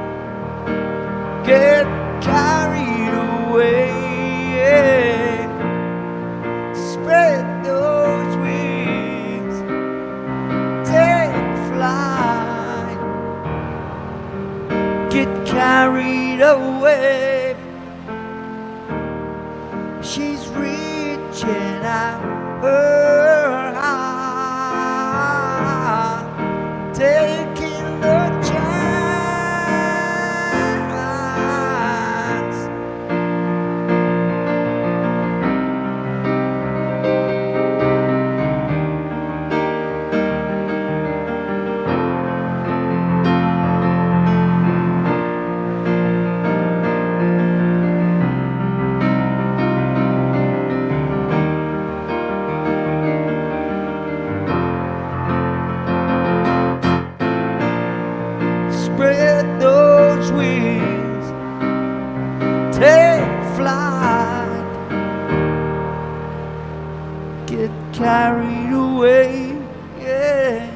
get carried away. Spread those wings, take flight, get carried away. She's reaching out her heart, taking the chance. Spread those wings, take flight, get carried away, yeah.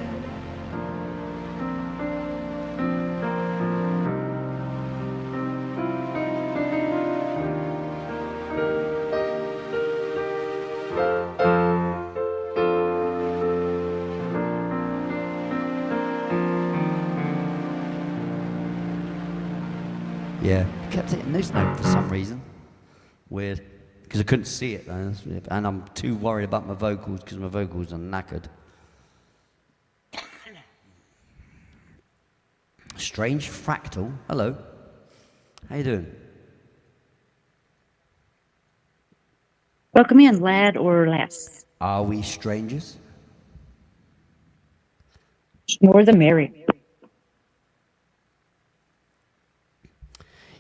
Yeah, I kept hitting this note for some reason. Weird. Because I couldn't see it, and I'm too worried about my vocals because my vocals are knackered. Strange fractal. Hello. How you doing? Welcome in, lad or lass. Are we strangers? More the merry.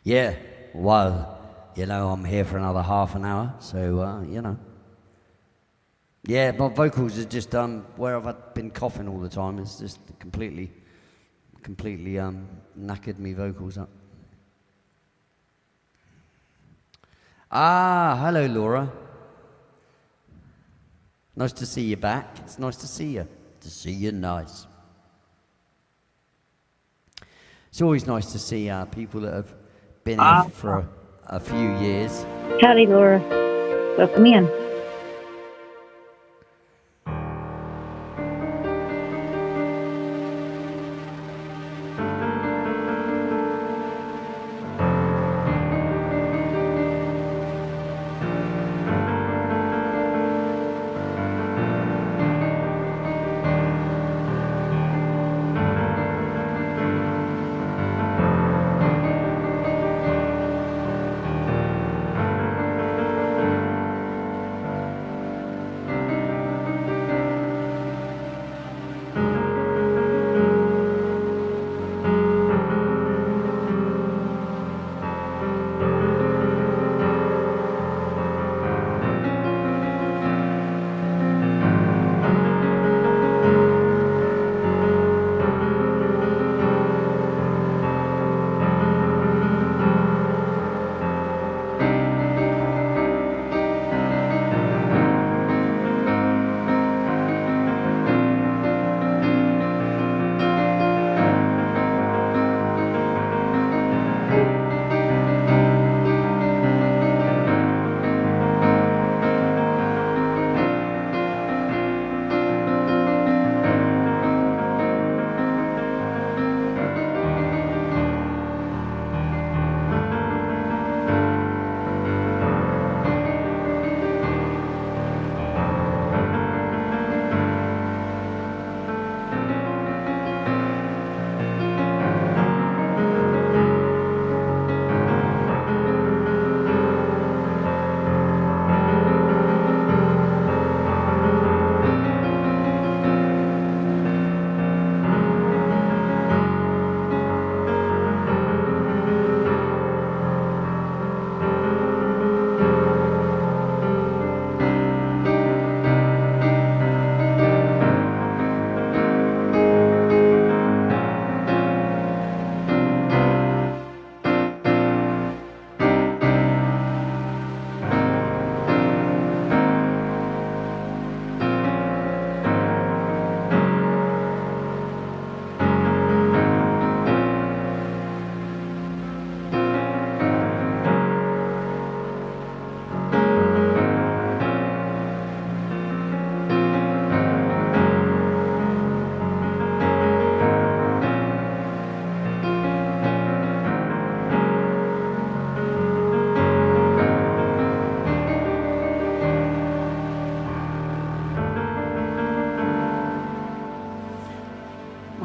Yeah. Well, I'm here for another half an hour, so Yeah, my vocals are just where I've been coughing all the time. It's just completely knackered me vocals up. Ah, hello, Laura. Nice to see you back. It's nice to see you. To see you, nice. It's always nice to see people that have been here for a few years. Howdy, Laura. Welcome in.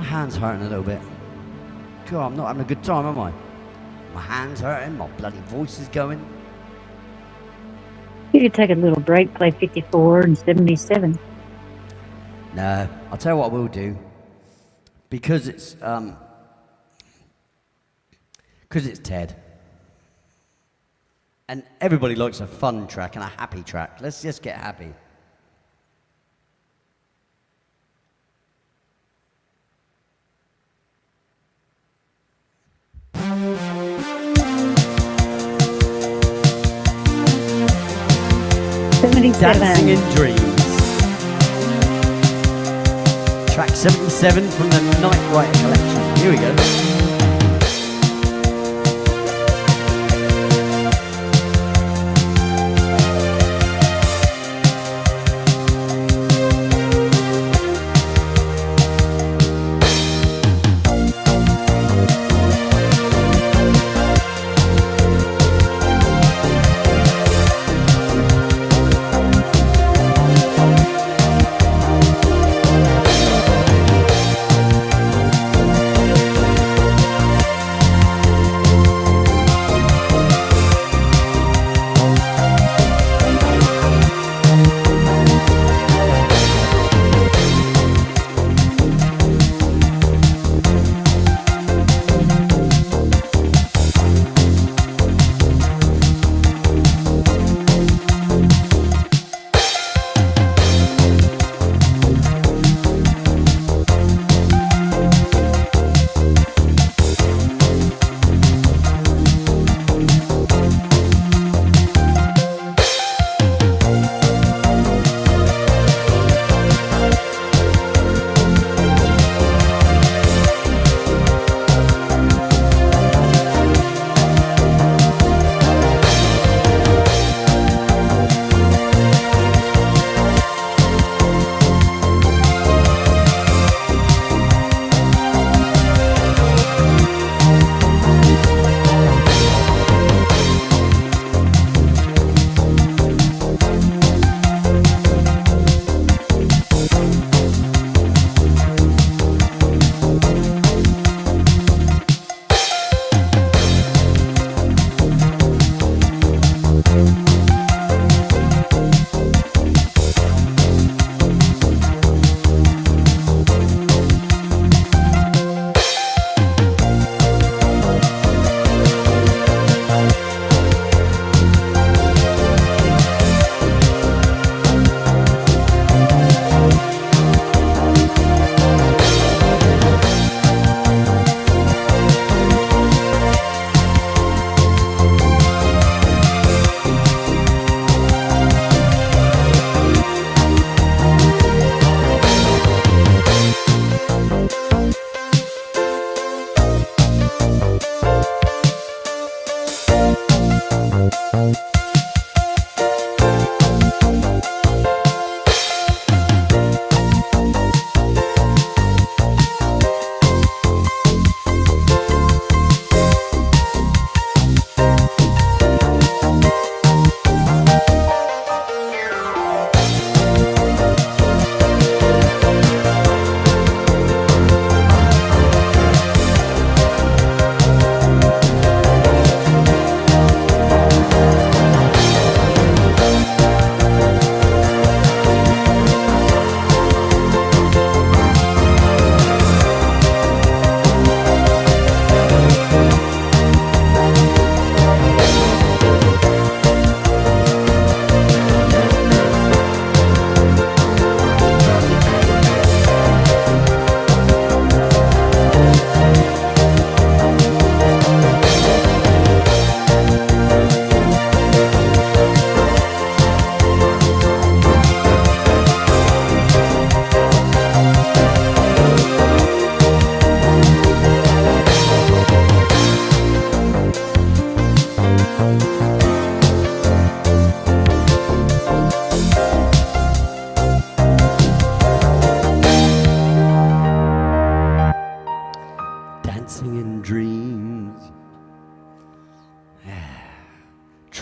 Hand's hurting a little bit. God, I'm not having a good time, am I? My hand's hurting, my bloody voice is going. You could take a little break, play 54 and 77. No, I'll tell you what I will do. Because it's Ted. And everybody likes a fun track and a happy track. Let's just get happy. Dancing in Dreams. Track 77 from the Night Writer collection. Here we go.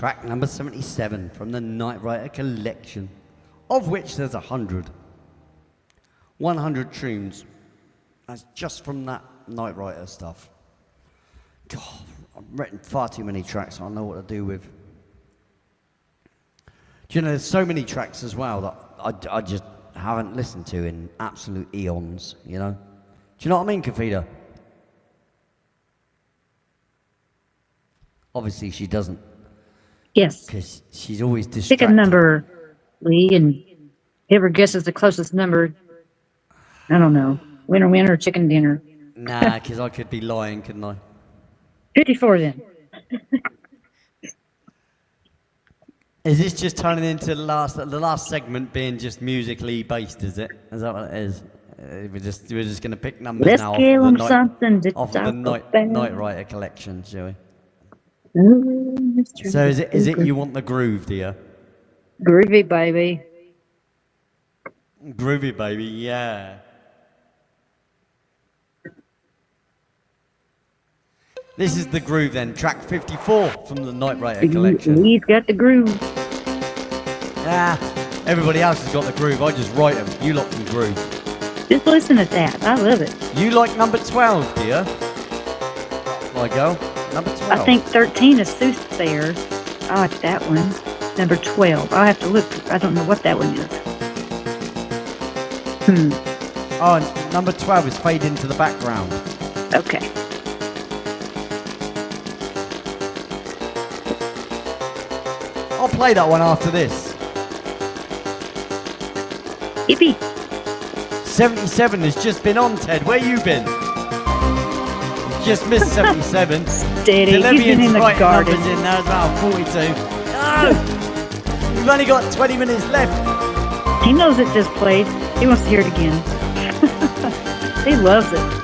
track number 77 from the Night Rider collection, of which there's 100. 100 tunes. That's just from that Night Rider stuff. God, I've written far too many tracks I don't know what to do with. Do you know, there's so many tracks as well that I just haven't listened to in absolute eons, you know? Do you know what I mean, Kafida? Obviously she doesn't, Yes. because she's always Pick distracted. a number, Lee, and whoever guesses the closest number, I don't know, winner, chicken dinner. Nah, because I could be lying, couldn't I? 54 then. Is this just turning into the last segment being just musically based, is it? Is that what it is? We're just going to pick numbers Let's now give off them the, something to off of the talk about. Night Rider collection, shall we? Ooh, Mr. So is it you want the groove, dear? Groovy, baby. Groovy, baby, yeah. This is the groove then, track 54 from the Night Rider collection. Lee's got the groove. Ah, everybody else has got the groove. I just write them. You lot can groove. Just listen to that. I love it. You like number 12, dear? My girl, number 12. I think 13 is Soothsayer. I like that one. Number 12. I'll have to look. I don't know what that one is. Oh, and number 12 is Fade Into the Background. Okay. I'll play that one after this. Yippee. 77 has just been on, Ted. Where you been? Just missed 77. Steady. He's been Delivian's in the writing garden. numbers in there as well, 42. No! We've only got 20 minutes left. He knows it just played. He wants to hear it again. He loves it.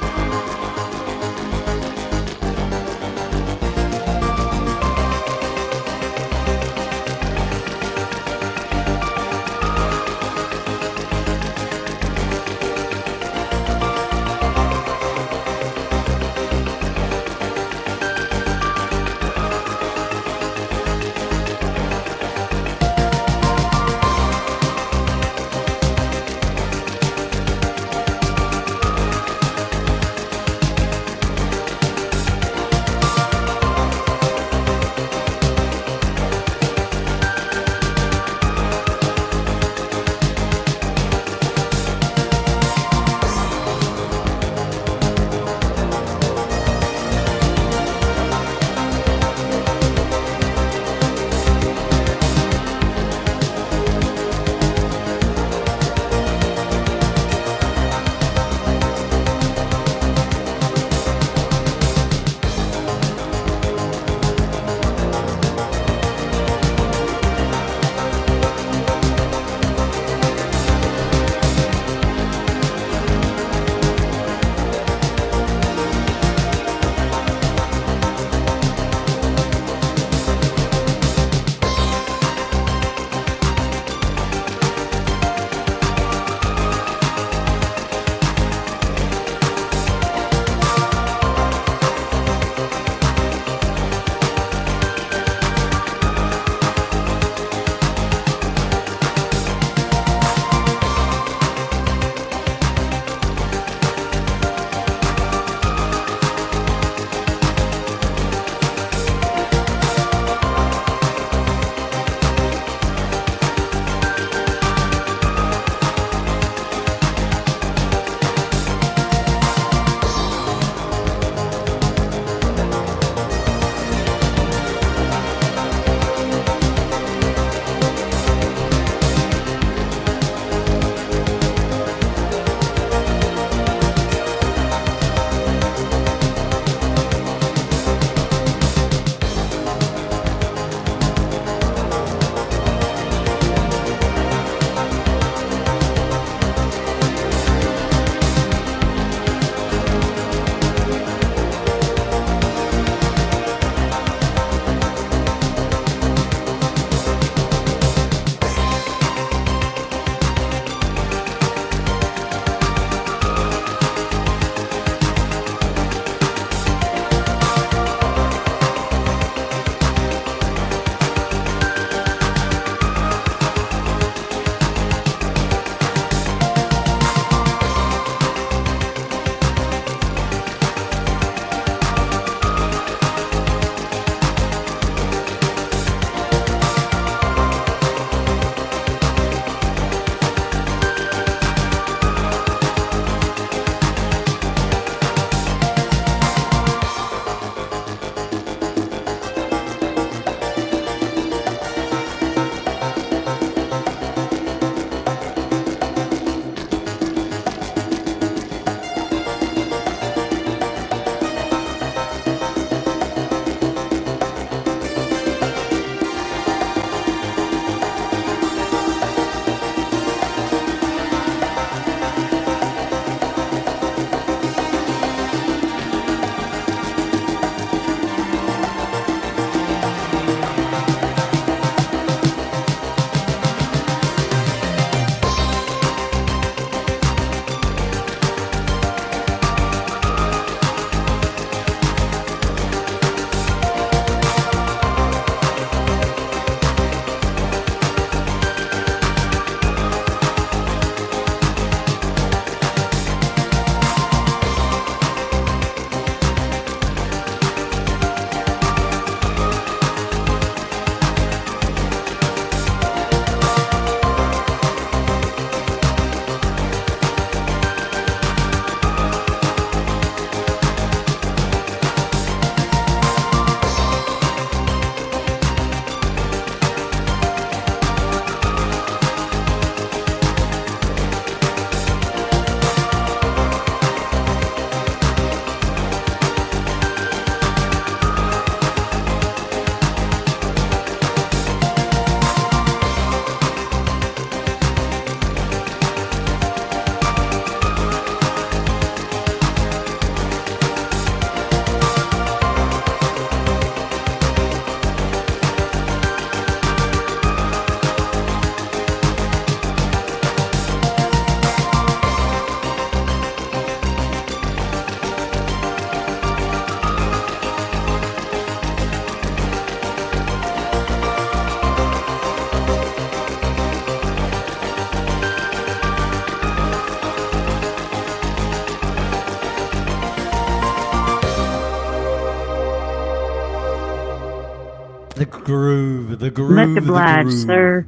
The groove, the groove, Much the obliged, groove. sir.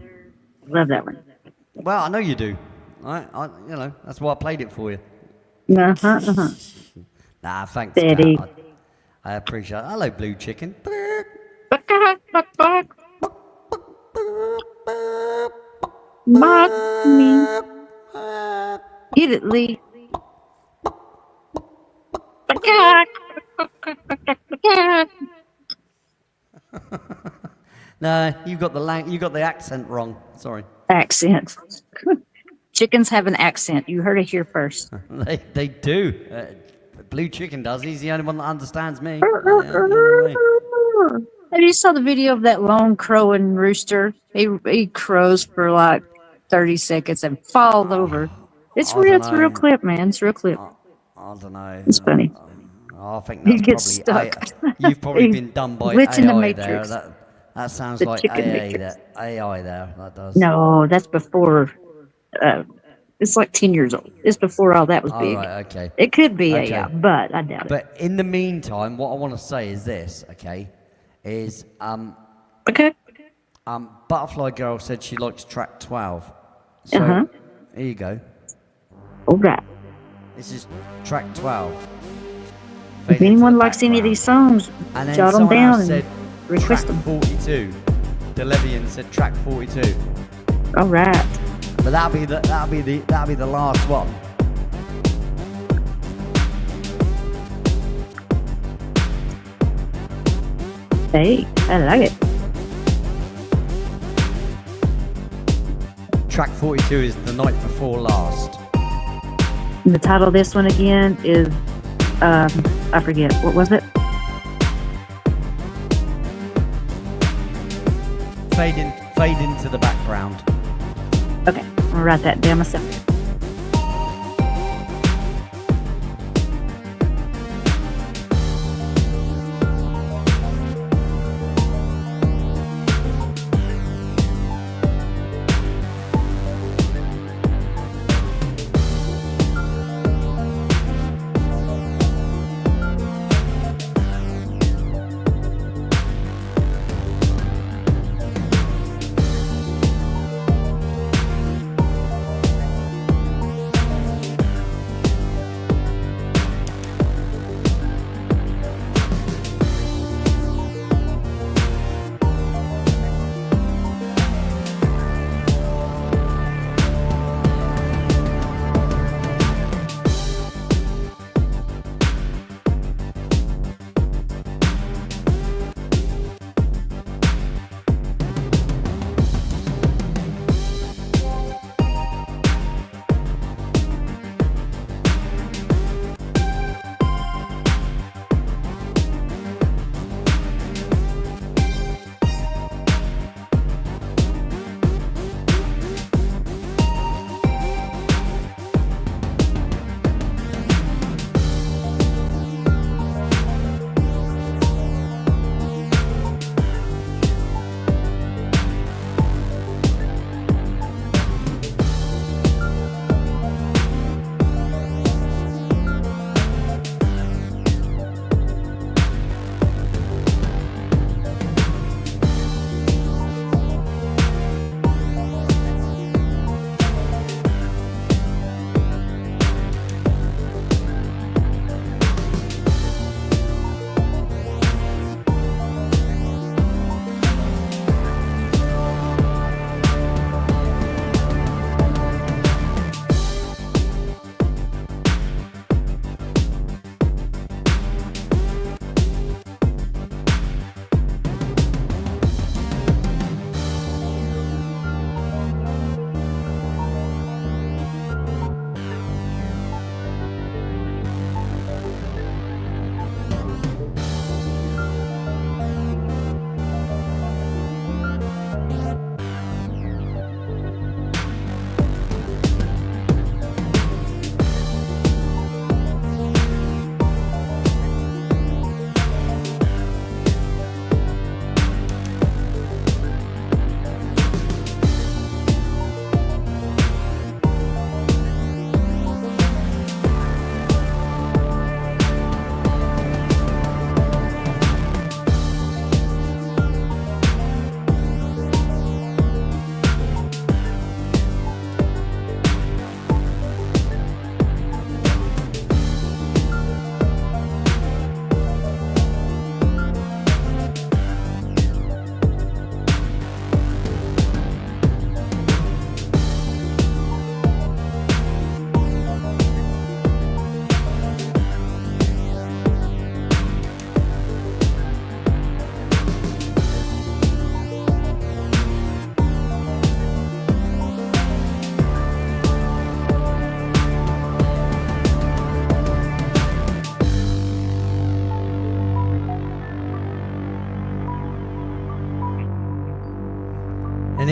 Love that one. Well, I know you do. You know, that's why I played it for you. Uh-huh, uh-huh. Nah, thanks, Steady. Kat. I appreciate it. Hello, Blue Chicken. Mock me. Get it, Lee. No, you got the accent wrong. Sorry. Accent. Chickens have an accent. You heard it here first. They do. Blue Chicken does. He's the only one that understands me. You know what I mean? Have you saw the video of that lone crowing rooster? He crows for like 30 seconds and falls over. It's I real. don't It's a real know. clip, man. It's a real clip. I don't know. It's funny. I think He that's gets probably stuck. you've probably He's been done by glitch in the AI there. matrix. That sounds The like chicken AA matrix. there. AI there. That does. No, that's before. It's like 10 years old. It's before all that was All big. right. Okay. It could be Okay. AI, but I doubt it. But in the meantime, what I want to say is this. Okay, is Okay. Butterfly Girl said she likes track 12. So Uh-huh. here you go. All right. This is track 12. If Fade into anyone the likes any of background. these songs, And then jot them someone down else and said request track them. 42. Delevian said track 42. All right. But that'll be the last one. Hey, I like it. Track 42 is The Night Before Last. And the title of this one again is, I forget. What was it? Fade into the background. Okay, I'll write that down myself.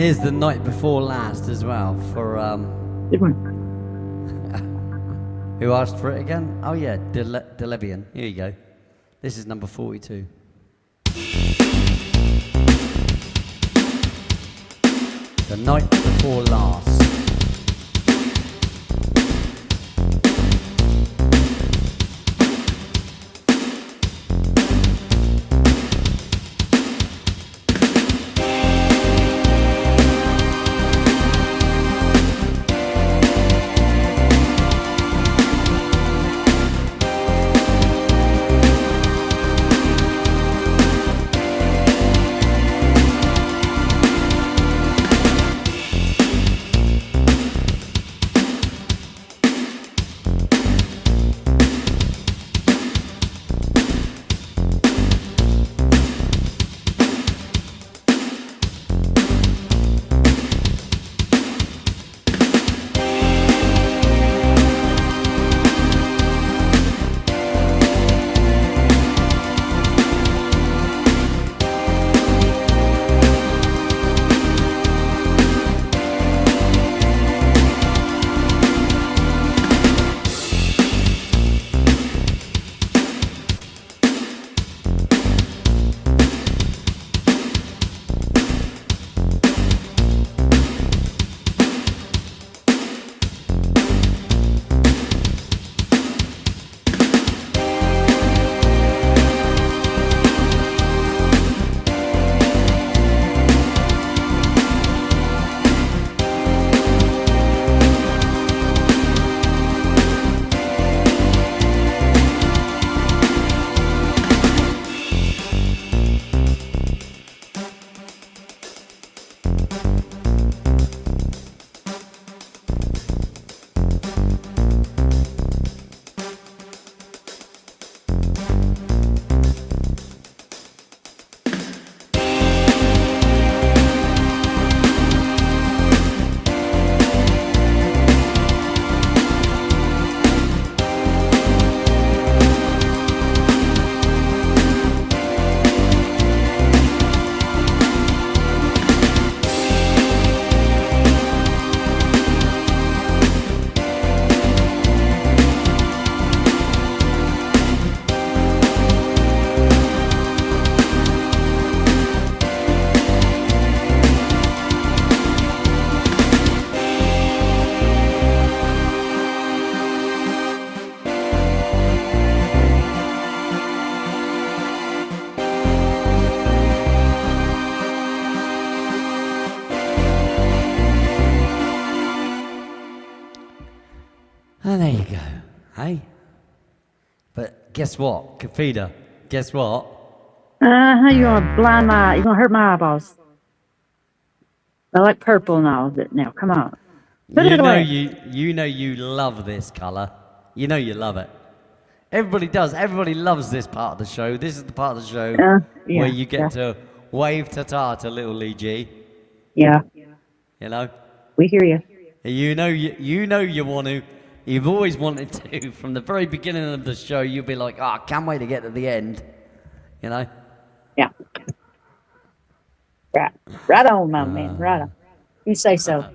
here's the night before last as well for Good one. who asked for it again? Oh yeah, Delevian. Here you go. This is number 42. The night before last. And there you go, hey? But guess what, Kafida? Guess what? You're gonna blind my. You're gonna hurt my eyeballs. I like purple now. Now, come on. Put it away. You know you love this colour. You know you love it. Everybody does. Everybody loves this part of the show. This is the part of the show Yeah, where you get to wave ta-ta to little Lee G. Yeah, You know? we hear you. You know you want to. You've always wanted to. From the very beginning of the show, you'll be like, I can't wait to get to the end. You know? Yeah. Right on, my man. Right on. You say so.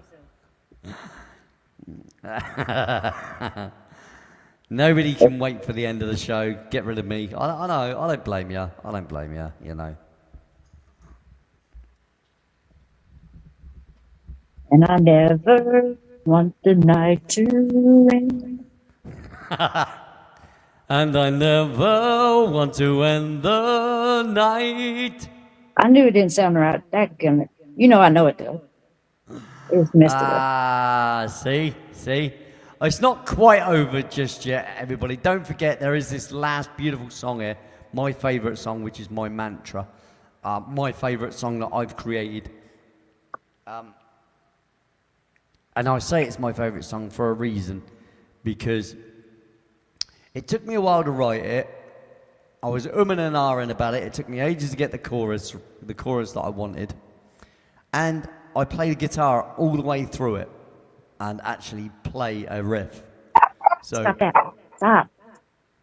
Nobody can wait for the end of the show. Get rid of me. I know. I don't blame you. I don't blame you. You know. And I never want the night to end. And I never want to end the night. I knew it didn't sound right. Dadgummit. You know I know it though. It was messed it up. See? It's not quite over just yet, everybody. Don't forget, there is this last beautiful song here. My favourite song, which is my mantra. My favourite song that I've created. And I say it's my favourite song for a reason. Because it took me a while to write it. I was umming and ahhing about it. It took me ages to get the chorus that I wanted. And I played the guitar all the way through it and actually play a riff. So, Stop that. Stop.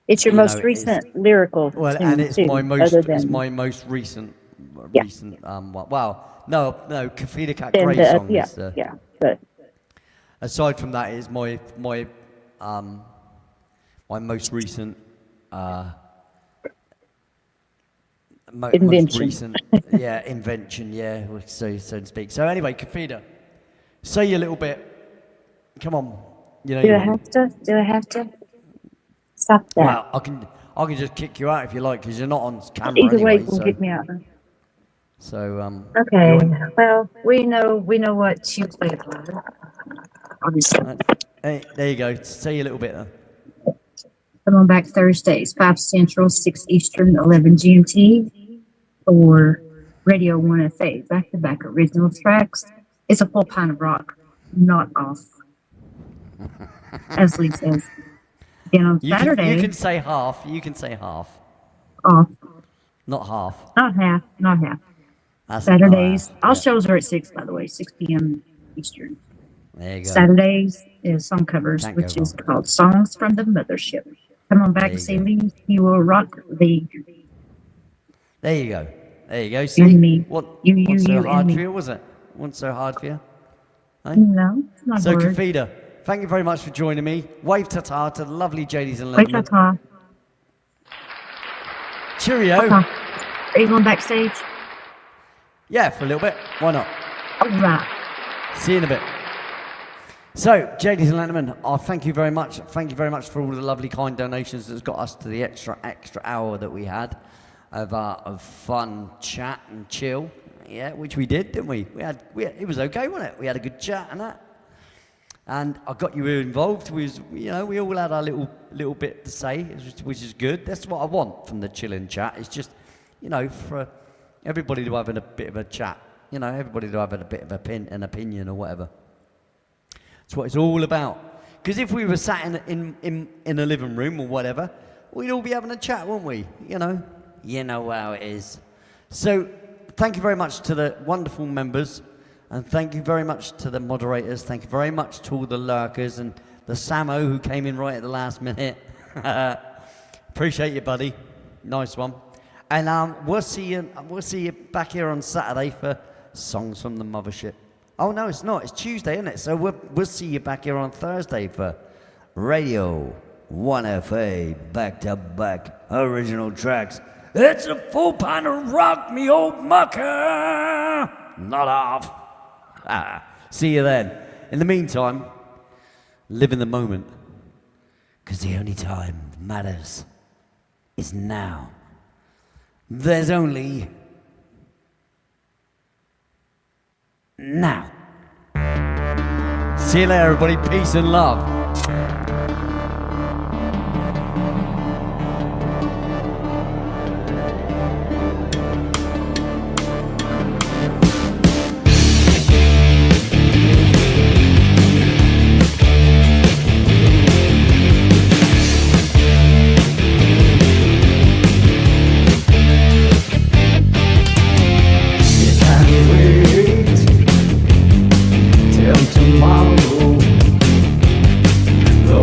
It's your most recent lyrical well, tune, and it's too, my most other than it's my most recent Yeah. recent one. Well, no, Kafida Cat And Grey song yeah, is the. yeah. But Aside from that, is my most recent most Invention. recent invention, so to speak. So anyway, Kafida, say your little bit. Come on, you know do you I want. have to? Do I have to? Stop that. Well, I can just kick you out if you like, because you're not on camera Either way, anyway. will So get me out. you Okay. want- Well, we know what Tuesday is. Obviously. there you go. Say your little bit then. Come on back Thursdays, 5 Central, 6 Eastern, 11 GMT, or Radio 1FA, back-to-back original tracks. It's a full pint of rock, not off, as Lee says. Then on Saturday, You can say half. You can say half. off, Not half. not half, not half. That's Saturdays, not half. all Yeah. shows are at 6, by the way, 6 p.m. Eastern. There you go. Saturdays is song covers, Can't go which is wrong. called Songs from the Mothership. Come on back There to you see go. Lee. He will rock the There you go. There you go. See? and me. What? You, Wasn't so and hard me. for you, was it? Wasn't so hard for you? No, it's not So, hard. Kafida, thank you very much for joining me. Wave ta-ta to the lovely JDs and Wait, Letterman. ta-ta. Cheerio. Ta-ta. Are you going backstage? Yeah, for a little bit. Why not? All right. See you in a bit. So, JDs and Letterman, thank you very much. Thank you very much for all the lovely, kind donations that's got us to the extra hour that we had of fun chat and chill. Yeah, which we did, didn't we? It was okay, wasn't it? We had a good chat and that. And I got you involved. We all had our little bit to say, which is good. That's what I want from the chilling chat. It's just, for everybody to have a bit of a chat. Everybody to have a bit of an opinion or whatever. That's what it's all about. Because if we were sat in a living room or whatever, we'd all be having a chat, wouldn't we? You know how it is. So, thank you very much to the wonderful members, and thank you very much to the moderators. Thank you very much to all the lurkers and the Samo who came in right at the last minute. Appreciate you, buddy. Nice one. And we'll see you back here on Saturday for Songs from the Mothership. Oh no, it's not. It's Tuesday, isn't it? So we'll see you back here on Thursday for Radio 1FA back-to-back original tracks. It's a full pint of rock, me old mucker. Not off. See you then. In the meantime, live in the moment. Because the only time that matters is now. There's only now. See you later, everybody. Peace and love. Tomorrow, the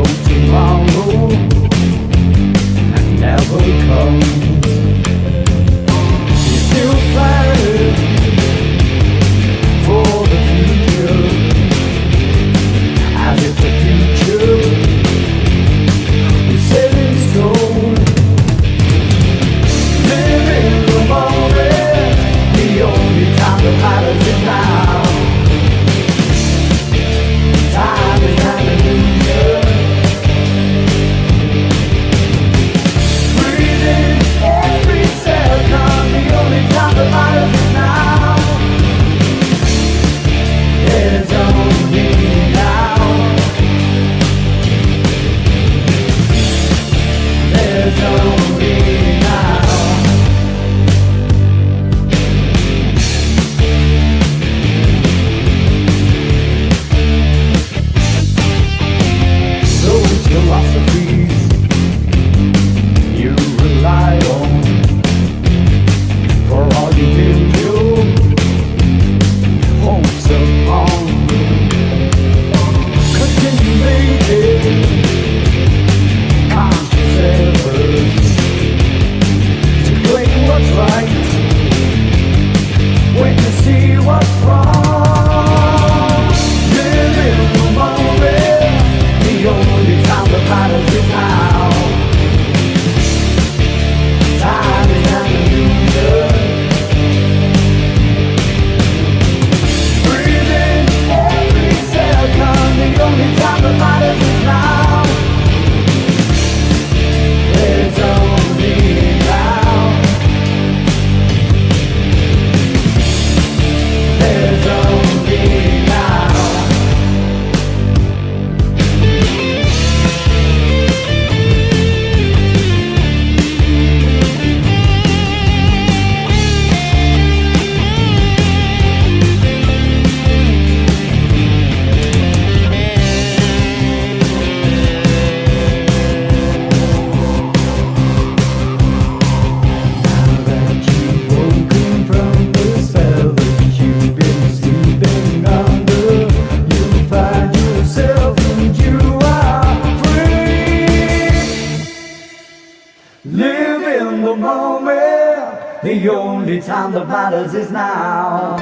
Live in the moment. The only time that matters is now.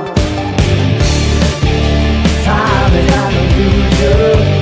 Time is an illusion.